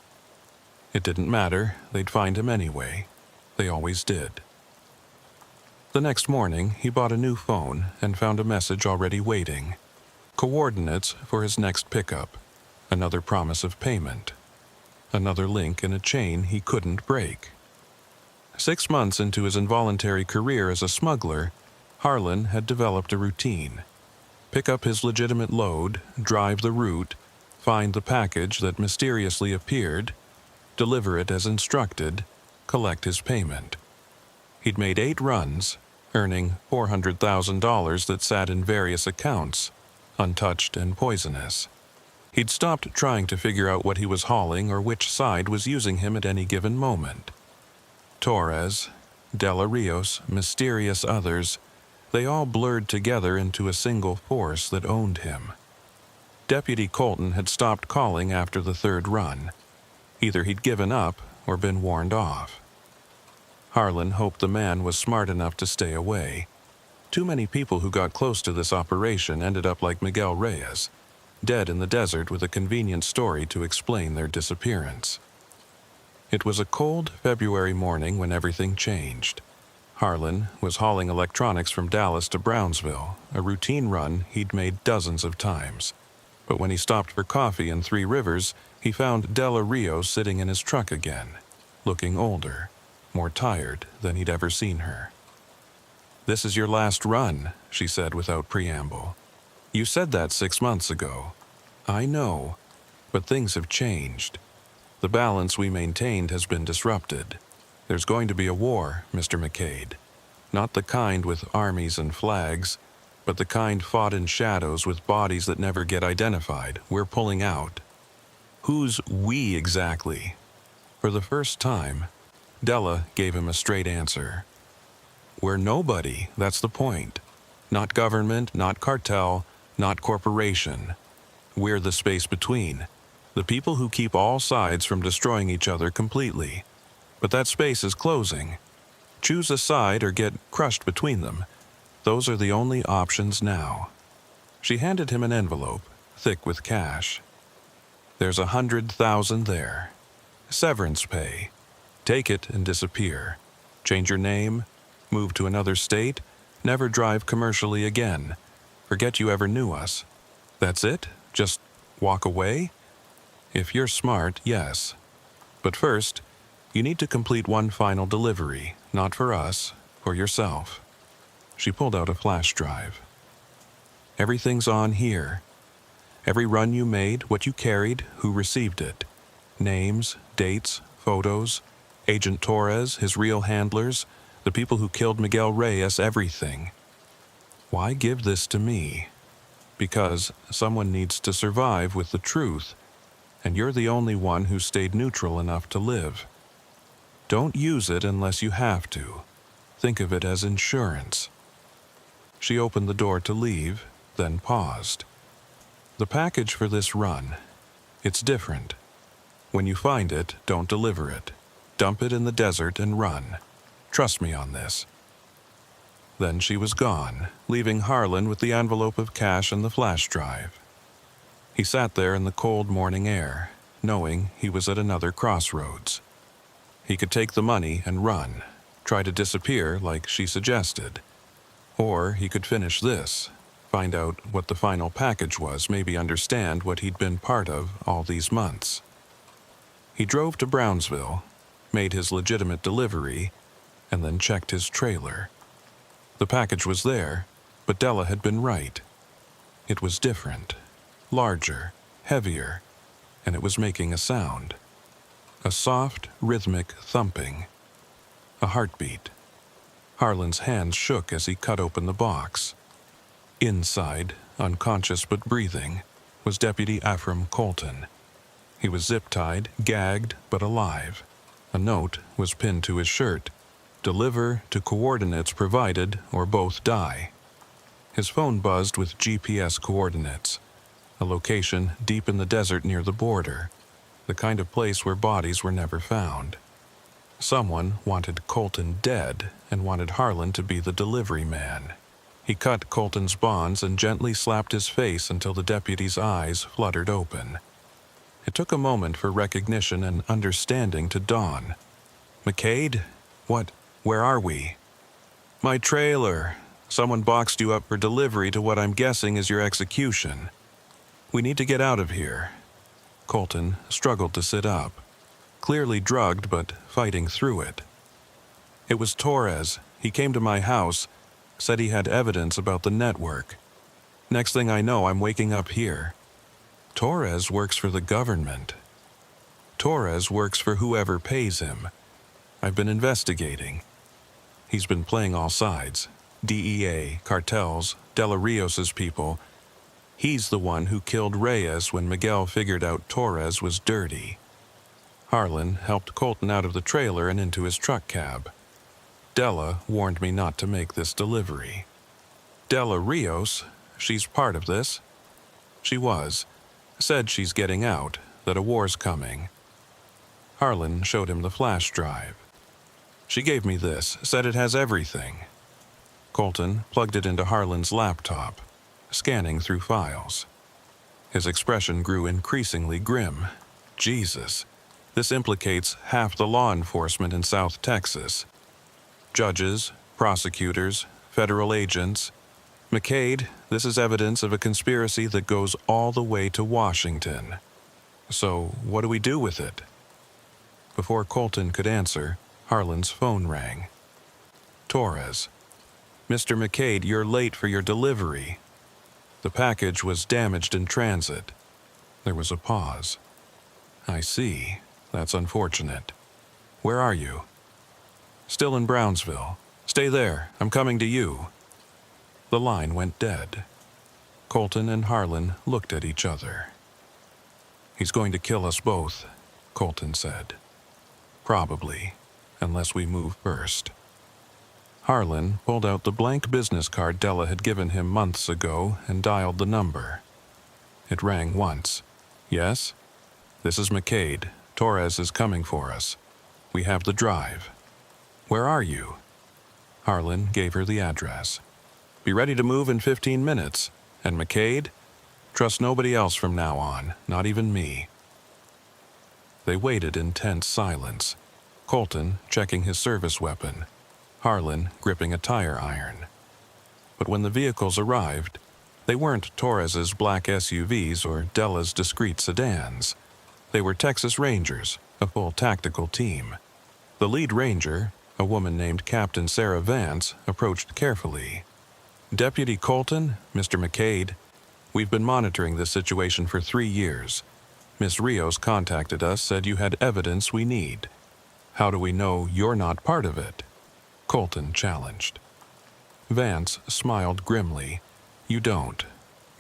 [SPEAKER 1] It didn't matter, they'd find him anyway. They always did. The next morning, he bought a new phone and found a message already waiting. Coordinates for his next pickup. Another promise of payment. Another link in a chain he couldn't break. 6 months into his involuntary career as a smuggler, Harlan had developed a routine. Pick up his legitimate load, drive the route, find the package that mysteriously appeared, deliver it as instructed, collect his payment. He'd made 8 runs, earning $400,000 that sat in various accounts, untouched and poisonous. He'd stopped trying to figure out what he was hauling or which side was using him at any given moment. Torres, Della Rios, mysterious others, they all blurred together into a single force that owned him. Deputy Colton had stopped calling after the 3rd run. Either he'd given up or been warned off. Harlan hoped the man was smart enough to stay away. Too many people who got close to this operation ended up like Miguel Reyes, dead in the desert with a convenient story to explain their disappearance. It was a cold February morning when everything changed. Harlan was hauling electronics from Dallas to Brownsville, a routine run he'd made dozens of times. But when he stopped for coffee in 3 Rivers, he found Della Rios sitting in his truck again, looking older, more tired than he'd ever seen her. "This is your last run," she said without preamble. "You said that 6 months ago. I know, but things have changed. The balance we maintained has been disrupted. There's going to be a war, Mr. McCade. Not the kind with armies and flags, but the kind fought in shadows with bodies that never get identified. We're pulling out." "Who's we exactly?" For the first time, Della gave him a straight answer. "We're nobody, that's the point. Not government, not cartel, not corporation. We're the space between. The people who keep all sides from destroying each other completely. But that space is closing. Choose a side or get crushed between them. Those are the only options now." She handed him an envelope, thick with cash. "There's 100,000 there. Severance pay. Take it and disappear. Change your name, move to another state, never drive commercially again. Forget you ever knew us. That's it? Just walk away? If you're smart, yes. But first, you need to complete one final delivery, not for us, for yourself." She pulled out a flash drive. "Everything's on here. Every run you made, what you carried, who received it. Names, dates, photos, Agent Torres, his real handlers, The people who killed Miguel Reyes everything. Why give this to me? Because someone needs to survive with the truth, and you're the only one who stayed neutral enough to live. Don't use it unless you have to. Think of it as insurance. She opened the door to leave, then paused. The package for this run, it's different. When you find it, don't deliver it. Dump it in the desert and run. Trust me on this. Then she was gone, leaving Harlan with the envelope of cash and the flash drive. He sat there in the cold morning air, knowing he was at another crossroads. He could take the money and run, try to disappear like she suggested. Or he could finish this, find out what the final package was, maybe understand what he'd been part of all these months. He drove to Brownsville, made his legitimate delivery, and then checked his trailer. The package was there, but Della had been right. It was different, larger, heavier, and it was making a sound. A soft, rhythmic thumping. A heartbeat. Harlan's hands shook as he cut open the box. Inside, unconscious but breathing, was Deputy Ephraim Colton. He was zip-tied, gagged, but alive. A note was pinned to his shirt. Deliver to coordinates provided or both die. His phone buzzed with GPS coordinates. A location deep in the desert near the border. The kind of place where bodies were never found. Someone wanted Colton dead and wanted Harlan to be the delivery man. He cut Colton's bonds and gently slapped his face until the deputy's eyes fluttered open. It took a moment for recognition and understanding to dawn. "McCade? Where are we?" "My trailer. Someone boxed you up for delivery to what I'm guessing is your execution. We need to get out of here." Colton struggled to sit up, clearly drugged but fighting through it. "It was Torres. He came to my house, said he had evidence about the network. Next thing I know, I'm waking up here. Torres works for the government. Torres works for whoever pays him. I've been investigating. He's been playing all sides. DEA, cartels, De La Rios's people. He's the one who killed Reyes when Miguel figured out Torres was dirty." Harlan helped Colton out of the trailer and into his truck cab. "Della warned me not to make this delivery." "De La Rios? She's part of this?" "She was. Said she's getting out, that a war's coming." Harlan showed him the flash drive. "She gave me this, said it has everything." Colton plugged it into Harlan's laptop, scanning through files. His expression grew increasingly grim. Jesus, this implicates half the law enforcement in South Texas. Judges, prosecutors, federal agents. "McCade, this is evidence of a conspiracy that goes all the way to Washington. So, what do we do with it?" Before Colton could answer, Harlan's phone rang. "Torres. Mr. McCade, you're late for your delivery. The package was damaged in transit." There was a pause. "I see. That's unfortunate. Where are you?" "Still in Brownsville. Stay there. I'm coming to you." The line went dead. Colton and Harlan looked at each other. "He's going to kill us both," Colton said. "Probably, unless we move first." Harlan pulled out the blank business card Della had given him months ago and dialed the number. It rang once. "Yes? This is McCade. Torres is coming for us. We have the drive." "Where are you?" Harlan gave her the address. "Be ready to move in 15 minutes. And McCade? Trust nobody else from now on, not even me." They waited in tense silence. Colton checking his service weapon. Harlan gripping a tire iron. But when the vehicles arrived, they weren't Torres's black SUVs or Della's discreet sedans. They were Texas Rangers, a full tactical team. The lead ranger, a woman named Captain Sarah Vance, approached carefully. "Deputy Colton, Mr. McCade, we've been monitoring this situation for 3 years. Miss Rios contacted us, said you had evidence we need. How do we know you're not part of it?" Colton challenged. Vance smiled grimly. You don't.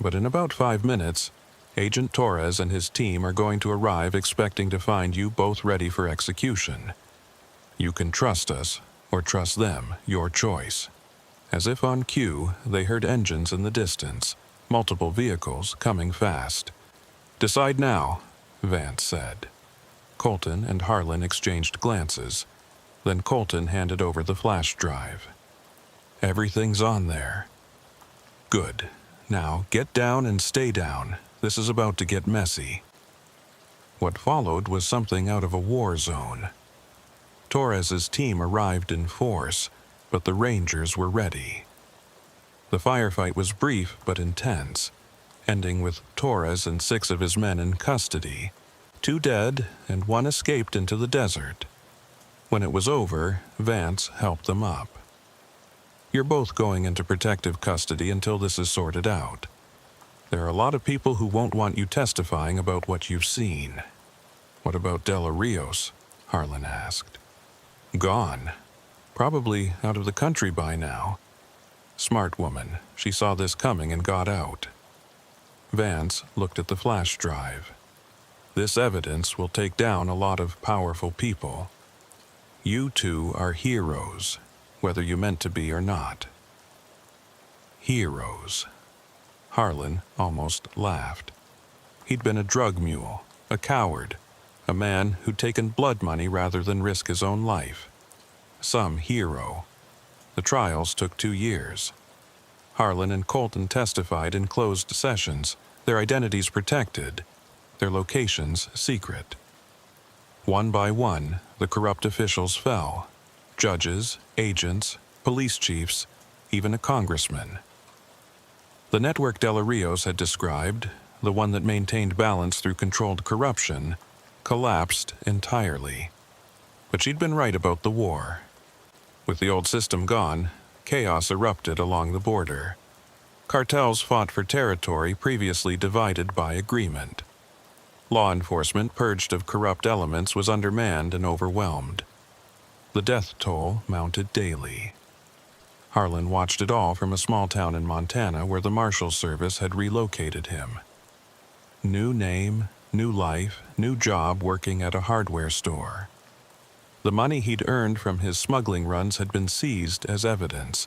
[SPEAKER 1] But in about 5 minutes, Agent Torres and his team are going to arrive expecting to find you both ready for execution. You can trust us, or trust them, your choice. As if on cue, they heard engines in the distance, multiple vehicles coming fast. Decide now, Vance said. Colton and Harlan exchanged glances. Then Colton handed over the flash drive. Everything's on there. Good. Now get down and stay down. This is about to get messy. What followed was something out of a war zone. Torres's team arrived in force, but the Rangers were ready. The firefight was brief but intense, ending with Torres and 6 of his men in custody, 2 dead and 1 escaped into the desert. When it was over, Vance helped them up. You're both going into protective custody until this is sorted out. There are a lot of people who won't want you testifying about what you've seen. What about Della Rios? Harlan asked. Gone. Probably out of the country by now. Smart woman. She saw this coming and got out. Vance looked at the flash drive. This evidence will take down a lot of powerful people. You two are heroes, whether you meant to be or not. Heroes. Harlan almost laughed. He'd been a drug mule, a coward, a man who'd taken blood money rather than risk his own life. Some hero. The trials took 2 years. Harlan and Colton testified in closed sessions, their identities protected, their locations secret. One by one, the corrupt officials fell. Judges, agents, police chiefs, even a congressman. The network Della Rios had described, the one that maintained balance through controlled corruption, collapsed entirely. But she'd been right about the war. With the old system gone, chaos erupted along the border. Cartels fought for territory previously divided by agreement. Law enforcement, purged of corrupt elements, was undermanned and overwhelmed. The death toll mounted daily. Harlan watched it all from a small town in Montana where the Marshal Service had relocated him. New name, new life, new job working at a hardware store. The money he'd earned from his smuggling runs had been seized as evidence.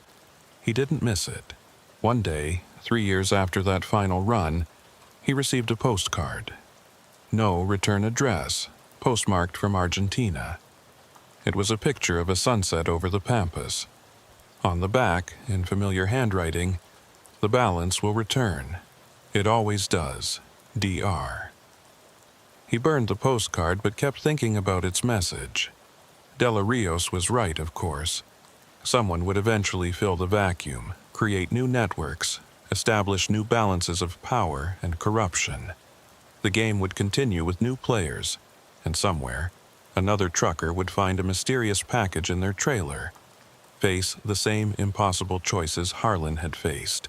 [SPEAKER 1] He didn't miss it. One day, 3 years after that final run, he received a postcard. No return address, postmarked from Argentina. It was a picture of a sunset over the Pampas. On the back, in familiar handwriting, the balance will return. It always does. DR. He burned the postcard but kept thinking about its message. Della Rios was right, of course. Someone would eventually fill the vacuum, create new networks, establish new balances of power and corruption. The game would continue with new players, and somewhere, another trucker would find a mysterious package in their trailer, face the same impossible choices Harlan had faced.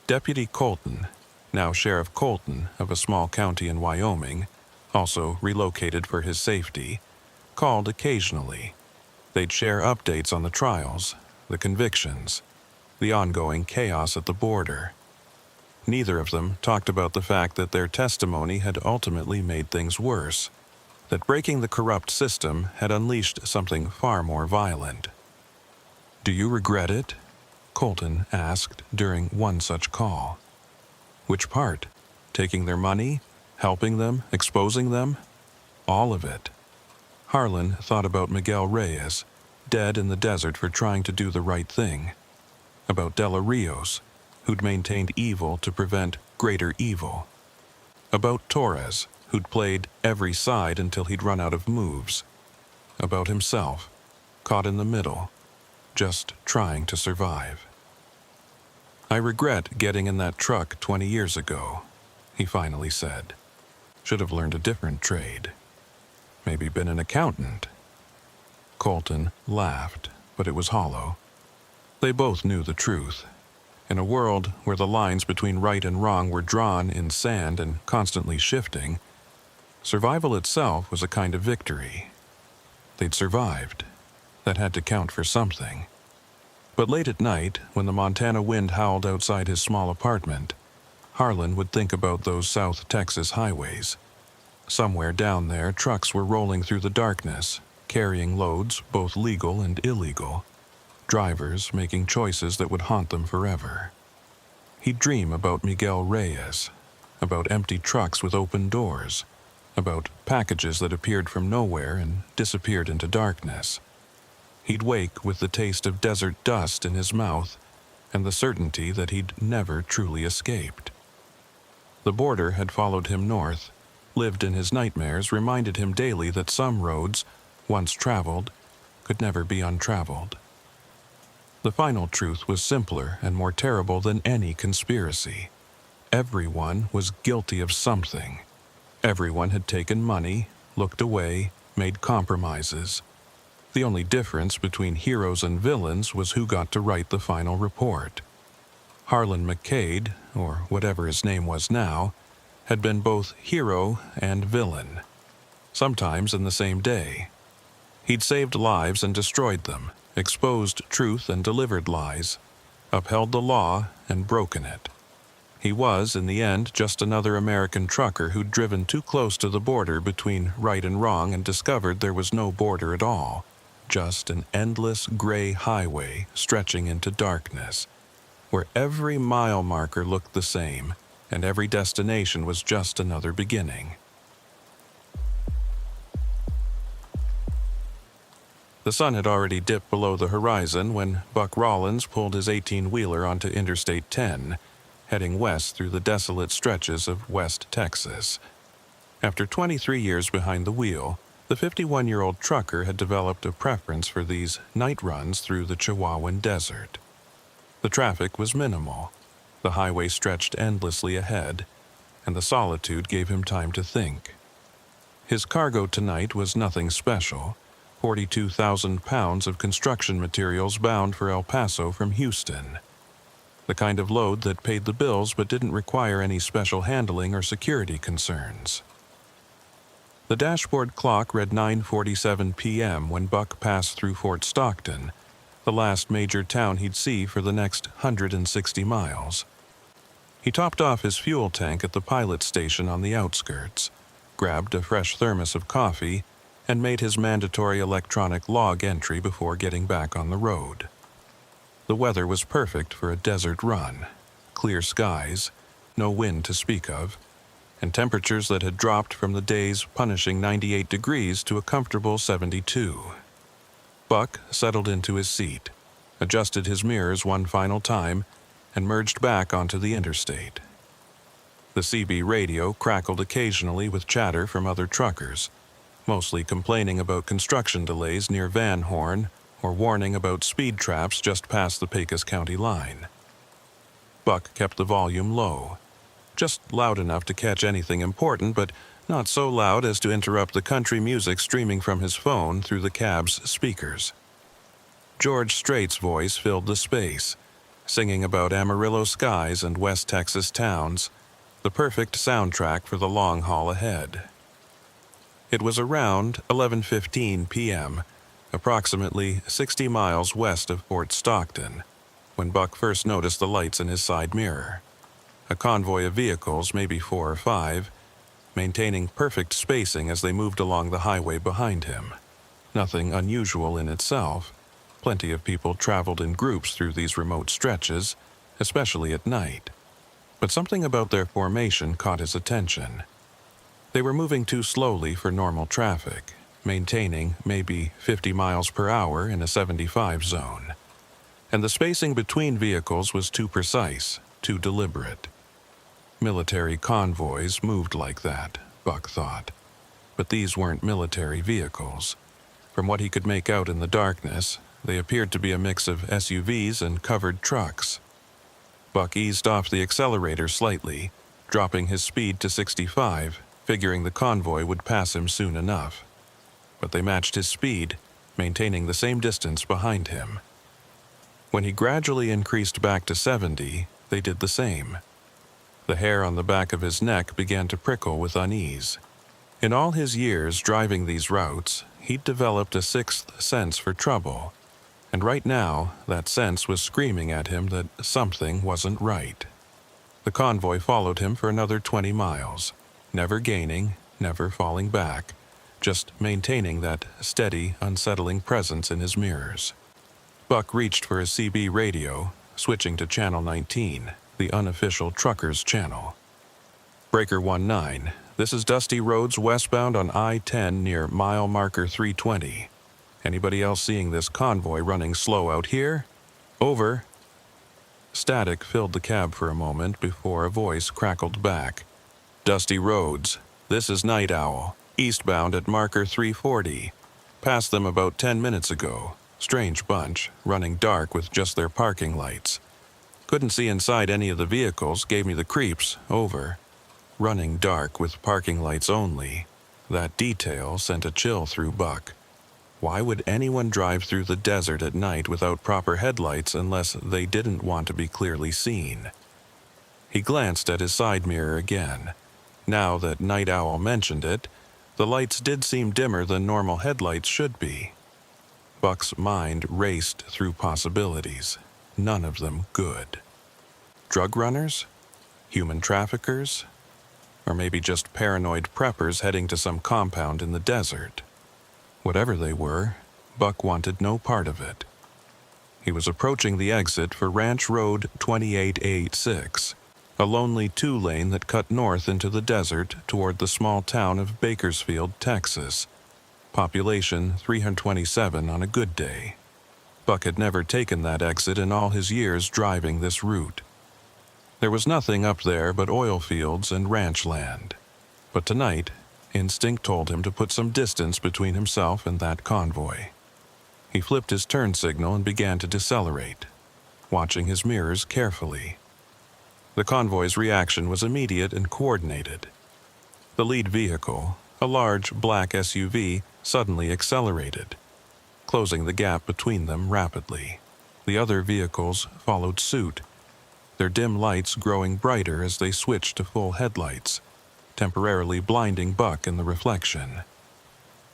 [SPEAKER 1] Deputy Colton, now Sheriff Colton of a small county in Wyoming, also relocated for his safety, called occasionally. They'd share updates on the trials, the convictions, the ongoing chaos at the border. Neither of them talked about the fact that their testimony had ultimately made things worse, that breaking the corrupt system had unleashed something far more violent. Do you regret it? Colton asked during one such call. Which part? Taking their money? Helping them? Exposing them? All of it. Harlan thought about Miguel Reyes, dead in the desert for trying to do the right thing. About Della Rios, who'd maintained evil to prevent greater evil. About Torres, who'd played every side until he'd run out of moves. About himself, caught in the middle, just trying to survive. I regret getting in that truck 20 years ago, he finally said. Should have learned a different trade. Maybe been an accountant. Colton laughed, but it was hollow. They both knew the truth. In a world where the lines between right and wrong were drawn in sand and constantly shifting, survival itself was a kind of victory. They'd survived. That had to count for something. But late at night, when the Montana wind howled outside his small apartment, Harlan would think about those South Texas highways. Somewhere down there, trucks were rolling through the darkness, carrying loads, both legal and illegal. Drivers making choices that would haunt them forever. He'd dream about Miguel Reyes, about empty trucks with open doors, about packages that appeared from nowhere and disappeared into darkness. He'd wake with the taste of desert dust in his mouth and the certainty that he'd never truly escaped. The border had followed him north, lived in his nightmares, reminded him daily that some roads, once traveled, could never be untraveled. The final truth was simpler and more terrible than any conspiracy. Everyone was guilty of something. Everyone had taken money, looked away, made compromises. The only difference between heroes and villains was who got to write the final report. Harlan McCade, or whatever his name was now, had been both hero and villain, sometimes in the same day. He'd saved lives and destroyed them, exposed truth and delivered lies, upheld the law and broken it. He was, in the end, just another American trucker who'd driven too close to the border between right and wrong and discovered there was no border at all, just an endless gray highway stretching into darkness, where every mile marker looked the same and every destination was just another beginning. The sun had already dipped below the horizon when Buck Rollins pulled his 18-wheeler onto Interstate 10, heading west through the desolate stretches of West Texas. After 23 years behind the wheel, the 51-year-old trucker had developed a preference for these night runs through the Chihuahuan desert. The traffic was minimal, the highway stretched endlessly ahead, and the solitude gave him time to think. His cargo tonight was nothing special, 42,000 pounds of construction materials bound for El Paso from Houston. The kind of load that paid the bills but didn't require any special handling or security concerns. The dashboard clock read 9:47 p.m. when Buck passed through Fort Stockton, the last major town he'd see for the next 160 miles. He topped off his fuel tank at the pilot station on the outskirts, grabbed a fresh thermos of coffee, and made his mandatory electronic log entry before getting back on the road. The weather was perfect for a desert run. Clear skies, no wind to speak of, and temperatures that had dropped from the day's punishing 98 degrees to a comfortable 72. Buck settled into his seat, adjusted his mirrors one final time, and merged back onto the interstate. The CB radio crackled occasionally with chatter from other truckers, mostly complaining about construction delays near Van Horn or warning about speed traps just past the Pecos County line. Buck kept the volume low, just loud enough to catch anything important, but not so loud as to interrupt the country music streaming from his phone through the cab's speakers. George Strait's voice filled the space, singing about Amarillo skies and West Texas towns, the perfect soundtrack for the long haul ahead. It was around 11:15 p.m., approximately 60 miles west of Fort Stockton, when Buck first noticed the lights in his side mirror. A convoy of vehicles, maybe 4 or 5, maintaining perfect spacing as they moved along the highway behind him. Nothing unusual in itself. Plenty of people traveled in groups through these remote stretches, especially at night. But something about their formation caught his attention. They were moving too slowly for normal traffic, maintaining maybe 50 miles per hour in a 75 zone. And the spacing between vehicles was too precise, too deliberate. Military convoys moved like that, Buck thought. But these weren't military vehicles. From what he could make out in the darkness, they appeared to be a mix of SUVs and covered trucks. Buck eased off the accelerator slightly, dropping his speed to 65, figuring the convoy would pass him soon enough. But they matched his speed, maintaining the same distance behind him. When he gradually increased back to 70, they did the same. The hair on the back of his neck began to prickle with unease. In all his years driving these routes, he'd developed a sixth sense for trouble, and right now that sense was screaming at him that something wasn't right. The convoy followed him for another 20 miles, never gaining, never falling back, just maintaining that steady, unsettling presence in his mirrors. Buck reached for his CB radio, switching to Channel 19, the unofficial truckers' channel. Breaker 19, this is dusty roads westbound on I-10 near mile marker 320. Anybody else seeing this convoy running slow out here? Over. Static filled the cab for a moment before a voice crackled back. Dusty roads, this is Night Owl, eastbound at marker 340. Passed them about 10 minutes ago. Strange bunch, running dark with just their parking lights. Couldn't see inside any of the vehicles, gave me the creeps, over. Running dark with parking lights only. That detail sent a chill through Buck. Why would anyone drive through the desert at night without proper headlights unless they didn't want to be clearly seen? He glanced at his side mirror again. Now that Night Owl mentioned it, the lights did seem dimmer than normal headlights should be. Buck's mind raced through possibilities, none of them good. Drug runners? Human traffickers? Or maybe just paranoid preppers heading to some compound in the desert. Whatever they were, Buck wanted no part of it. He was approaching the exit for Ranch Road 2886, a lonely two-lane that cut north into the desert toward the small town of Bakersfield, Texas. Population 327 on a good day. Buck had never taken that exit in all his years driving this route. There was nothing up there but oil fields and ranch land. But tonight, instinct told him to put some distance between himself and that convoy. He flipped his turn signal and began to decelerate, watching his mirrors carefully. The convoy's reaction was immediate and coordinated. The lead vehicle, a large black SUV, suddenly accelerated, closing the gap between them rapidly. The other vehicles followed suit, their dim lights growing brighter as they switched to full headlights, temporarily blinding Buck in the reflection.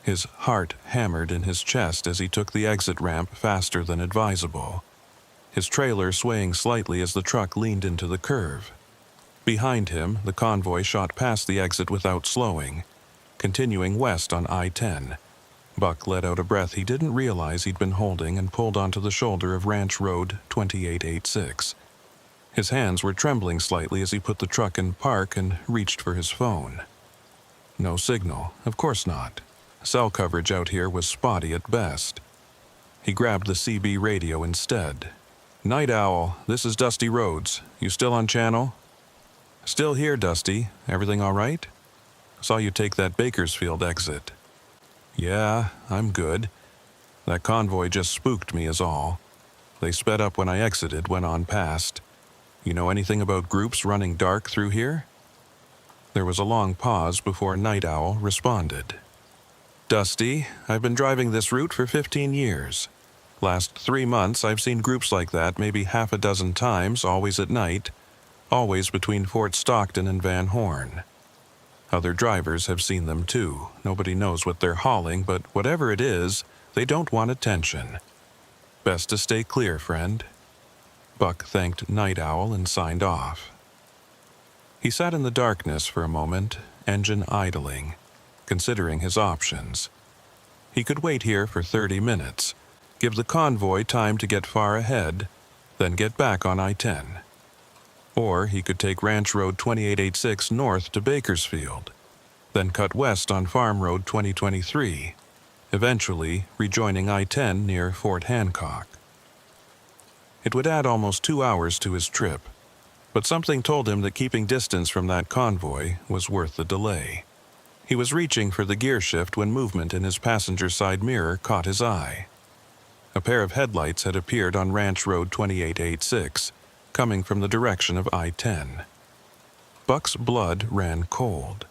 [SPEAKER 1] His heart hammered in his chest as he took the exit ramp faster than advisable, his trailer swaying slightly as the truck leaned into the curve. Behind him, the convoy shot past the exit without slowing, continuing west on I-10. Buck let out a breath he didn't realize he'd been holding and pulled onto the shoulder of Ranch Road 2886. His hands were trembling slightly as he put the truck in park and reached for his phone. No signal, of course not. Cell coverage out here was spotty at best. He grabbed the CB radio instead. Night Owl, this is Dusty Roads. You still on channel? Still here, Dusty. Everything all right? Saw you take that Bakersfield exit. Yeah, I'm good. That convoy just spooked me is all. They sped up when I exited, went on past. You know anything about groups running dark through here? There was a long pause before Night Owl responded. Dusty, I've been driving this route for 15 years. Last 3 months, I've seen groups like that maybe half a dozen times, always at night, always between Fort Stockton and Van Horn. Other drivers have seen them too. Nobody knows what they're hauling, but whatever it is, they don't want attention. Best to stay clear, friend. Buck thanked Night Owl and signed off. He sat in the darkness for a moment, engine idling, considering his options. He could wait here for 30 minutes, give the convoy time to get far ahead, then get back on I-10. Or he could take Ranch Road 2886 north to Bakersfield, then cut west on Farm Road 2023, eventually rejoining I-10 near Fort Hancock. It would add almost 2 hours to his trip, but something told him that keeping distance from that convoy was worth the delay. He was reaching for the gear shift when movement in his passenger side mirror caught his eye. A pair of headlights had appeared on Ranch Road 2886, coming from the direction of I-10. Buck's blood ran cold.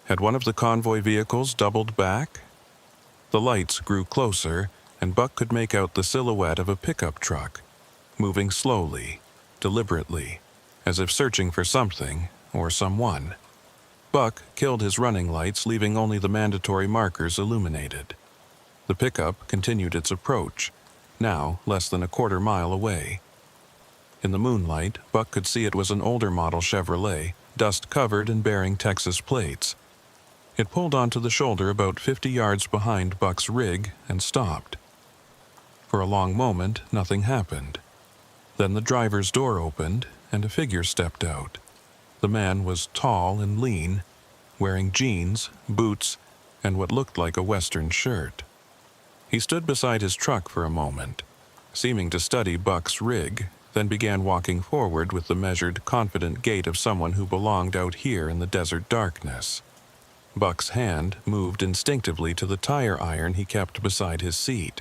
[SPEAKER 1] Had one of the convoy vehicles doubled back? The lights grew closer, and Buck could make out the silhouette of a pickup truck, moving slowly, deliberately, as if searching for something or someone. Buck killed his running lights, leaving only the mandatory markers illuminated. The pickup continued its approach, now less than a quarter mile away. In the moonlight, Buck could see it was an older model Chevrolet, dust-covered and bearing Texas plates. It pulled onto the shoulder about 50 yards behind Buck's rig and stopped. For a long moment, nothing happened. Then the driver's door opened and a figure stepped out. The man was tall and lean, wearing jeans, boots, and what looked like a Western shirt. He stood beside his truck for a moment, seeming to study Buck's rig, then began walking forward with the measured, confident gait of someone who belonged out here in the desert darkness. Buck's hand moved instinctively to the tire iron he kept beside his seat.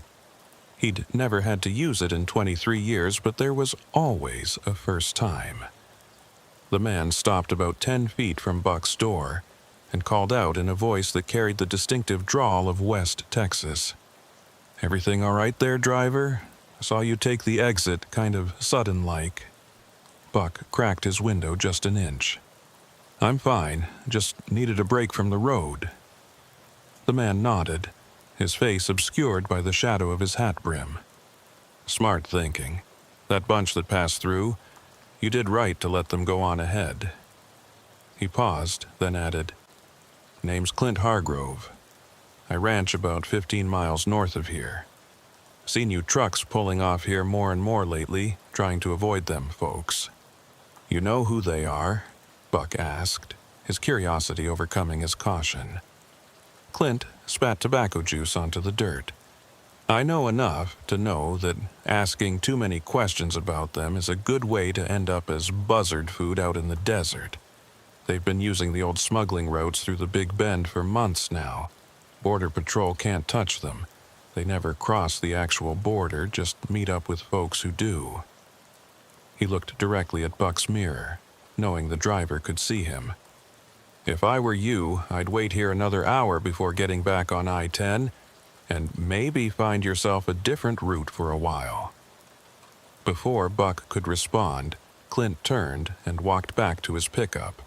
[SPEAKER 1] He'd never had to use it in 23 years, but there was always a first time. The man stopped about 10 feet from Buck's door and called out in a voice that carried the distinctive drawl of West Texas. "Everything all right there, driver? I saw you take the exit, kind of sudden-like." Buck cracked his window just an inch. "I'm fine, just needed a break from the road." The man nodded, his face obscured by the shadow of his hat brim. "Smart thinking. That bunch that passed through, you did right to let them go on ahead." He paused, then added, "Name's Clint Hargrove. I ranch about 15 miles north of here. Seen you trucks pulling off here more and more lately, trying to avoid them folks." "You know who they are?" Buck asked, his curiosity overcoming his caution. Clint spat tobacco juice onto the dirt. "I know enough to know that asking too many questions about them is a good way to end up as buzzard food out in the desert. They've been using the old smuggling routes through the Big Bend for months now. Border Patrol can't touch them. They never cross the actual border, just meet up with folks who do." He looked directly at Buck's mirror, knowing the driver could see him. "If I were you, I'd wait here another hour before getting back on I-10, and maybe find yourself a different route for a while." Before Buck could respond, Clint turned and walked back to his pickup.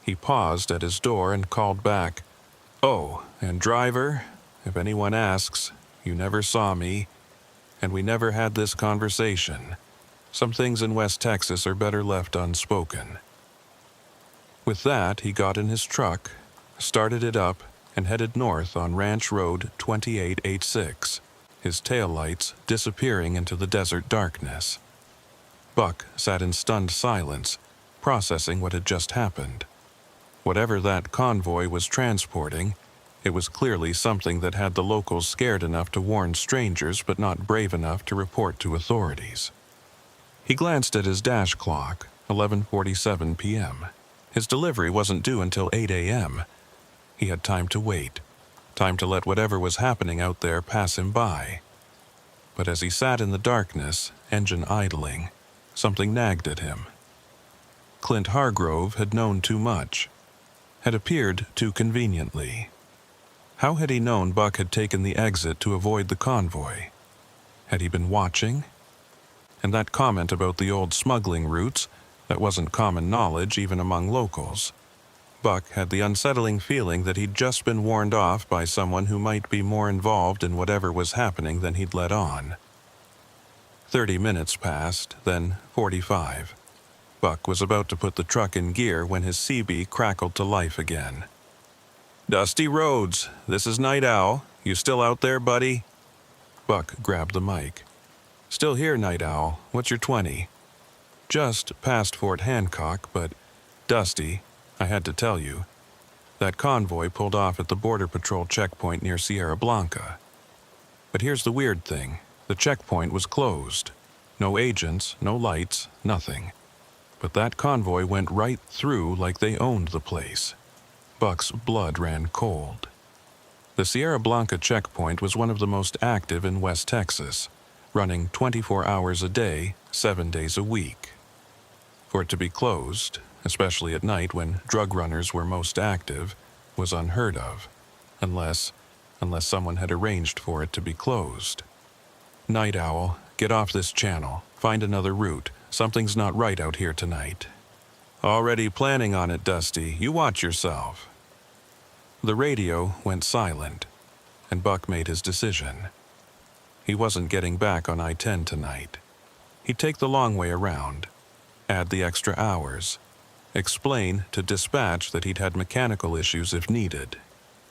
[SPEAKER 1] He paused at his door and called back, "Oh, and driver, if anyone asks, you never saw me, and we never had this conversation. Some things in West Texas are better left unspoken." With that, he got in his truck, started it up, and headed north on Ranch Road 2886, his taillights disappearing into the desert darkness. Buck sat in stunned silence, processing what had just happened. Whatever that convoy was transporting, it was clearly something that had the locals scared enough to warn strangers but not brave enough to report to authorities. He glanced at his dash clock, 11:47 p.m. His delivery wasn't due until 8 a.m. He had time to wait, time to let whatever was happening out there pass him by. But as he sat in the darkness, engine idling, something nagged at him. Clint Hargrove had known too much, had appeared too conveniently. How had he known Buck had taken the exit to avoid the convoy? Had he been watching? And that comment about the old smuggling routes, that wasn't common knowledge even among locals. Buck had the unsettling feeling that he'd just been warned off by someone who might be more involved in whatever was happening than he'd let on. 30 minutes passed, then 45. Buck was about to put the truck in gear when his CB crackled to life again. "Dusty roads, this is Night Owl. You still out there, buddy?" Buck grabbed the mic. "Still here, Night Owl. What's your 20? "Just past Fort Hancock, but Dusty, I had to tell you. That convoy pulled off at the Border Patrol checkpoint near Sierra Blanca. But here's the weird thing. The checkpoint was closed. No agents, no lights, nothing. But that convoy went right through like they owned the place." Buck's blood ran cold. The Sierra Blanca checkpoint was one of the most active in West Texas, running 24 hours a day, 7 days a week. For it to be closed, especially at night when drug runners were most active, was unheard of, unless someone had arranged for it to be closed. "Night Owl, get off this channel, find another route. Something's not right out here tonight." "Already planning on it, Dusty. You watch yourself." The radio went silent. and Buck made his decision. He wasn't getting back on I-10 tonight. He'd take the long way around, add the extra hours, explain to dispatch that he'd had mechanical issues if needed,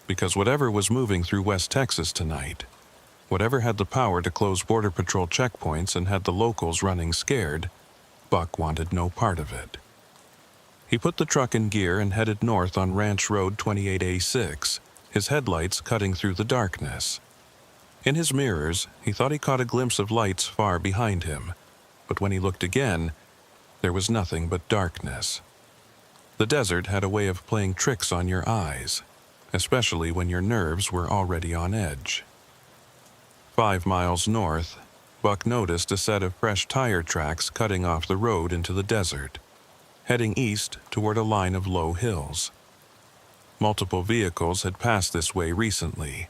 [SPEAKER 1] because whatever was moving through West Texas tonight, whatever had the power to close Border Patrol checkpoints and had the locals running scared, Buck wanted no part of it. He put the truck in gear and headed north on Ranch Road 28A6, his headlights cutting through the darkness. In his mirrors, he thought he caught a glimpse of lights far behind him, but when he looked again, there was nothing but darkness. The desert had a way of playing tricks on your eyes, especially when your nerves were already on edge. 5 miles north, Buck noticed a set of fresh tire tracks cutting off the road into the desert, heading east toward a line of low hills. Multiple vehicles had passed this way recently,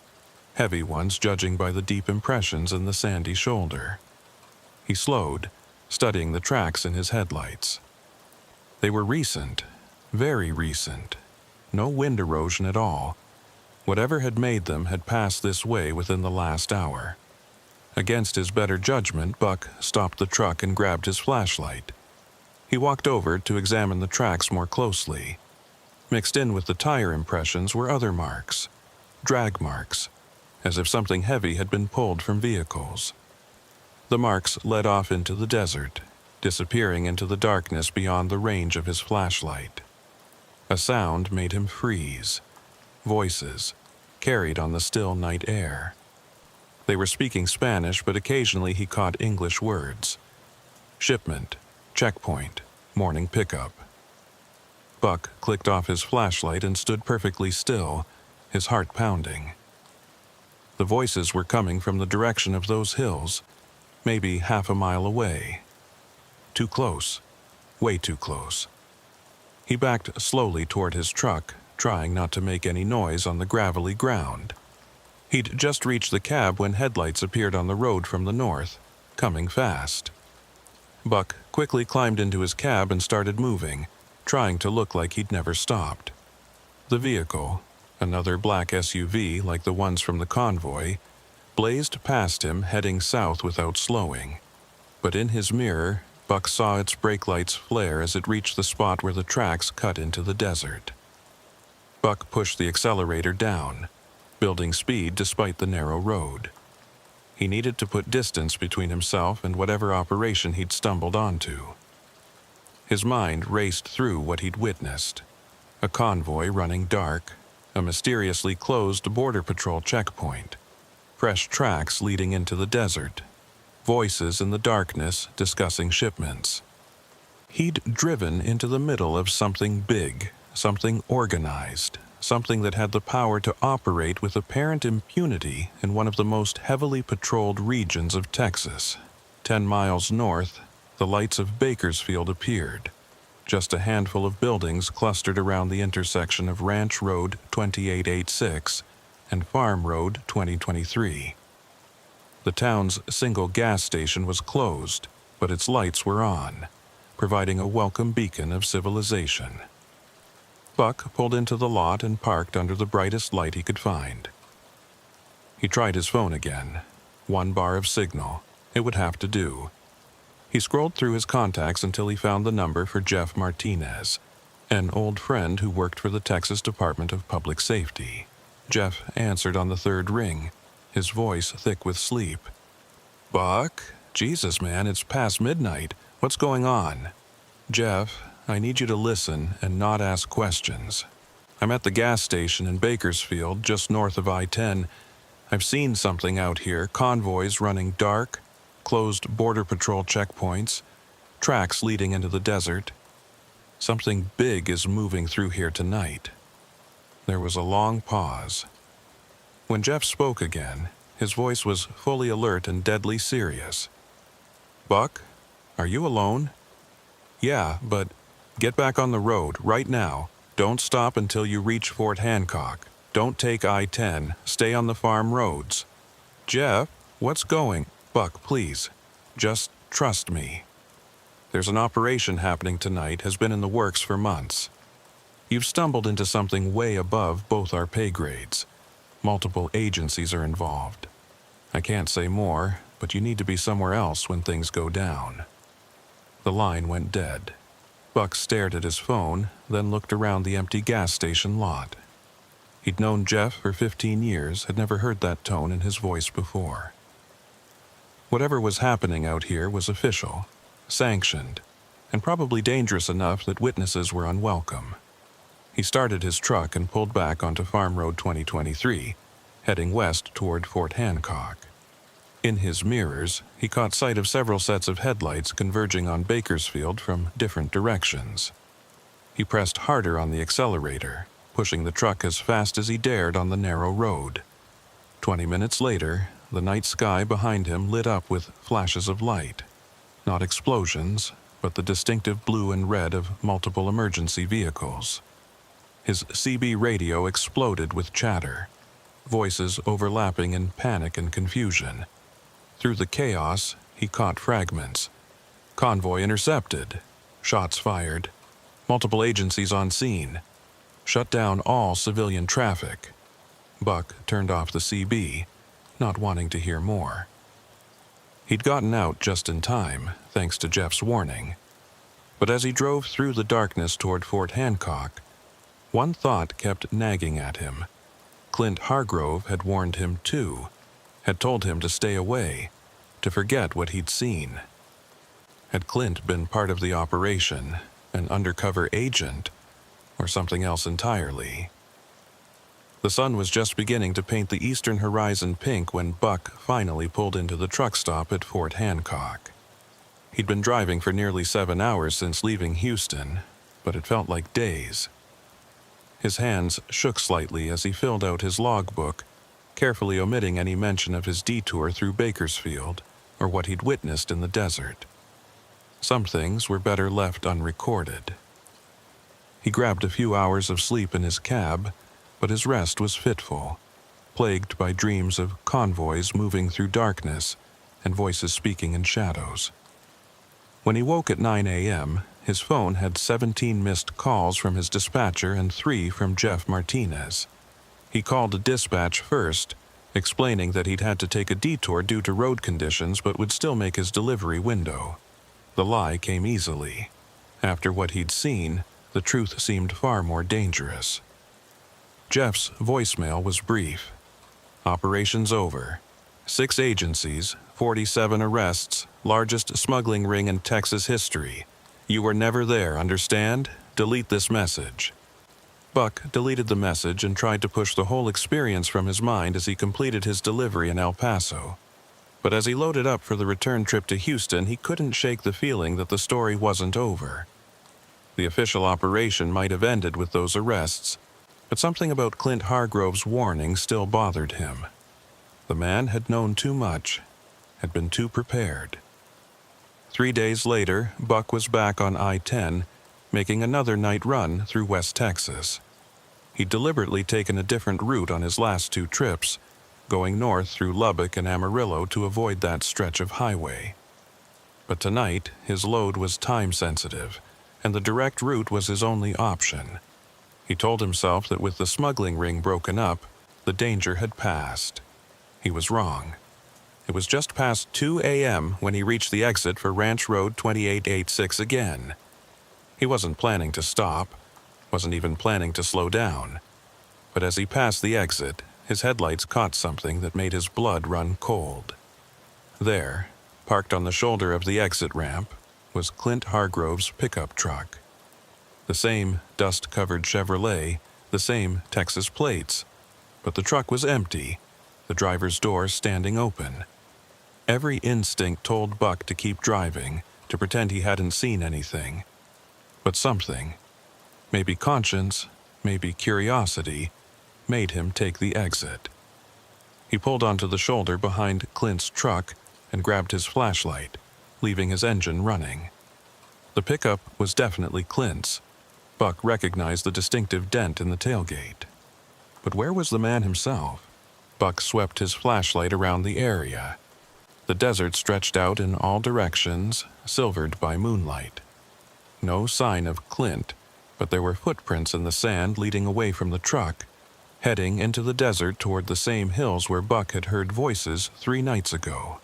[SPEAKER 1] heavy ones judging by the deep impressions in the sandy shoulder. He slowed, studying the tracks in his headlights. They were recent, very recent. No wind erosion at all. Whatever had made them had passed this way within the last hour. Against his better judgment, Buck stopped the truck and grabbed his flashlight. He walked over to examine the tracks more closely. Mixed in with the tire impressions were other marks, drag marks, as if something heavy had been pulled from vehicles. The marks led off into the desert, disappearing into the darkness beyond the range of his flashlight. A sound made him freeze. Voices, carried on the still night air. They were speaking Spanish, but occasionally he caught English words. Shipment, checkpoint, morning pickup. Buck clicked off his flashlight and stood perfectly still, his heart pounding. The voices were coming from the direction of those hills, maybe half a mile away. Too close, way too close. He backed slowly toward his truck, trying not to make any noise on the gravelly ground. He'd just reached the cab when headlights appeared on the road from the north, coming fast. Buck quickly climbed into his cab and started moving, trying to look like he'd never stopped. The vehicle, another black SUV like the ones from the convoy, blazed past him heading south without slowing. But in his mirror, Buck saw its brake lights flare as it reached the spot where the tracks cut into the desert. Buck pushed the accelerator down, building speed despite the narrow road. He needed to put distance between himself and whatever operation he'd stumbled onto. His mind raced through what he'd witnessed. A convoy running dark, a mysteriously closed Border Patrol checkpoint, fresh tracks leading into the desert, voices in the darkness discussing shipments. He'd driven into the middle of something big, something organized, something that had the power to operate with apparent impunity in one of the most heavily patrolled regions of Texas. 10 miles north, the lights of Bakersfield appeared, just a handful of buildings clustered around the intersection of Ranch Road 2886 and Farm Road 2023. The town's single gas station was closed, but its lights were on, providing a welcome beacon of civilization. Buck pulled into the lot and parked under the brightest light he could find. He tried his phone again. 1 bar of signal. It would have to do. He scrolled through his contacts until he found the number for Jeff Martinez, an old friend who worked for the Texas Department of Public Safety. Jeff answered on the 3rd ring, his voice thick with sleep. "Buck? Jesus, man, it's past midnight. What's going on?" "Jeff, I need you to listen and not ask questions. I'm at the gas station in Bakersfield, just north of I-10. I've seen something out here, convoys running dark, closed Border Patrol checkpoints, tracks leading into the desert. Something big is moving through here tonight." There was a long pause. When Jeff spoke again, his voice was fully alert and deadly serious. "Buck, are you alone?" "Yeah, but get back on the road right now. Don't stop until you reach Fort Hancock. Don't take I-10. Stay on the farm roads." "Jeff, what's going?" "Buck, please. Just trust me. There's an operation happening tonight, has been in the works for months. You've stumbled into something way above both our pay grades. Multiple agencies are involved. I can't say more, but you need to be somewhere else when things go down." The line went dead. Buck stared at his phone, then looked around the empty gas station lot. He'd known Jeff for 15 years, had never heard that tone in his voice before. Whatever was happening out here was official, sanctioned, and probably dangerous enough that witnesses were unwelcome. He started his truck and pulled back onto Farm Road 2023, heading west toward Fort Hancock. In his mirrors, he caught sight of several sets of headlights converging on Bakersfield from different directions. He pressed harder on the accelerator, pushing the truck as fast as he dared on the narrow road. 20 minutes later, the night sky behind him lit up with flashes of light. Not explosions, but the distinctive blue and red of multiple emergency vehicles. His CB radio exploded with chatter, voices overlapping in panic and confusion. Through the chaos, he caught fragments. Convoy intercepted. Shots fired. Multiple agencies on scene. Shut down all civilian traffic. Buck turned off the CB, not wanting to hear more. He'd gotten out just in time, thanks to Jeff's warning. But as he drove through the darkness toward Fort Hancock, one thought kept nagging at him. Clint Hargrove had warned him too, had told him to stay away, to forget what he'd seen. Had Clint been part of the operation, an undercover agent, or something else entirely? The sun was just beginning to paint the eastern horizon pink when Buck finally pulled into the truck stop at Fort Hancock. He'd been driving for nearly 7 hours since leaving Houston, but it felt like days. His hands shook slightly as he filled out his logbook, carefully omitting any mention of his detour through Bakersfield or what he'd witnessed in the desert. Some things were better left unrecorded. He grabbed a few hours of sleep in his cab, but his rest was fitful, plagued by dreams of convoys moving through darkness and voices speaking in shadows. When he woke at 9 a.m., his phone had 17 missed calls from his dispatcher and 3 from Jeff Martinez. He called a dispatch first, explaining that he'd had to take a detour due to road conditions but would still make his delivery window. The lie came easily. After what he'd seen, the truth seemed far more dangerous. Jeff's voicemail was brief. Operations over. 6 agencies, 47 arrests, largest smuggling ring in Texas history. You were never there, understand? Delete this message. Buck deleted the message and tried to push the whole experience from his mind as he completed his delivery in El Paso. But as he loaded up for the return trip to Houston, he couldn't shake the feeling that the story wasn't over. The official operation might have ended with those arrests, but something about Clint Hargrove's warning still bothered him. The man had known too much, had been too prepared. 3 days later, Buck was back on I-10, making another night run through West Texas. He'd deliberately taken a different route on his last 2 trips, going north through Lubbock and Amarillo to avoid that stretch of highway. But tonight, his load was time-sensitive, and the direct route was his only option. He told himself that with the smuggling ring broken up, the danger had passed. He was wrong. It was just past 2 a.m. when he reached the exit for Ranch Road 2886 again. He wasn't planning to stop, wasn't even planning to slow down. But as he passed the exit, his headlights caught something that made his blood run cold. There, parked on the shoulder of the exit ramp, was Clint Hargrove's pickup truck. The same dust-covered Chevrolet, the same Texas plates, but the truck was empty, the driver's door standing open. Every instinct told Buck to keep driving, to pretend he hadn't seen anything. But something, maybe conscience, maybe curiosity, made him take the exit. He pulled onto the shoulder behind Clint's truck and grabbed his flashlight, leaving his engine running. The pickup was definitely Clint's. Buck recognized the distinctive dent in the tailgate. But where was the man himself? Buck swept his flashlight around the area. The desert stretched out in all directions, silvered by moonlight. No sign of Clint, but there were footprints in the sand leading away from the truck, heading into the desert toward the same hills where Buck had heard voices 3 nights ago.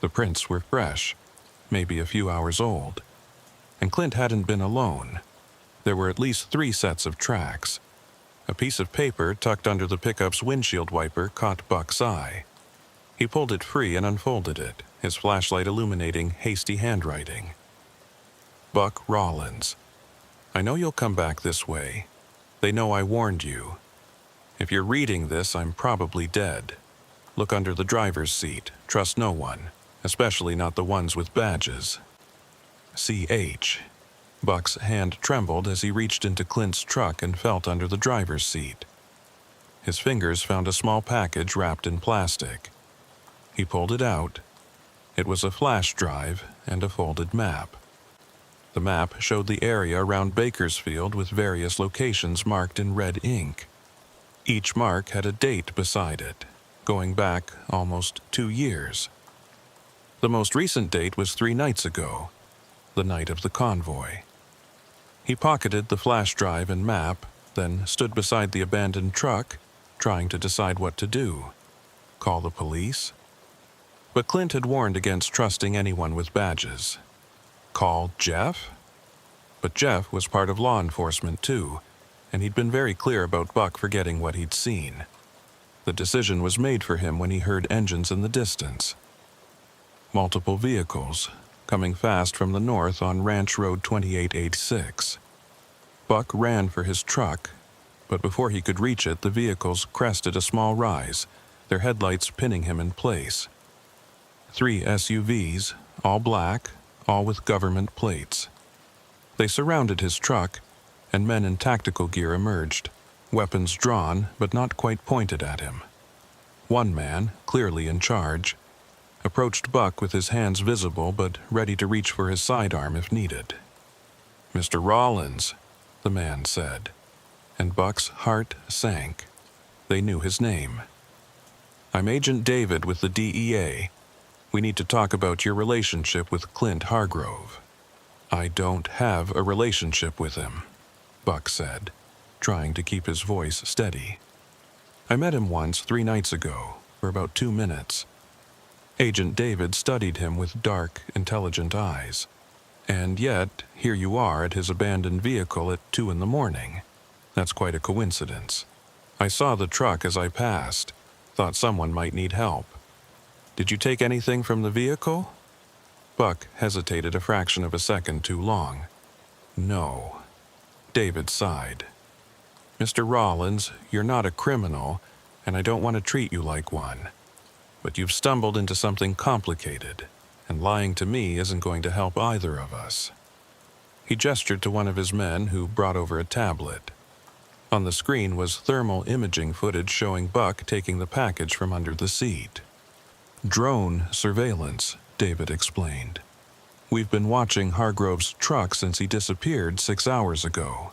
[SPEAKER 1] The prints were fresh, maybe a few hours old, and Clint hadn't been alone. There were at least 3 sets of tracks. A piece of paper tucked under the pickup's windshield wiper caught Buck's eye. He pulled it free and unfolded it, his flashlight illuminating hasty handwriting. Buck Rawlins. I know you'll come back this way. They know I warned you. If you're reading this, I'm probably dead. Look under the driver's seat. Trust no one, especially not the ones with badges. C.H. Buck's hand trembled as he reached into Clint's truck and felt under the driver's seat. His fingers found a small package wrapped in plastic. He pulled it out. It was a flash drive and a folded map. The map showed the area around Bakersfield with various locations marked in red ink. Each mark had a date beside it, going back almost 2 years. The most recent date was 3 nights ago, the night of the convoy. He pocketed the flash drive and map, then stood beside the abandoned truck, trying to decide what to do. Call the police? But Clint had warned against trusting anyone with badges. Call Jeff? But Jeff was part of law enforcement too, and he'd been very clear about Buck forgetting what he'd seen. The decision was made for him when he heard engines in the distance. Multiple vehicles, coming fast from the north on Ranch Road 2886. Buck ran for his truck, but before he could reach it, the vehicles crested a small rise, their headlights pinning him in place. 3 SUVs, all black, all with government plates. They surrounded his truck, and men in tactical gear emerged, weapons drawn but not quite pointed at him. One man, clearly in charge, approached Buck with his hands visible but ready to reach for his sidearm if needed. "Mr. Rawlins," the man said, and Buck's heart sank. They knew his name. "I'm Agent David with the DEA. We need to talk about your relationship with Clint Hargrove." "I don't have a relationship with him," Buck said, trying to keep his voice steady. "I met him once 3 nights ago, for about 2 minutes. Agent David studied him with dark, intelligent eyes. And yet, here you are at his abandoned vehicle at 2 in the morning. That's quite a coincidence. I saw the truck as I passed, thought someone might need help. Did you take anything from the vehicle?" Buck hesitated a fraction of a second too long. "No." David sighed. "Mr. Rawlins, you're not a criminal, and I don't want to treat you like one. But you've stumbled into something complicated, and lying to me isn't going to help either of us." He gestured to one of his men who brought over a tablet. On the screen was thermal imaging footage showing Buck taking the package from under the seat. "Drone surveillance," David explained. "We've been watching Hargrove's truck since he disappeared 6 hours ago.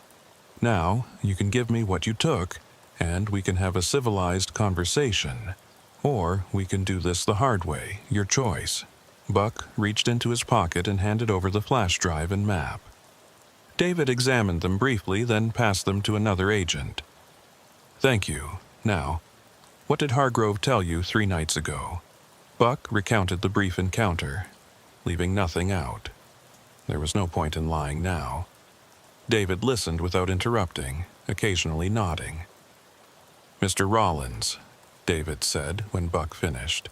[SPEAKER 1] Now, you can give me what you took, and we can have a civilized conversation. Or we can do this the hard way, your choice." Buck reached into his pocket and handed over the flash drive and map. David examined them briefly, then passed them to another agent. "Thank you. Now, what did Hargrove tell you 3 nights ago?" Buck recounted the brief encounter, leaving nothing out. There was no point in lying now. David listened without interrupting, occasionally nodding. "Mr. Rawlins," David said when Buck finished,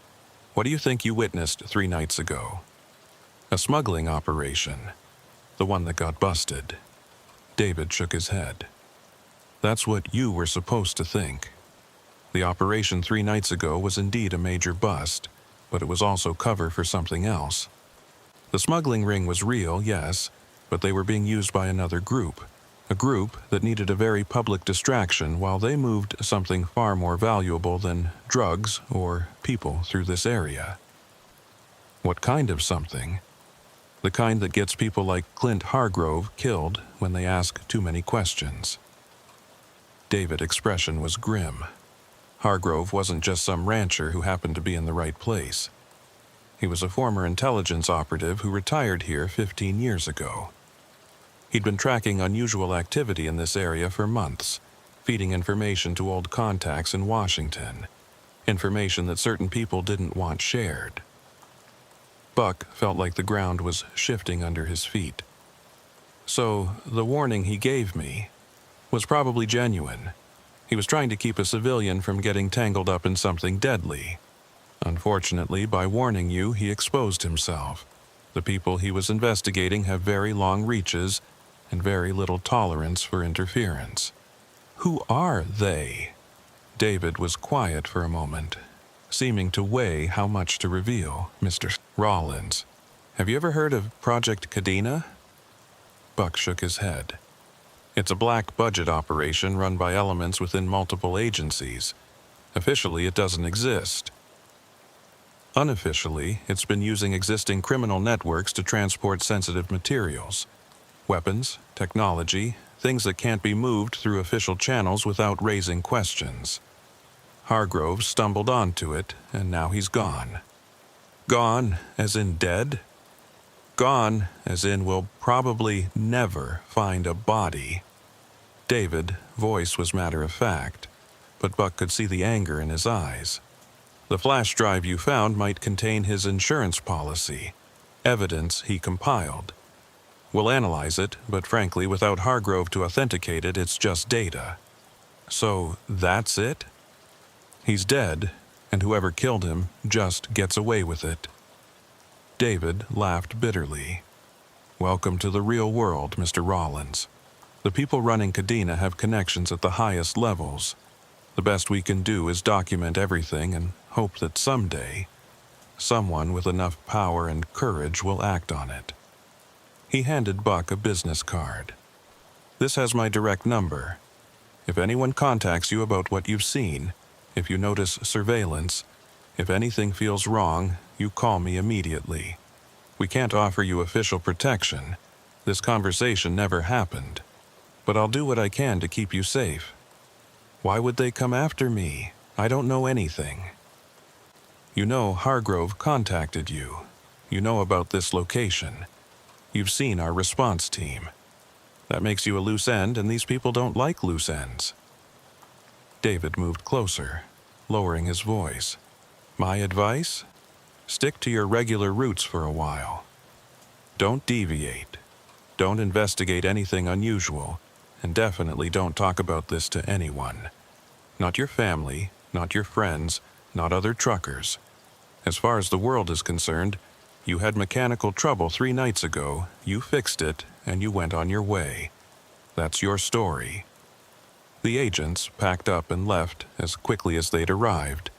[SPEAKER 1] "what do you think you witnessed 3 nights ago?" "A smuggling operation. The one that got busted." David shook his head. "That's what you were supposed to think. The operation 3 nights ago was indeed a major bust, but it was also cover for something else. The smuggling ring was real, yes, but they were being used by another group, a group that needed a very public distraction while they moved something far more valuable than drugs or people through this area." "What kind of something?" "The kind that gets people like Clint Hargrove killed when they ask too many questions." David's expression was grim. Hargrove wasn't just some rancher who happened to be in the right place. He was a former intelligence operative who retired here 15 years ago. He'd been tracking unusual activity in this area for months, feeding information to old contacts in Washington, information that certain people didn't want shared. Buck felt like the ground was shifting under his feet. So, the warning he gave me was probably genuine. He was trying to keep a civilian from getting tangled up in something deadly. Unfortunately, by warning you, he exposed himself. The people he was investigating have very long reaches and very little tolerance for interference. Who are they? David was quiet for a moment, seeming to weigh how much to reveal. Mr. Rollins, have you ever heard of Project Cadena? Buck shook his head. It's a black-budget operation run by elements within multiple agencies. Officially, it doesn't exist. Unofficially, it's been using existing criminal networks to transport sensitive materials. Weapons, technology, things that can't be moved through official channels without raising questions. Hargrove stumbled onto it, and now he's gone. Gone, as in dead? Gone, as in we'll probably never find a body. David's voice was matter-of-fact, but Buck could see the anger in his eyes. The flash drive you found might contain his insurance policy, evidence he compiled. We'll analyze it, but frankly, without Hargrove to authenticate it, it's just data. So, that's it? He's dead, and whoever killed him just gets away with it. David laughed bitterly. Welcome to the real world, Mr. Rollins. The people running Cadena have connections at the highest levels. The best we can do is document everything and hope that someday, someone with enough power and courage will act on it. He handed Buck a business card. This has my direct number. If anyone contacts you about what you've seen, if you notice surveillance, if anything feels wrong, you call me immediately. We can't offer you official protection. This conversation never happened. But I'll do what I can to keep you safe. Why would they come after me? I don't know anything. You know Hargrove contacted you. You know about this location. You've seen our response team. That makes you a loose end, and these people don't like loose ends. David moved closer, lowering his voice. My advice? Stick to your regular routes for a while. Don't deviate. Don't investigate anything unusual, and definitely don't talk about this to anyone. Not your family, not your friends, not other truckers. As far as the world is concerned, you had mechanical trouble 3 nights ago, you fixed it, and you went on your way. That's your story. The agents packed up and left as quickly as they'd arrived,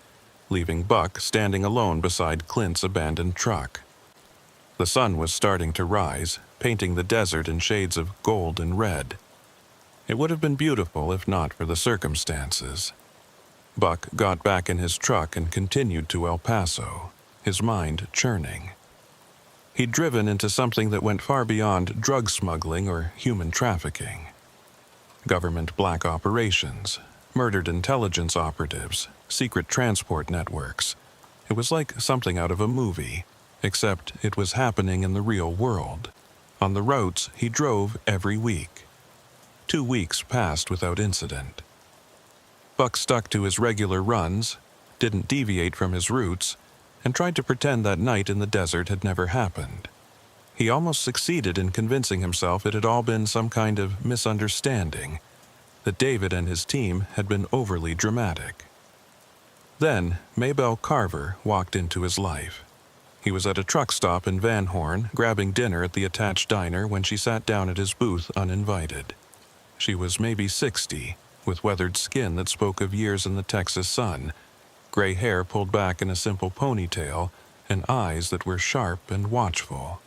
[SPEAKER 1] leaving Buck standing alone beside Clint's abandoned truck. The sun was starting to rise, painting the desert in shades of gold and red. It would have been beautiful if not for the circumstances. Buck got back in his truck and continued to El Paso, his mind churning. He'd driven into something that went far beyond drug smuggling or human trafficking. Government black operations, murdered intelligence operatives, secret transport networks. It was like something out of a movie, except it was happening in the real world, on the routes he drove every week. 2 weeks passed without incident. Buck stuck to his regular runs, didn't deviate from his routes, and tried to pretend that night in the desert had never happened. He almost succeeded in convincing himself it had all been some kind of misunderstanding, that David and his team had been overly dramatic. Then, Maybelle Carver walked into his life. He was at a truck stop in Van Horn, grabbing dinner at the attached diner when she sat down at his booth uninvited. She was maybe 60, with weathered skin that spoke of years in the Texas sun, gray hair pulled back in a simple ponytail, and eyes that were sharp and watchful.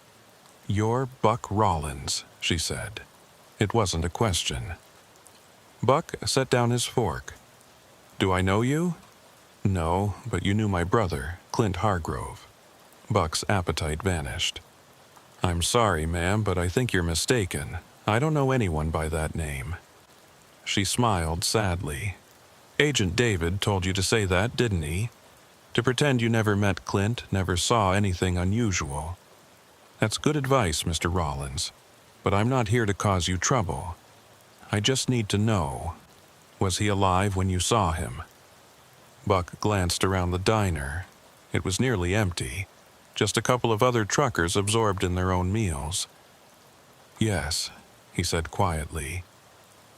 [SPEAKER 1] "You're Buck Rollins," she said. It wasn't a question. Buck set down his fork. "Do I know you?" "No, but you knew my brother, Clint Hargrove." Buck's appetite vanished. "I'm sorry, ma'am, but I think you're mistaken. I don't know anyone by that name." She smiled sadly. "Agent David told you to say that, didn't he? To pretend you never met Clint, never saw anything unusual. That's good advice, Mr. Rollins, but I'm not here to cause you trouble. I just need to know." Was he alive when you saw him? Buck glanced around the diner. It was nearly empty, just a couple of other truckers absorbed in their own meals. Yes, he said quietly.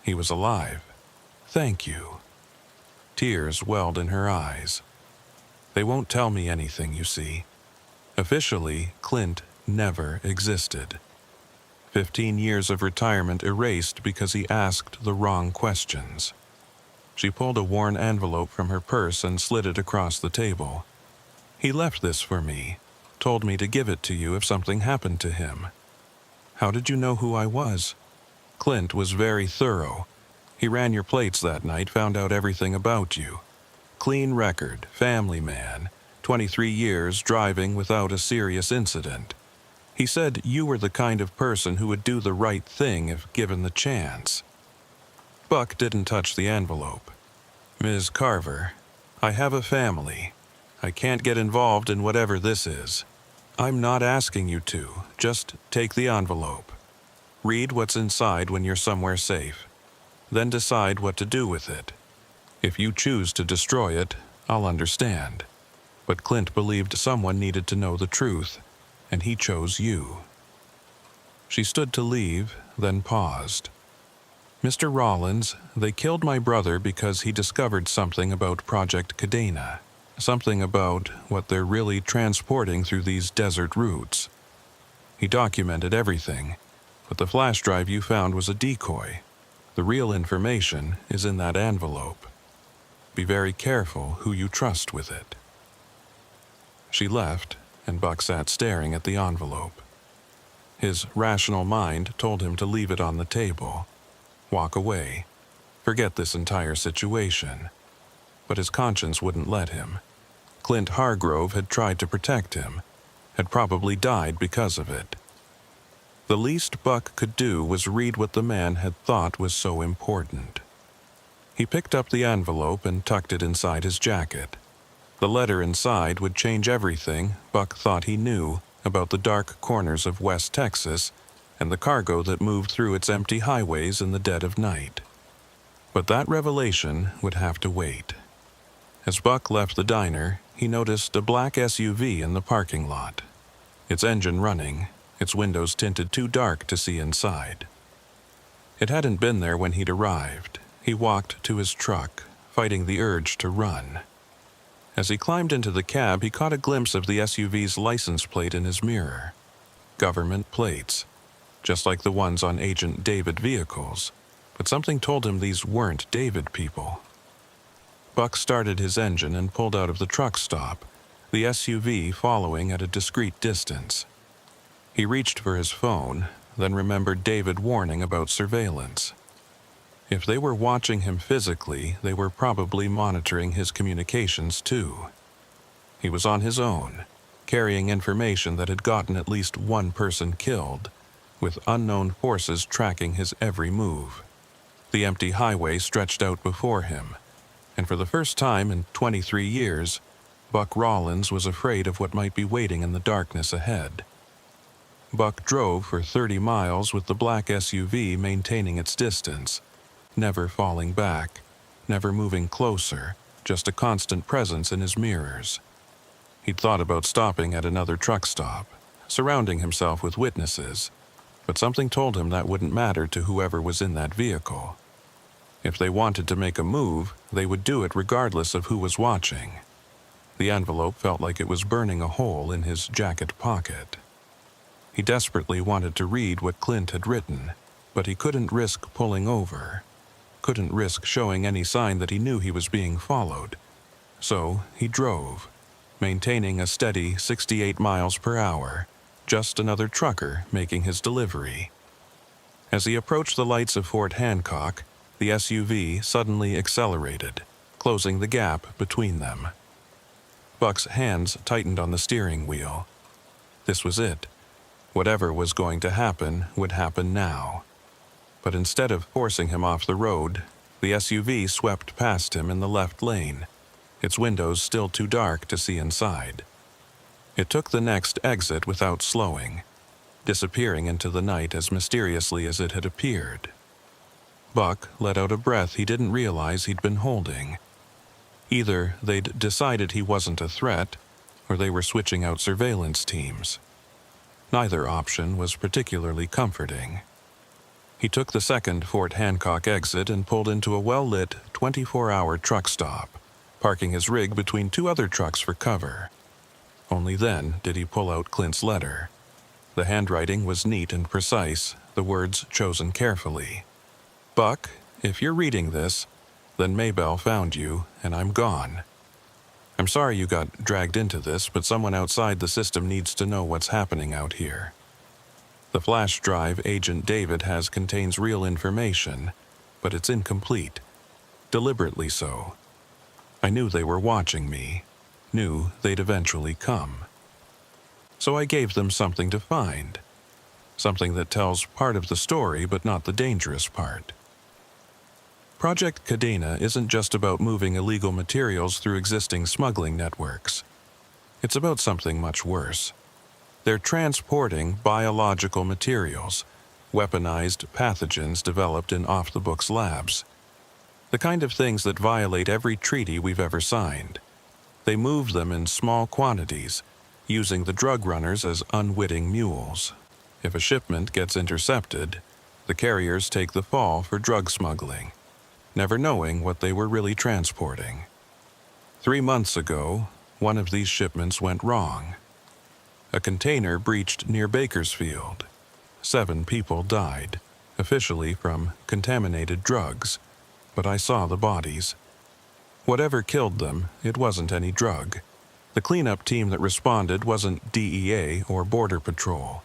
[SPEAKER 1] He was alive. Thank you. Tears welled in her eyes. They won't tell me anything, you see. Officially, Clint never existed. 15 years of retirement erased because he asked the wrong questions. She pulled a worn envelope from her purse and slid it across the table. He left this for me, told me to give it to you if something happened to him. How did you know who I was? Clint was very thorough. He ran your plates that night, found out everything about you. Clean record, family man, 23 years driving without a serious incident. He said you were the kind of person who would do the right thing if given the chance. Buck didn't touch the envelope. Ms. Carver, I have a family. I can't get involved in whatever this is. I'm not asking you to. Just take the envelope. Read what's inside when you're somewhere safe. Then decide what to do with it. If you choose to destroy it, I'll understand. But Clint believed someone needed to know the truth, and he chose you. She stood to leave, then paused. Mr. Rollins, they killed my brother because he discovered something about Project Cadena. Something about what they're really transporting through these desert routes. He documented everything, but the flash drive you found was a decoy. The real information is in that envelope. Be very careful who you trust with it. She left, and Buck sat staring at the envelope. His rational mind told him to leave it on the table. Walk away. Forget this entire situation. But his conscience wouldn't let him. Clint Hargrove had tried to protect him, had probably died because of it. The least Buck could do was read what the man had thought was so important. He picked up the envelope and tucked it inside his jacket. The letter inside would change everything Buck thought he knew about the dark corners of West Texas and the cargo that moved through its empty highways in the dead of night. But that revelation would have to wait. As Buck left the diner, he noticed a black SUV in the parking lot. Its engine running, its windows tinted too dark to see inside. It hadn't been there when he'd arrived. He walked to his truck, fighting the urge to run. As he climbed into the cab, he caught a glimpse of the SUV's license plate in his mirror. Government plates, just like the ones on Agent David vehicles, but something told him these weren't David people. Buck started his engine and pulled out of the truck stop, the SUV following at a discreet distance. He reached for his phone, then remembered David's warning about surveillance. If they were watching him physically, they were probably monitoring his communications too. He was on his own, carrying information that had gotten at least one person killed, with unknown forces tracking his every move. The empty highway stretched out before him, and for the first time in 23 years, Buck Rollins was afraid of what might be waiting in the darkness ahead. Buck drove for 30 miles with the black SUV maintaining its distance, never falling back, never moving closer, just a constant presence in his mirrors. He'd thought about stopping at another truck stop, surrounding himself with witnesses, but something told him that wouldn't matter to whoever was in that vehicle. If they wanted to make a move, they would do it regardless of who was watching. The envelope felt like it was burning a hole in his jacket pocket. He desperately wanted to read what Clint had written, but he couldn't risk pulling over, couldn't risk showing any sign that he knew he was being followed. So he drove, maintaining a steady 68 miles per hour, just another trucker making his delivery. As he approached the lights of Fort Hancock, the SUV suddenly accelerated, closing the gap between them. Buck's hands tightened on the steering wheel. This was it. Whatever was going to happen would happen now. But instead of forcing him off the road, the SUV swept past him in the left lane, its windows still too dark to see inside. It took the next exit without slowing, disappearing into the night as mysteriously as it had appeared. Buck let out a breath he didn't realize he'd been holding. Either they'd decided he wasn't a threat, or they were switching out surveillance teams. Neither option was particularly comforting. He took the second Fort Hancock exit and pulled into a well-lit 24-hour truck stop, parking his rig between two other trucks for cover. Only then did he pull out Clint's letter. The handwriting was neat and precise, the words chosen carefully. "Buck, if you're reading this, then Maybelle found you, and I'm gone. I'm sorry you got dragged into this, but someone outside the system needs to know what's happening out here. The flash drive Agent David has contains real information, but it's incomplete. Deliberately so. I knew they were watching me, knew they'd eventually come. So I gave them something to find. Something that tells part of the story, but not the dangerous part. Project Cadena isn't just about moving illegal materials through existing smuggling networks. It's about something much worse. They're transporting biological materials, weaponized pathogens developed in off-the-books labs. The kind of things that violate every treaty we've ever signed. They move them in small quantities, using the drug runners as unwitting mules. If a shipment gets intercepted, the carriers take the fall for drug smuggling, never knowing what they were really transporting. 3 months ago, one of these shipments went wrong. A container breached near Bakersfield. 7 people died, officially from contaminated drugs, but I saw the bodies. Whatever killed them, it wasn't any drug. The cleanup team that responded wasn't DEA or Border Patrol.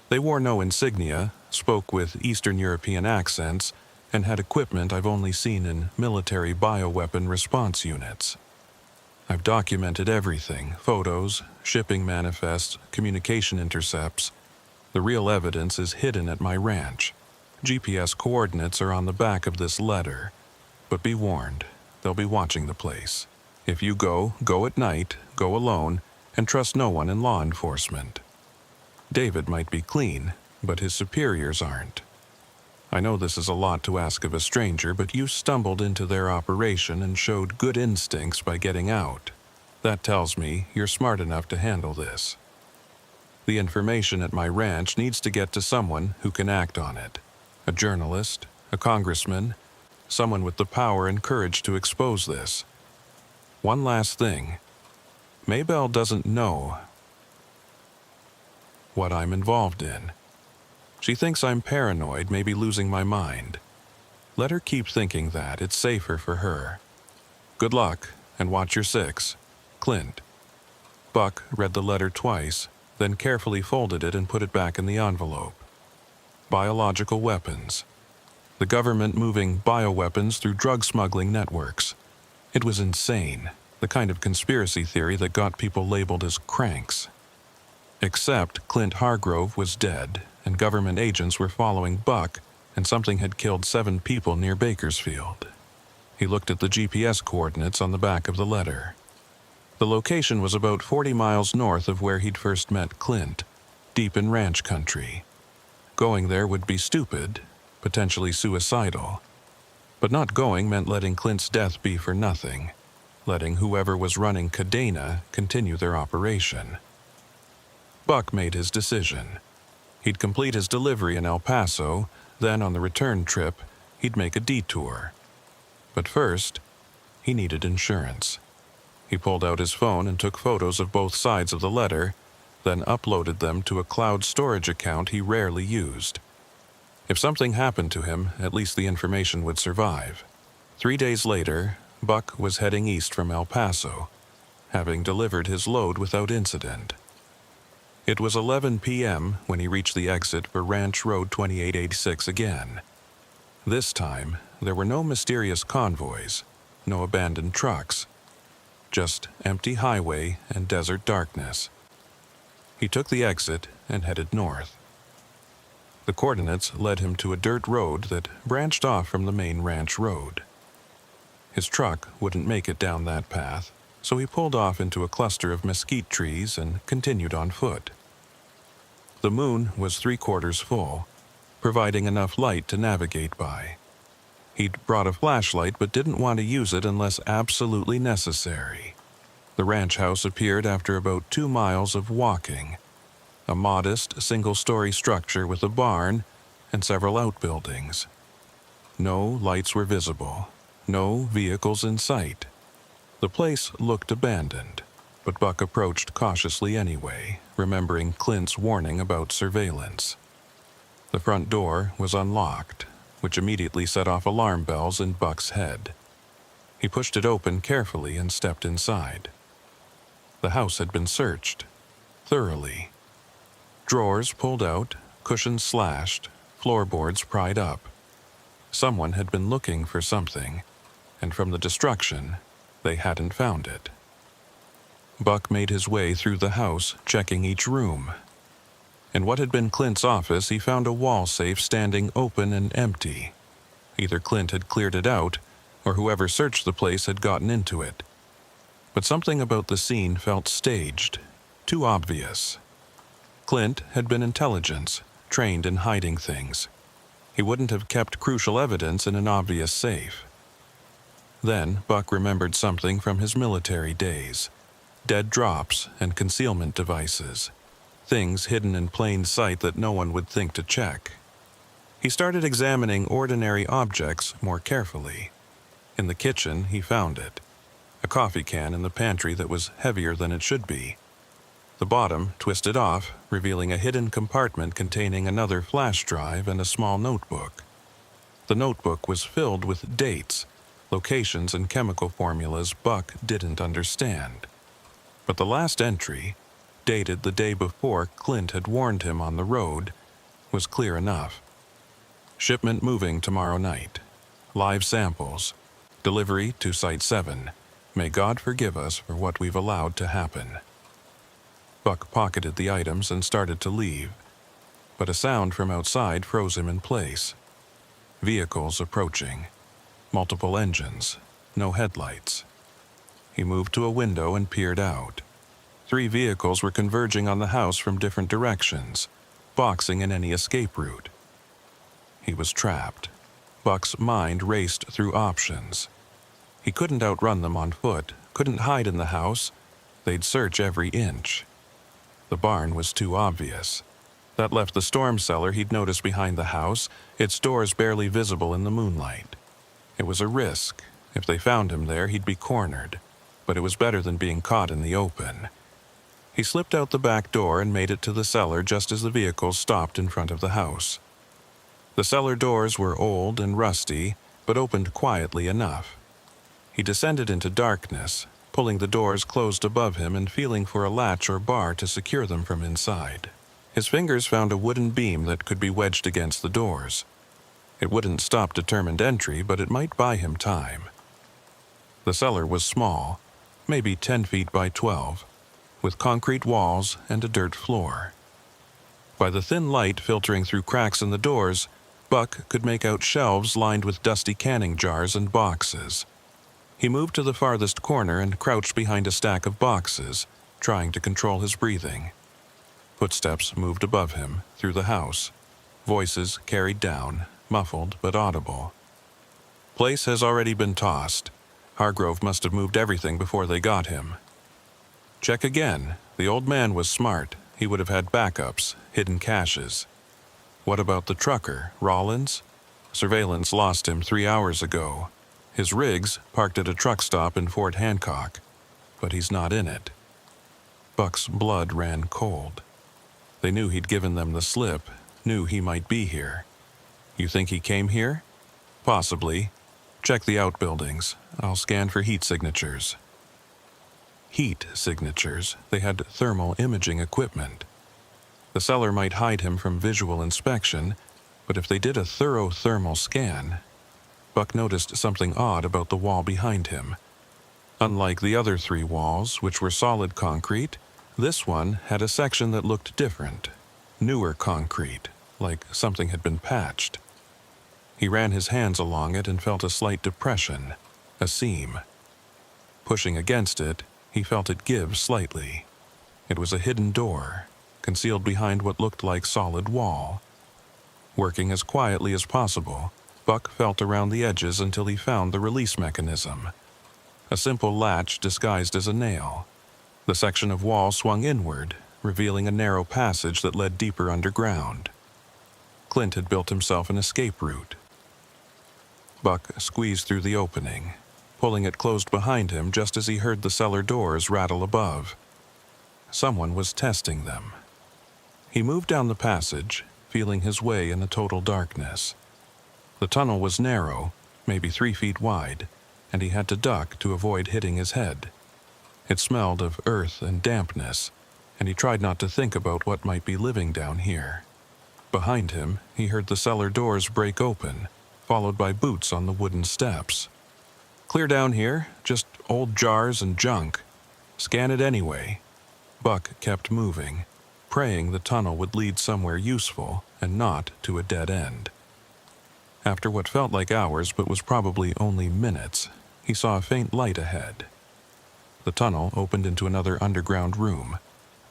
[SPEAKER 1] They wore no insignia, spoke with Eastern European accents, and had equipment I've only seen in military bioweapon response units. I've documented everything: photos, shipping manifests, communication intercepts. The real evidence is hidden at my ranch. GPS coordinates are on the back of this letter. But be warned, they'll be watching the place. If you go at night, go alone, and trust no one in law enforcement. David might be clean, but his superiors aren't. I know this is a lot to ask of a stranger, but you stumbled into their operation and showed good instincts by getting out. That tells me you're smart enough to handle this. The information at my ranch needs to get to someone who can act on it. A journalist, a congressman, someone with the power and courage to expose this. One last thing. Maybelle doesn't know what I'm involved in. She thinks I'm paranoid, maybe losing my mind. Let her keep thinking that. It's safer for her. Good luck, and watch your 6. Clint. Buck read the letter twice, then carefully folded it and put it back in the envelope. Biological weapons. The government moving bioweapons through drug smuggling networks. It was insane, the kind of conspiracy theory that got people labeled as cranks. Except Clint Hargrove was dead, and government agents were following Buck, and something had killed 7 people near Bakersfield. He looked at the GPS coordinates on the back of the letter. The location was about 40 miles north of where he'd first met Clint, deep in ranch country. Going there would be stupid, potentially suicidal. But not going meant letting Clint's death be for nothing, letting whoever was running Cadena continue their operation. Buck made his decision. He'd complete his delivery in El Paso, then on the return trip, he'd make a detour. But first, he needed insurance. He pulled out his phone and took photos of both sides of the letter, then uploaded them to a cloud storage account he rarely used. If something happened to him, at least the information would survive. 3 days later, Buck was heading east from El Paso, having delivered his load without incident. It was 11 p.m. when he reached the exit for Ranch Road 2886 again. This time, there were no mysterious convoys, no abandoned trucks, just empty highway and desert darkness. He took the exit and headed north. The coordinates led him to a dirt road that branched off from the main ranch road. His truck wouldn't make it down that path, so he pulled off into a cluster of mesquite trees and continued on foot. The moon was 3/4 full, providing enough light to navigate by. He'd brought a flashlight but didn't want to use it unless absolutely necessary. The ranch house appeared after about 2 miles of walking. A modest, single-story structure with a barn and several outbuildings. No lights were visible. No vehicles in sight. The place looked abandoned, but Buck approached cautiously anyway, remembering Clint's warning about surveillance. The front door was unlocked, which immediately set off alarm bells in Buck's head. He pushed it open carefully and stepped inside. The house had been searched, thoroughly. Drawers pulled out, cushions slashed, floorboards pried up. Someone had been looking for something, and from the destruction, they hadn't found it. Buck made his way through the house, checking each room. In what had been Clint's office, he found a wall safe standing open and empty. Either Clint had cleared it out, or whoever searched the place had gotten into it. But something about the scene felt staged, too obvious. Clint had been intelligence, trained in hiding things. He wouldn't have kept crucial evidence in an obvious safe. Then Buck remembered something from his military days. Dead drops and concealment devices. Things hidden in plain sight that no one would think to check. He started examining ordinary objects more carefully. In the kitchen, he found it. A coffee can in the pantry that was heavier than it should be. The bottom twisted off, revealing a hidden compartment containing another flash drive and a small notebook. The notebook was filled with dates, locations, and chemical formulas Buck didn't understand. But the last entry, dated the day before Clint had warned him on the road, was clear enough. Shipment moving tomorrow night. Live samples. Delivery to Site 7. May God forgive us for what we've allowed to happen. Buck pocketed the items and started to leave, but a sound from outside froze him in place. Vehicles approaching. Multiple engines. No headlights. He moved to a window and peered out. 3 vehicles were converging on the house from different directions, boxing in any escape route. He was trapped. Buck's mind raced through options. He couldn't outrun them on foot, couldn't hide in the house. They'd search every inch. The barn was too obvious. That left the storm cellar he'd noticed behind the house, its doors barely visible in the moonlight. It was a risk. If they found him there, he'd be cornered. But it was better than being caught in the open. He slipped out the back door and made it to the cellar just as the vehicles stopped in front of the house. The cellar doors were old and rusty, but opened quietly enough. He descended into darkness, pulling the doors closed above him and feeling for a latch or bar to secure them from inside. His fingers found a wooden beam that could be wedged against the doors. It wouldn't stop determined entry, but it might buy him time. The cellar was small, maybe 10 feet by 12, with concrete walls and a dirt floor. By the thin light filtering through cracks in the doors, Buck could make out shelves lined with dusty canning jars and boxes. He moved to the farthest corner and crouched behind a stack of boxes, trying to control his breathing. Footsteps moved above him, through the house. Voices carried down, muffled but audible. Place has already been tossed. Hargrove must have moved everything before they got him. Check again. The old man was smart. He would have had backups, hidden caches. What about the trucker, Rollins? Surveillance lost him 3 hours ago. His rigs parked at a truck stop in Fort Hancock, but he's not in it. Buck's blood ran cold. They knew he'd given them the slip, knew he might be here. You think he came here? Possibly. Check the outbuildings. I'll scan for heat signatures. Heat signatures. They had thermal imaging equipment. The cellar might hide him from visual inspection, but if they did a thorough thermal scan, Buck noticed something odd about the wall behind him. Unlike the other 3 walls, which were solid concrete, this one had a section that looked different. Newer concrete, like something had been patched. He ran his hands along it and felt a slight depression, a seam. Pushing against it, he felt it give slightly. It was a hidden door, concealed behind what looked like solid wall. Working as quietly as possible, Buck felt around the edges until he found the release mechanism. A simple latch disguised as a nail. The section of wall swung inward, revealing a narrow passage that led deeper underground. Clint had built himself an escape route. Buck squeezed through the opening, pulling it closed behind him just as he heard the cellar doors rattle above. Someone was testing them. He moved down the passage, feeling his way in the total darkness. The tunnel was narrow, maybe 3 feet wide, and he had to duck to avoid hitting his head. It smelled of earth and dampness, and he tried not to think about what might be living down here. Behind him, he heard the cellar doors break open, followed by boots on the wooden steps. Clear down here, just old jars and junk. Scan it anyway. Buck kept moving, praying the tunnel would lead somewhere useful and not to a dead end. After what felt like hours but was probably only minutes, he saw a faint light ahead. The tunnel opened into another underground room,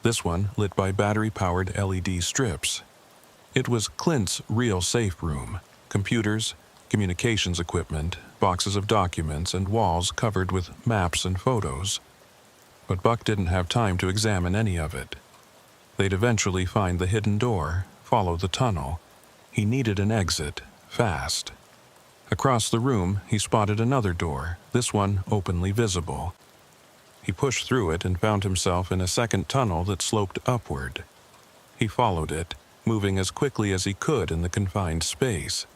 [SPEAKER 1] this one lit by battery-powered LED strips. It was Clint's real safe room: computers, communications equipment, boxes of documents, and walls covered with maps and photos. But Buck didn't have time to examine any of it. They'd eventually find the hidden door, follow the tunnel. He needed an exit, fast. Across the room, he spotted another door, this one openly visible. He pushed through it and found himself in a second tunnel that sloped upward. He followed it, moving as quickly as he could in the confined space.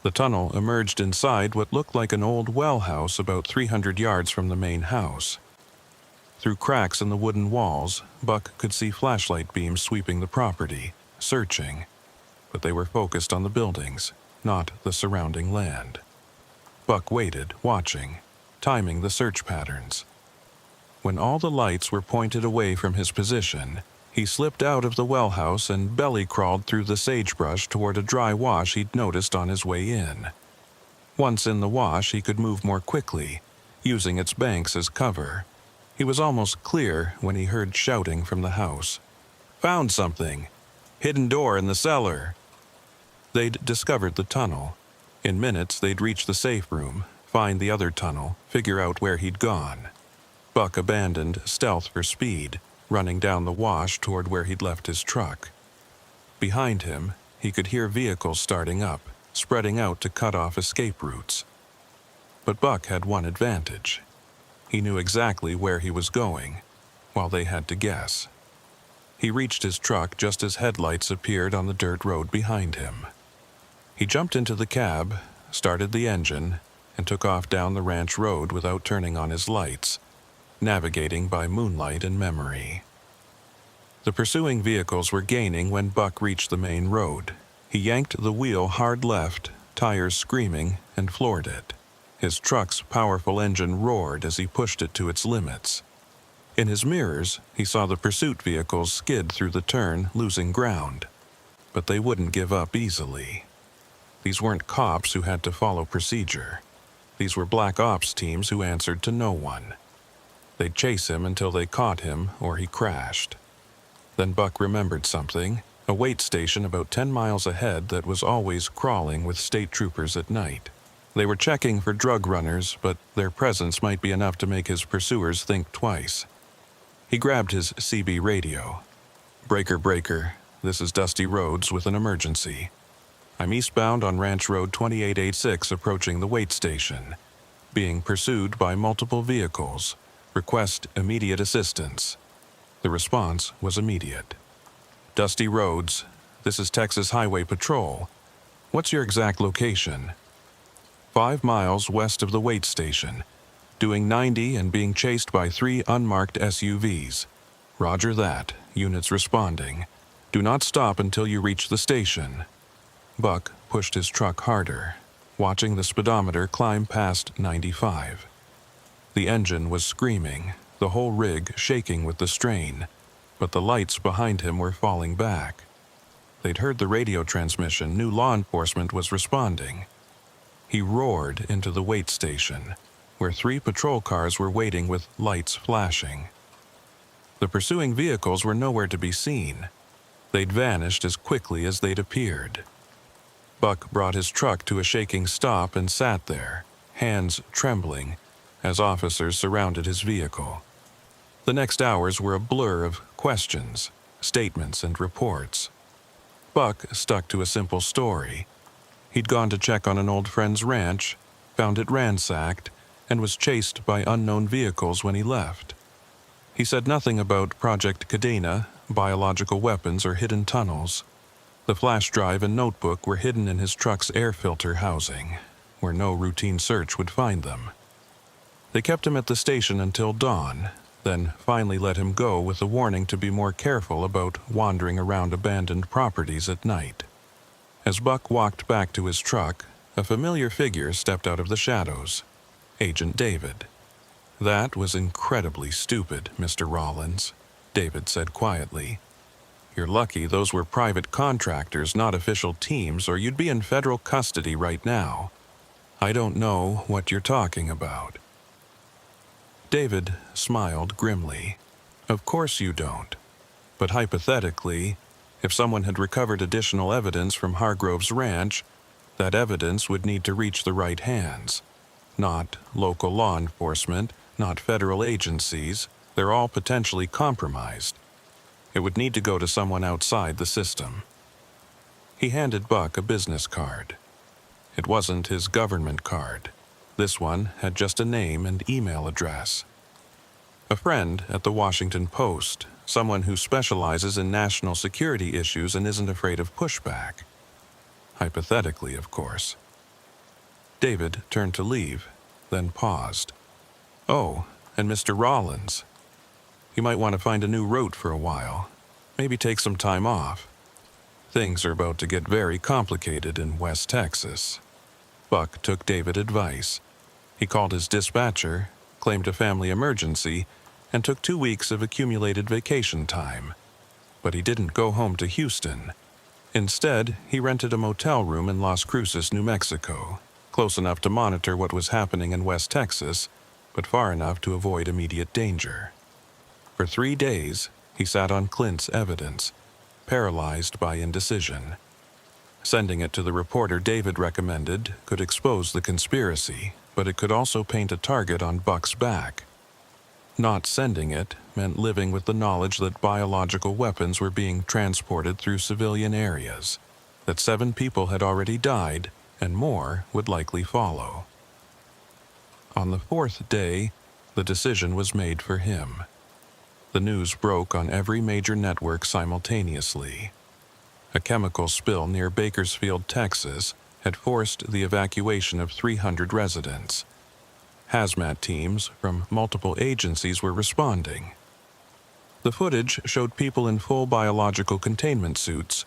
[SPEAKER 1] The tunnel emerged inside what looked like an old well house about 300 yards from the main house. Through cracks in the wooden walls, Buck could see flashlight beams sweeping the property, searching, but they were focused on the buildings, not the surrounding land. Buck waited, watching, timing the search patterns. When all the lights were pointed away from his position, he slipped out of the well house and belly-crawled through the sagebrush toward a dry wash he'd noticed on his way in. Once in the wash, he could move more quickly, using its banks as cover. He was almost clear when he heard shouting from the house. "Found something! Hidden door in the cellar!" They'd discovered the tunnel. In minutes, they'd reach the safe room, find the other tunnel, figure out where he'd gone. Buck abandoned stealth for speed, running down the wash toward where he'd left his truck. Behind him, he could hear vehicles starting up, spreading out to cut off escape routes. But Buck had one advantage. He knew exactly where he was going, while they had to guess. He reached his truck just as headlights appeared on the dirt road behind him. He jumped into the cab, started the engine, and took off down the ranch road without turning on his lights, navigating by moonlight and memory. The pursuing vehicles were gaining when Buck reached the main road. He yanked the wheel hard left, tires screaming, and floored it. His truck's powerful engine roared as he pushed it to its limits. In his mirrors, he saw the pursuit vehicles skid through the turn, losing ground. But they wouldn't give up easily. These weren't cops who had to follow procedure. These were black ops teams who answered to no one. They'd chase him until they caught him or he crashed. Then Buck remembered something, a wait station about 10 miles ahead that was always crawling with state troopers at night. They were checking for drug runners, but their presence might be enough to make his pursuers think twice. He grabbed his CB radio. "Breaker, breaker, this is Dusty Rhodes with an emergency. I'm eastbound on Ranch Road 2886 approaching the wait station. Being pursued by multiple vehicles. Request immediate assistance." The response was immediate. "Dusty Rhodes, this is Texas Highway Patrol. What's your exact location?" 5 miles west of the wait station. Doing 90 and being chased by 3 unmarked SUVs. Roger that. Units responding. Do not stop until you reach the station. Buck pushed his truck harder, watching the speedometer climb past 95. The engine was screaming, the whole rig shaking with the strain, but the lights behind him were falling back. They'd heard the radio transmission, knew law enforcement was responding. He roared into the wait station, where 3 patrol cars were waiting with lights flashing. The pursuing vehicles were nowhere to be seen. They'd vanished as quickly as they'd appeared. Buck brought his truck to a shaking stop and sat there, hands trembling, as officers surrounded his vehicle. The next hours were a blur of questions, statements, and reports. Buck stuck to a simple story. He'd gone to check on an old friend's ranch, found it ransacked, and was chased by unknown vehicles when he left. He said nothing about Project Cadena, biological weapons, or hidden tunnels. The flash drive and notebook were hidden in his truck's air filter housing, where no routine search would find them. They kept him at the station until dawn, then finally let him go with a warning to be more careful about wandering around abandoned properties at night. As Buck walked back to his truck, a familiar figure stepped out of the shadows. Agent David. "That was incredibly stupid, Mr. Rollins," David said quietly. "You're lucky those were private contractors, not official teams, or you'd be in federal custody right now. I don't know what you're talking about." David smiled grimly. "Of course you don't. But hypothetically, if someone had recovered additional evidence from Hargrove's ranch, that evidence would need to reach the right hands. Not local law enforcement, not federal agencies. They're all potentially compromised. It would need to go to someone outside the system." He handed Buck a business card. It wasn't his government card. This one had just a name and email address. A friend at the Washington Post, someone who specializes in national security issues and isn't afraid of pushback. Hypothetically, of course. David turned to leave, then paused. "Oh, and Mr. Rollins. You might want to find a new route for a while. Maybe take some time off. Things are about to get very complicated in West Texas." Buck took David's advice. He called his dispatcher, claimed a family emergency, and took 2 weeks of accumulated vacation time. But he didn't go home to Houston. Instead, he rented a motel room in Las Cruces, New Mexico, close enough to monitor what was happening in West Texas, but far enough to avoid immediate danger. For 3 days, he sat on Clint's evidence, paralyzed by indecision. Sending it to the reporter David recommended could expose the conspiracy, but it could also paint a target on Buck's back. Not sending it meant living with the knowledge that biological weapons were being transported through civilian areas, that 7 people had already died, and more would likely follow. On the 4th day, the decision was made for him. The news broke on every major network simultaneously. A chemical spill near Bakersfield, Texas, had forced the evacuation of 300 residents. Hazmat teams from multiple agencies were responding. The footage showed people in full biological containment suits,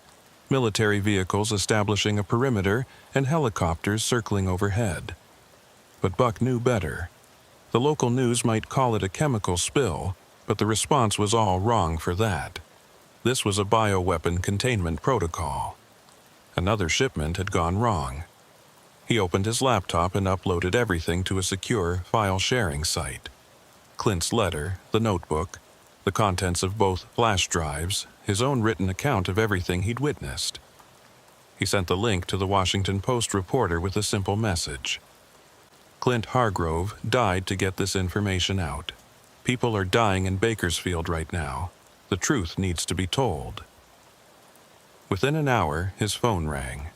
[SPEAKER 1] military vehicles establishing a perimeter, and helicopters circling overhead. But Buck knew better. The local news might call it a chemical spill, but the response was all wrong for that. This was a bioweapon containment protocol. Another shipment had gone wrong. He opened his laptop and uploaded everything to a secure file-sharing site. Clint's letter, the notebook, the contents of both flash drives, his own written account of everything he'd witnessed. He sent the link to the Washington Post reporter with a simple message. "Clint Hargrove died to get this information out. People are dying in Bakersfield right now. The truth needs to be told." Within an hour, his phone rang.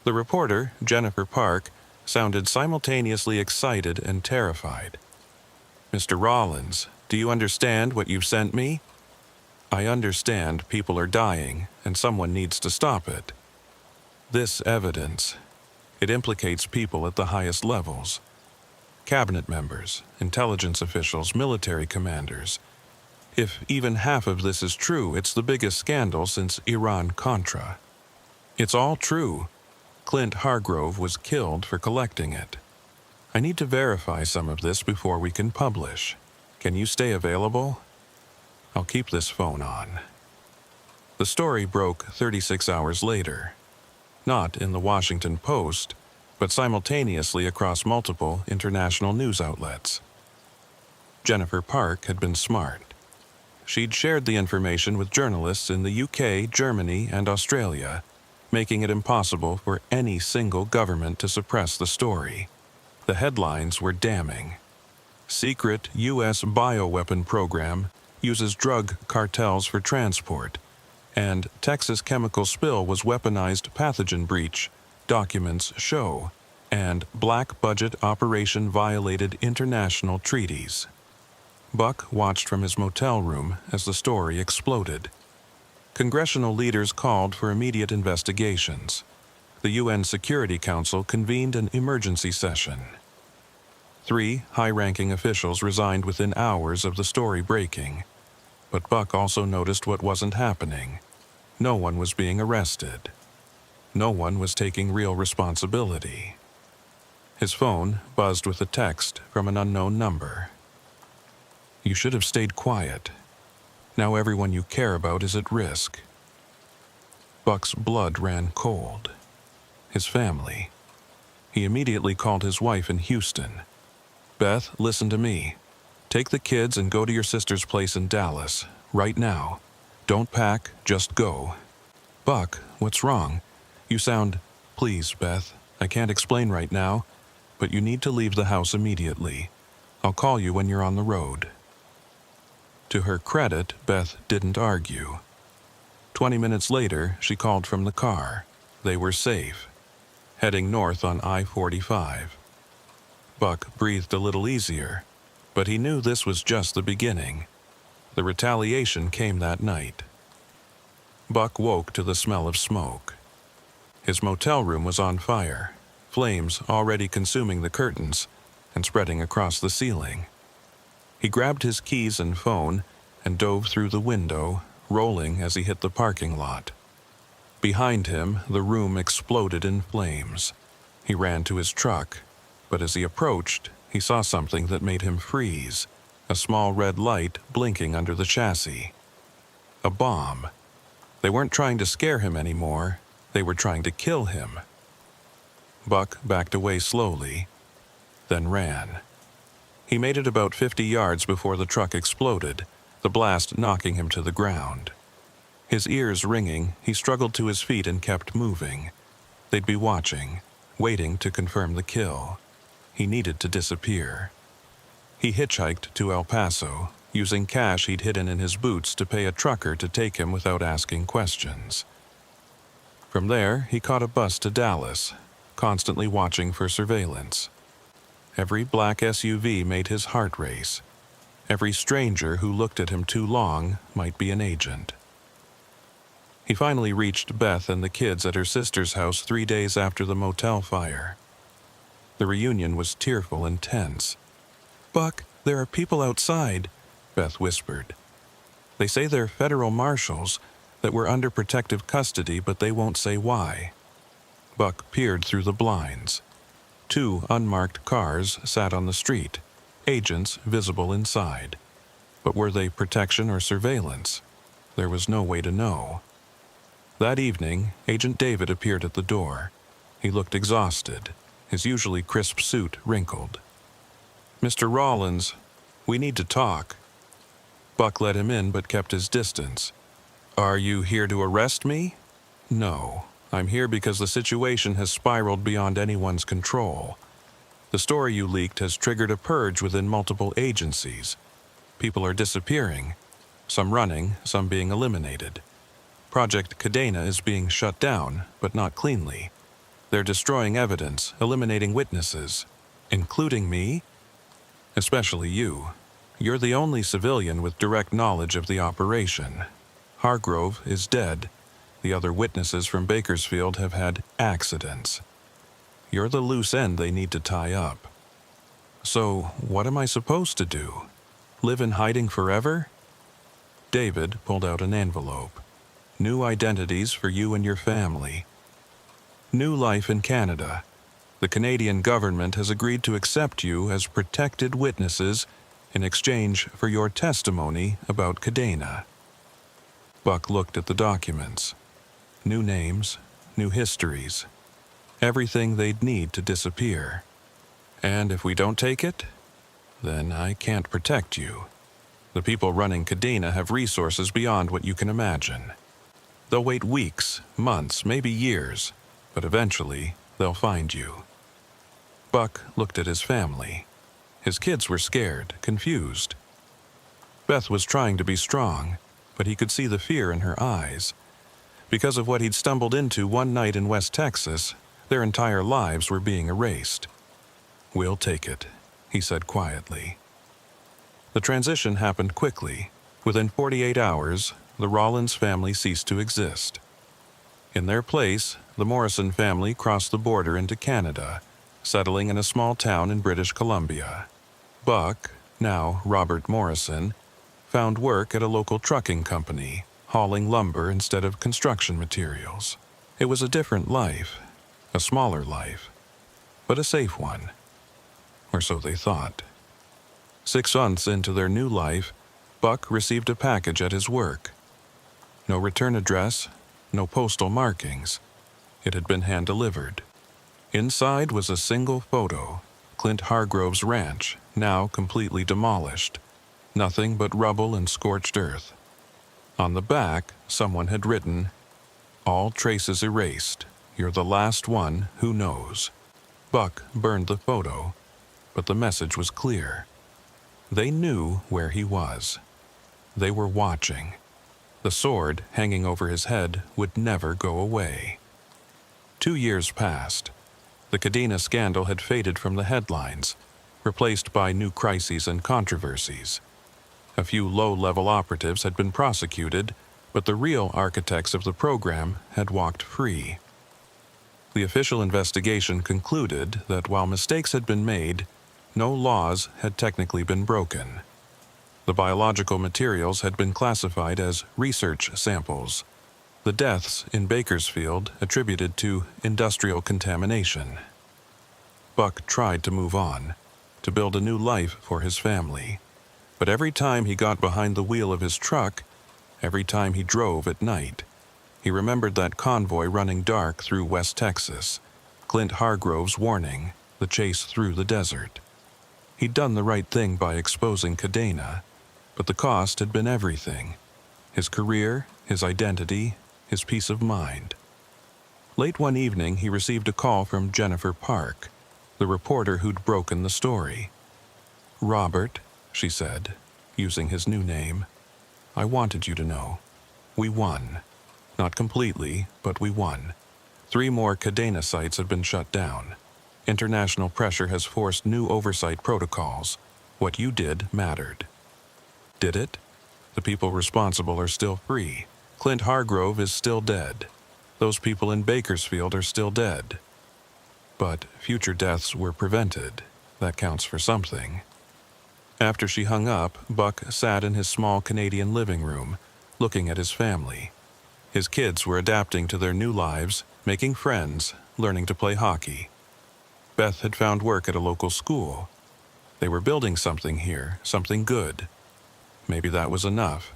[SPEAKER 1] The reporter, Jennifer Park, sounded simultaneously excited and terrified. "Mr. Rollins, do you understand what you've sent me?" "I understand people are dying, and someone needs to stop it. This evidence, it implicates people at the highest levels. Cabinet members, intelligence officials, military commanders. If even half of this is true, it's the biggest scandal since Iran-Contra. It's all true. Clint Hargrove was killed for collecting it. I need to verify some of this before we can publish. Can you stay available? I'll keep this phone on." The story broke 36 hours later. Not in the Washington Post, but simultaneously across multiple international news outlets. Jennifer Park had been smart. She'd shared the information with journalists in the UK, Germany, and Australia, making it impossible for any single government to suppress the story. The headlines were damning. Secret U.S. bioweapon program uses drug cartels for transport, and Texas chemical spill was weaponized pathogen breach, documents show, and black budget operation violated international treaties. Buck watched from his motel room as the story exploded. Congressional leaders called for immediate investigations. The UN Security Council convened an emergency session. 3 high-ranking officials resigned within hours of the story breaking. But Buck also noticed what wasn't happening. No one was being arrested. No one was taking real responsibility. His phone buzzed with a text from an unknown number. "You should have stayed quiet. Now everyone you care about is at risk." Buck's blood ran cold. His family. He immediately called his wife in Houston. "Beth, listen to me. Take the kids and go to your sister's place in Dallas, right now. Don't pack, just go." "Buck, what's wrong? You sound—" "Please, Beth, I can't explain right now, but you need to leave the house immediately. I'll call you when you're on the road." To her credit, Beth didn't argue. 20 minutes later, she called from the car. They were safe, heading north on I-45. Buck breathed a little easier, but he knew this was just the beginning. The retaliation came that night. Buck woke to the smell of smoke. His motel room was on fire, flames already consuming the curtains and spreading across the ceiling. He grabbed his keys and phone and dove through the window, rolling as he hit the parking lot. Behind him, the room exploded in flames. He ran to his truck, but as he approached, he saw something that made him freeze, a small red light blinking under the chassis. A bomb. They weren't trying to scare him anymore, they were trying to kill him. Buck backed away slowly, then ran. He made it about 50 yards before the truck exploded, the blast knocking him to the ground. His ears ringing, he struggled to his feet and kept moving. They'd be watching, waiting to confirm the kill. He needed to disappear. He hitchhiked to El Paso, using cash he'd hidden in his boots to pay a trucker to take him without asking questions. From there, he caught a bus to Dallas, constantly watching for surveillance. Every black SUV made his heart race. Every stranger who looked at him too long might be an agent. He finally reached Beth and the kids at her sister's house 3 days after the motel fire. The reunion was tearful and tense. "Buck, there are people outside," Beth whispered. "They say they're federal marshals, that we're under protective custody, but they won't say why." Buck peered through the blinds. 2 unmarked cars sat on the street, agents visible inside. But were they protection or surveillance? There was no way to know. That evening, Agent David appeared at the door. He looked exhausted, his usually crisp suit wrinkled. "Mr. Rawlins, we need to talk." Buck let him in but kept his distance. "Are you here to arrest me?" "No. I'm here because the situation has spiraled beyond anyone's control. The story you leaked has triggered a purge within multiple agencies. People are disappearing, some running, some being eliminated. Project Cadena is being shut down, but not cleanly. They're destroying evidence, eliminating witnesses, including me, especially you. You're the only civilian with direct knowledge of the operation. Hargrove is dead. The other witnesses from Bakersfield have had accidents. You're the loose end they need to tie up. So, what am I supposed to do? Live in hiding forever?" David pulled out an envelope. "New identities for you and your family. New life in Canada. The Canadian government has agreed to accept you as protected witnesses in exchange for your testimony about Cadena." Buck looked at the documents. New names, new histories. Everything they'd need to disappear. "And if we don't take it, then I can't protect you. The people running Cadena have resources beyond what you can imagine. They'll wait weeks, months, maybe years, but eventually they'll find you. Buck looked at his family. His kids were scared, confused. Beth was trying to be strong, but he could see the fear in her eyes. Because of what he'd stumbled into one night in West Texas, their entire lives were being erased. "We'll take it," he said quietly. The transition happened quickly. Within 48 hours, the Rawlins family ceased to exist. In their place, the Morrison family crossed the border into Canada, settling in a small town in British Columbia. Buck, now Robert Morrison, found work at a local trucking company, hauling lumber instead of construction materials. It was a different life, a smaller life, but a safe one. Or so they thought. 6 months into their new life, Buck received a package at his work. No return address, no postal markings. It had been hand-delivered. Inside was a single photo, Clint Hargrove's ranch, now completely demolished. Nothing but rubble and scorched earth. On the back, someone had written, "All traces erased. You're the last one who knows." Buck burned the photo, but the message was clear. They knew where he was. They were watching. The sword hanging over his head would never go away. 2 years passed. The Kadena scandal had faded from the headlines, replaced by new crises and controversies. A few low-level operatives had been prosecuted, but the real architects of the program had walked free. The official investigation concluded that while mistakes had been made, no laws had technically been broken. The biological materials had been classified as research samples. The deaths in Bakersfield attributed to industrial contamination. Buck tried to move on, to build a new life for his family. But every time he got behind the wheel of his truck, every time he drove at night, he remembered that convoy running dark through West Texas, Clint Hargrove's warning, the chase through the desert. He'd done the right thing by exposing Kadena, but the cost had been everything. His career, his identity, his peace of mind. Late one evening, he received a call from Jennifer Park, the reporter who'd broken the story. "Robert," she said, using his new name, "I wanted you to know. We won. Not completely, but we won. 3 more Kadena sites have been shut down. International pressure has forced new oversight protocols. What you did mattered." Did it? The people responsible are still free. Clint Hargrove is still dead. Those people in Bakersfield are still dead. But future deaths were prevented. That counts for something. After she hung up, Buck sat in his small Canadian living room, looking at his family. His kids were adapting to their new lives, making friends, learning to play hockey. Beth had found work at a local school. They were building something here, something good. Maybe that was enough.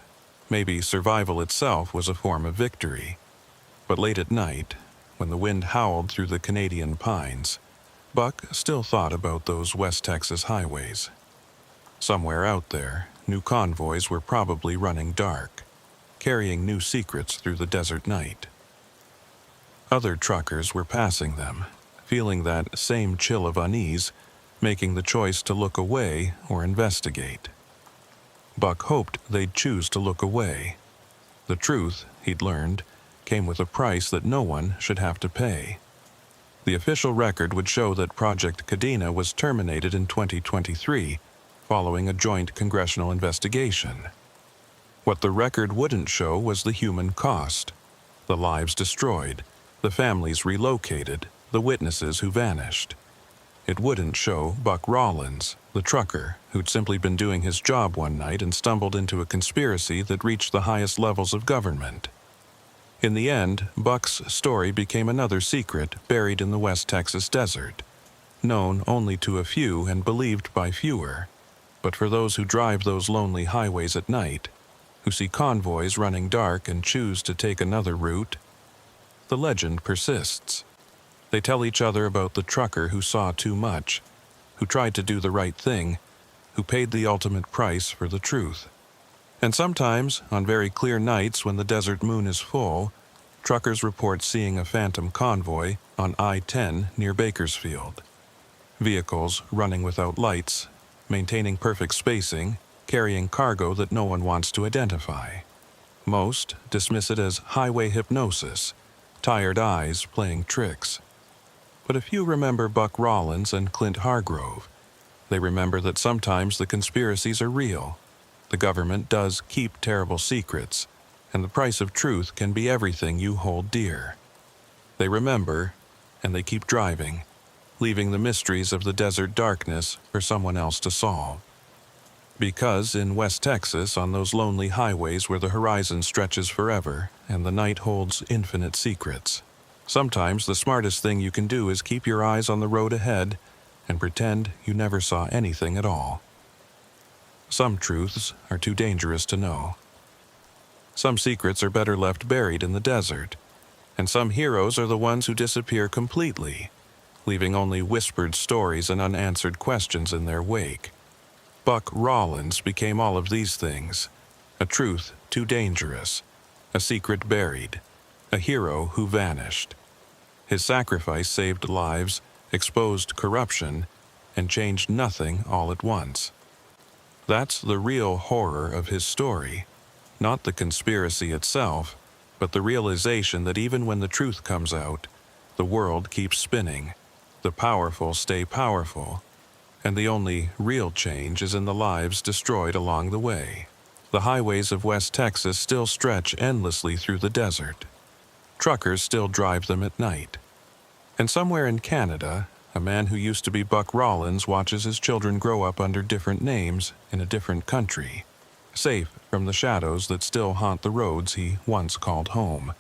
[SPEAKER 1] Maybe survival itself was a form of victory. But late at night, when the wind howled through the Canadian pines, Buck still thought about those West Texas highways. Somewhere out there, new convoys were probably running dark, carrying new secrets through the desert night. Other truckers were passing them, feeling that same chill of unease, making the choice to look away or investigate. Buck hoped they'd choose to look away. The truth, he'd learned, came with a price that no one should have to pay. The official record would show that Project Kadena was terminated in 2023, following a joint congressional investigation. What the record wouldn't show was the human cost. The lives destroyed, the families relocated, the witnesses who vanished. It wouldn't show Buck Rawlins, the trucker, who'd simply been doing his job one night and stumbled into a conspiracy that reached the highest levels of government. In the end, Buck's story became another secret buried in the West Texas desert, known only to a few and believed by fewer. But for those who drive those lonely highways at night, who see convoys running dark and choose to take another route, the legend persists. They tell each other about the trucker who saw too much, who tried to do the right thing, who paid the ultimate price for the truth. And sometimes, on very clear nights when the desert moon is full, Truckers report seeing a phantom convoy on I-10 near Bakersfield. Vehicles running without lights, maintaining perfect spacing, carrying cargo that no one wants to identify. Most dismiss it as highway hypnosis, tired eyes playing tricks. But a few remember Buck Rollins and Clint Hargrove. They remember that sometimes the conspiracies are real. The government does keep terrible secrets, and the price of truth can be everything you hold dear. They remember, and they keep driving, leaving the mysteries of the desert darkness for someone else to solve. Because in West Texas, on those lonely highways where the horizon stretches forever and the night holds infinite secrets, sometimes the smartest thing you can do is keep your eyes on the road ahead and pretend you never saw anything at all. Some truths are too dangerous to know. Some secrets are better left buried in the desert, and some heroes are the ones who disappear completely, leaving only whispered stories and unanswered questions in their wake. Buck Rollins became all of these things: a truth too dangerous, a secret buried, a hero who vanished. His sacrifice saved lives, exposed corruption, and changed nothing all at once. That's the real horror of his story, not the conspiracy itself, but the realization that even when the truth comes out, the world keeps spinning, the powerful stay powerful, and the only real change is in the lives destroyed along the way. The highways of West Texas still stretch endlessly through the desert. Truckers still drive them at night. And somewhere in Canada, a man who used to be Buck Rollins watches his children grow up under different names in a different country, safe from the shadows that still haunt the roads he once called home.